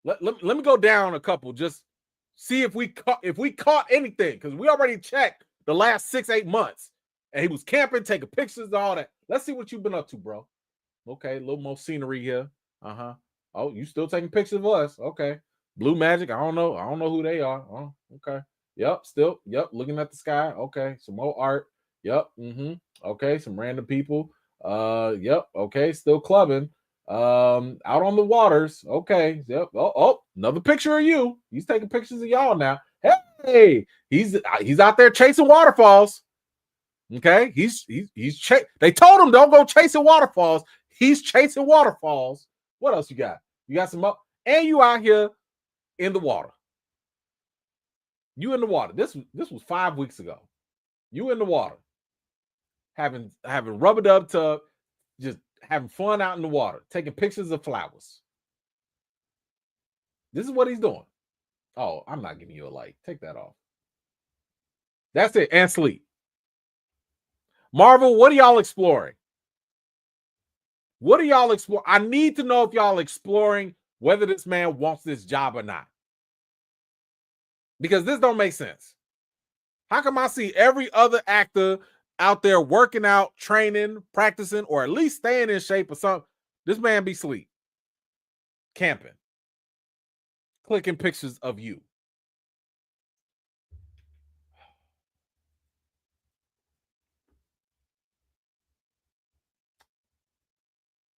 Let me go down a couple. Just see if we caught anything, because we already checked the last 6-8 months, and he was camping, taking pictures, all that. Let's see what you've been up to, bro. Okay, a little more scenery here. Oh, you still taking pictures of us? Okay. Blue Magic. I don't know who they are. Oh, okay. Yep. Still. Yep. Looking at the sky. Okay. Some more art. Yep. Okay. Some random people. Yep. Okay. Still clubbing. Out on the waters. Okay. Yep. Oh, another picture of you. He's taking pictures of y'all now. Hey, he's out there chasing waterfalls. Okay. They told him don't go chasing waterfalls. He's chasing waterfalls. What else you got? You got some up, and you out here in the water. You in the water. This was 5 weeks ago. You in the water, having rubber dub tub, just having fun out in the water, taking pictures of flowers. This is what he's doing. Oh, I'm not giving you a like. Take that off. That's it. And sleep. Marvel, what are y'all exploring? What are y'all exploring? I need to know if y'all exploring whether this man wants this job or not. Because this don't make sense. How come I see every other actor out there working out, training, practicing, or at least staying in shape or something? This man be asleep, camping, clicking pictures of you.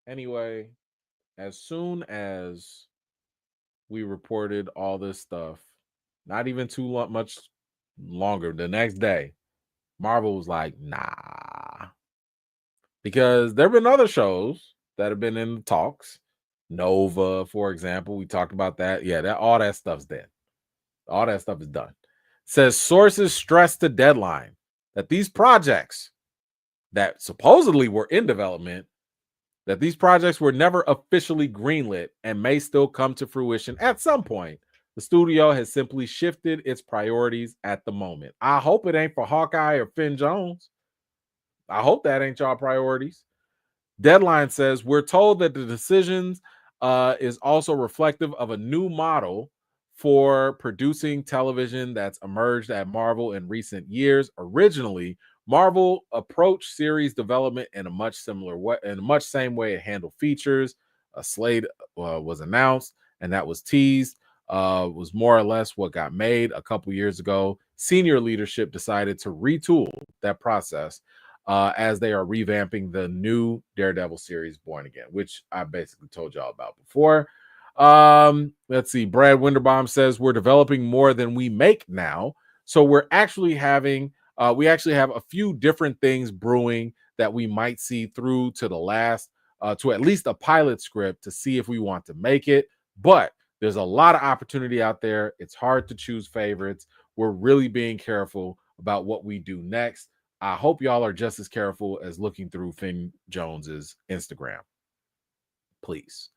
Anyway, as soon as we reported all this stuff, not even too much longer, the next day, Marvel was like, nah. Because there have been other shows that have been in the talks. Nova, for example, we talked about that. Yeah, all that stuff's dead. All that stuff is done. Says sources stress the deadline that these projects that supposedly were in development, that these projects were never officially greenlit and may still come to fruition at some point. The studio has simply shifted its priorities at the moment. I hope it ain't for Hawkeye or Finn Jones. I hope that ain't y'all priorities. Deadline says we're told that the decisions is also reflective of a new model for producing television that's emerged at Marvel in recent years. Originally, Marvel approached series development in a much similar way, in a much same way it handled features. A slate was announced, and that was teased. Was more or less what got made a couple years ago. Senior leadership decided to retool that process as they are revamping the new Daredevil series, Born Again, which I basically told y'all about before. Let's see. Brad Winterbaum says we're developing more than we make now, so we actually have a few different things brewing that we might see through to the last, to at least a pilot script to see if we want to make it. But there's a lot of opportunity out there. It's hard to choose favorites. We're really being careful about what we do next. I hope y'all are just as careful as looking through Finn Jones's Instagram. Please.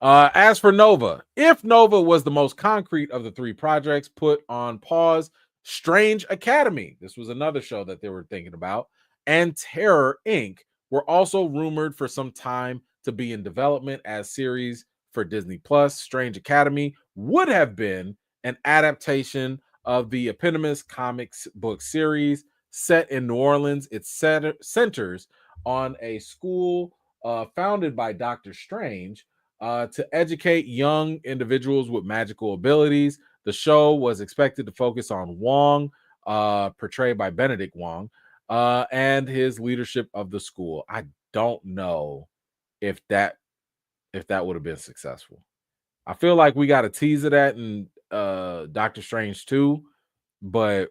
As for Nova, if Nova was the most concrete of the three projects put on pause, Strange Academy, this was another show that they were thinking about, and Terror Inc. were also rumored for some time to be in development as series for Disney Plus. Strange Academy would have been an adaptation of the eponymous comics book series set in New Orleans. It centers on a school founded by Dr. Strange to educate young individuals with magical abilities. The show was expected to focus on Wong, portrayed by Benedict Wong, and his leadership of the school. I don't know if that would have been successful. I feel like we got a tease of that in Doctor Strange 2, but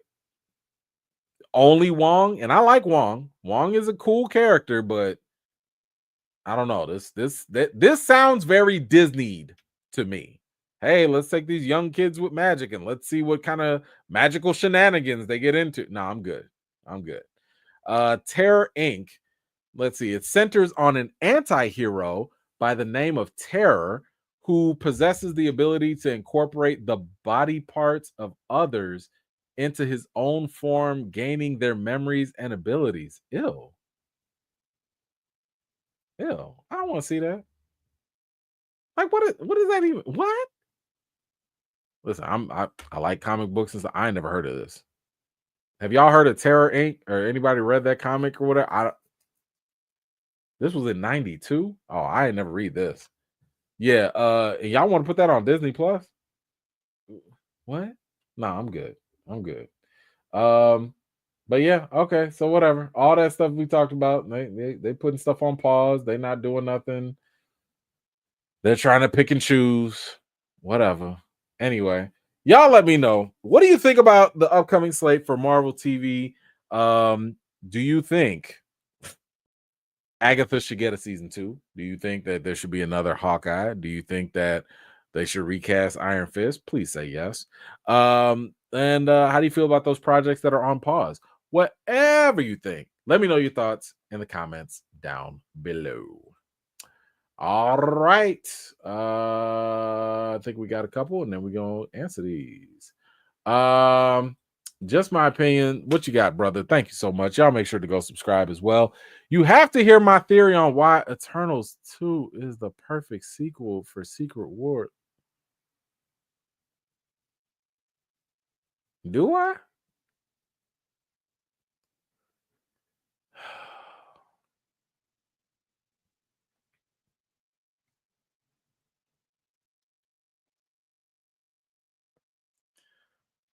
only Wong, and I like Wong. Wong is a cool character, but I don't know. This sounds very Disneyed to me. Hey, let's take these young kids with magic and let's see what kind of magical shenanigans they get into. No, I'm good. Terror Inc. Let's see. It centers on an anti-hero by the name of Terror who possesses the ability to incorporate the body parts of others into his own form, gaining their memories and abilities. Ew. Ew. I don't want to see that. Like, what is that even? What? Listen, I like comic books, and I ain't never heard of this. Have y'all heard of Terror Inc. or anybody read that comic or whatever? This was in '92. Oh, I ain't never read this. Yeah, and y'all want to put that on Disney Plus? What? No, I'm good. I'm good. Um, but yeah, okay. So whatever. All that stuff we talked about, they putting stuff on pause. They not doing nothing. They're trying to pick and choose. Whatever. Anyway, y'all let me know. What do you think about the upcoming slate for Marvel TV? Do you think Agatha should get a season 2? Do you think that there should be another Hawkeye? Do you think that they should recast Iron Fist? Please say yes. And how do you feel about those projects that are on pause? Whatever you think, let me know your thoughts in the comments down below. All right. I think we got a couple, and then we're gonna answer these. Just my opinion. What you got, brother? Thank you so much. Y'all make sure to go subscribe as well. You have to hear my theory on why Eternals 2 is the perfect sequel for Secret War. Do I?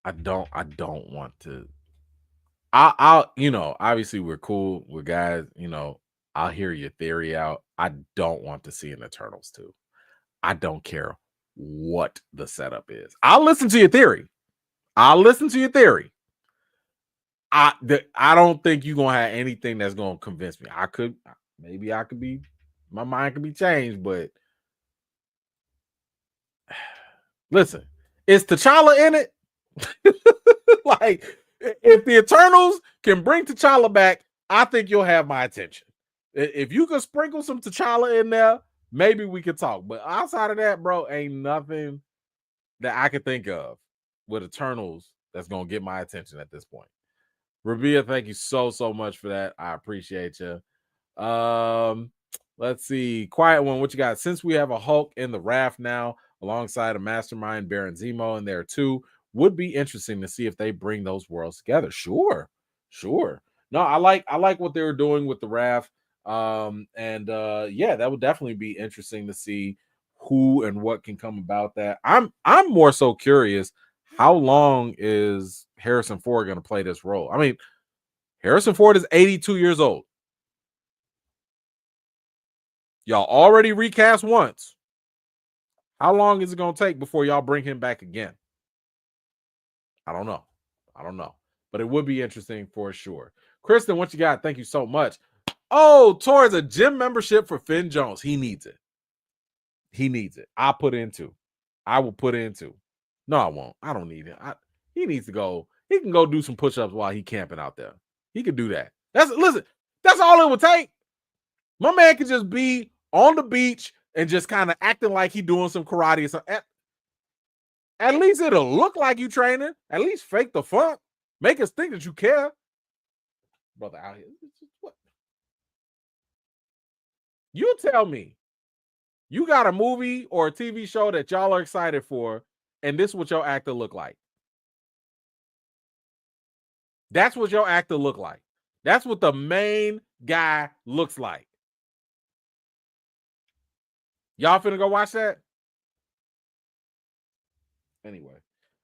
I don't want to. I'll obviously we're cool. We're guys, I'll hear your theory out. I don't want to see an Eternals 2. I don't care what the setup is. I'll listen to your theory. I don't think you're gonna have anything that's gonna convince me. Maybe I could be, my mind could be changed, but listen, is T'Challa in it? Like, if the Eternals can bring T'Challa back, I think you'll have my attention. If you could sprinkle some T'Challa in there, maybe we could talk. But outside of that, bro, ain't nothing that I could think of with Eternals that's gonna get my attention at this point. Rabia, thank you so much for that. I appreciate you. Let's see. Quiet one, what you got? Since we have a Hulk in the raft now, alongside a mastermind Baron Zemo in there too, would be interesting to see if they bring those worlds together. Sure. No, I like what they were doing with the raft. And yeah, that would definitely be interesting to see who and what can come about that. I'm more so curious, how long is Harrison Ford going to play this role? I mean, Harrison Ford is 82 years old. Y'all already recast once. How long is it going to take before y'all bring him back again? I don't know. But it would be interesting for sure. Kristen, what you got? Thank you so much. Oh, towards a gym membership for Finn Jones. He needs it. I will put into. No, I won't. I don't need it. He needs to go. He can go do some push-ups while he camping out there. He could do that. That's all it would take. My man could just be on the beach and just kind of acting like he doing some karate or something. At least it'll look like you training. At least fake the funk. Make us think that you care. Brother out here. What? You tell me. You got a movie or a TV show that y'all are excited for, and this is what your actor look like. That's what your actor look like. That's what the main guy looks like. Y'all finna go watch that? Anyway.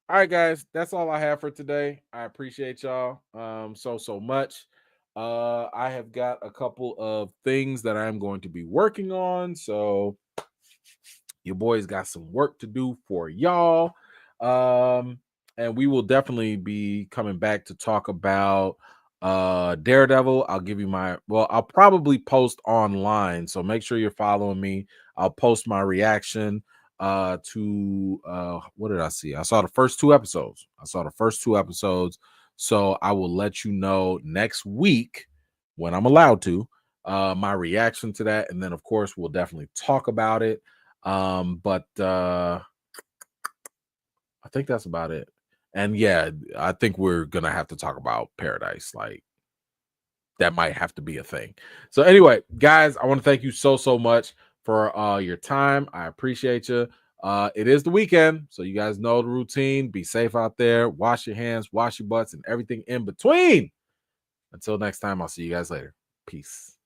All right, guys. That's all I have for today. I appreciate y'all so much. I have got a couple of things that I'm going to be working on. So your boys got some work to do for y'all. And we will definitely be coming back to talk about Daredevil. I'll probably post online, so make sure you're following me. I'll post my reaction to what did I see? I saw the first two episodes. So I will let you know next week when I'm allowed to my reaction to that, and then of course we'll definitely talk about it. But I think that's about it. And yeah, I think we're gonna have to talk about Paradise. Like that might have to be a thing. So anyway, guys, I want to thank you so much for your time. I appreciate you. It is the weekend, so you guys know the routine. Be safe out there. Wash your hands, wash your butts, and everything in between. Until next time, I'll see you guys later. Peace.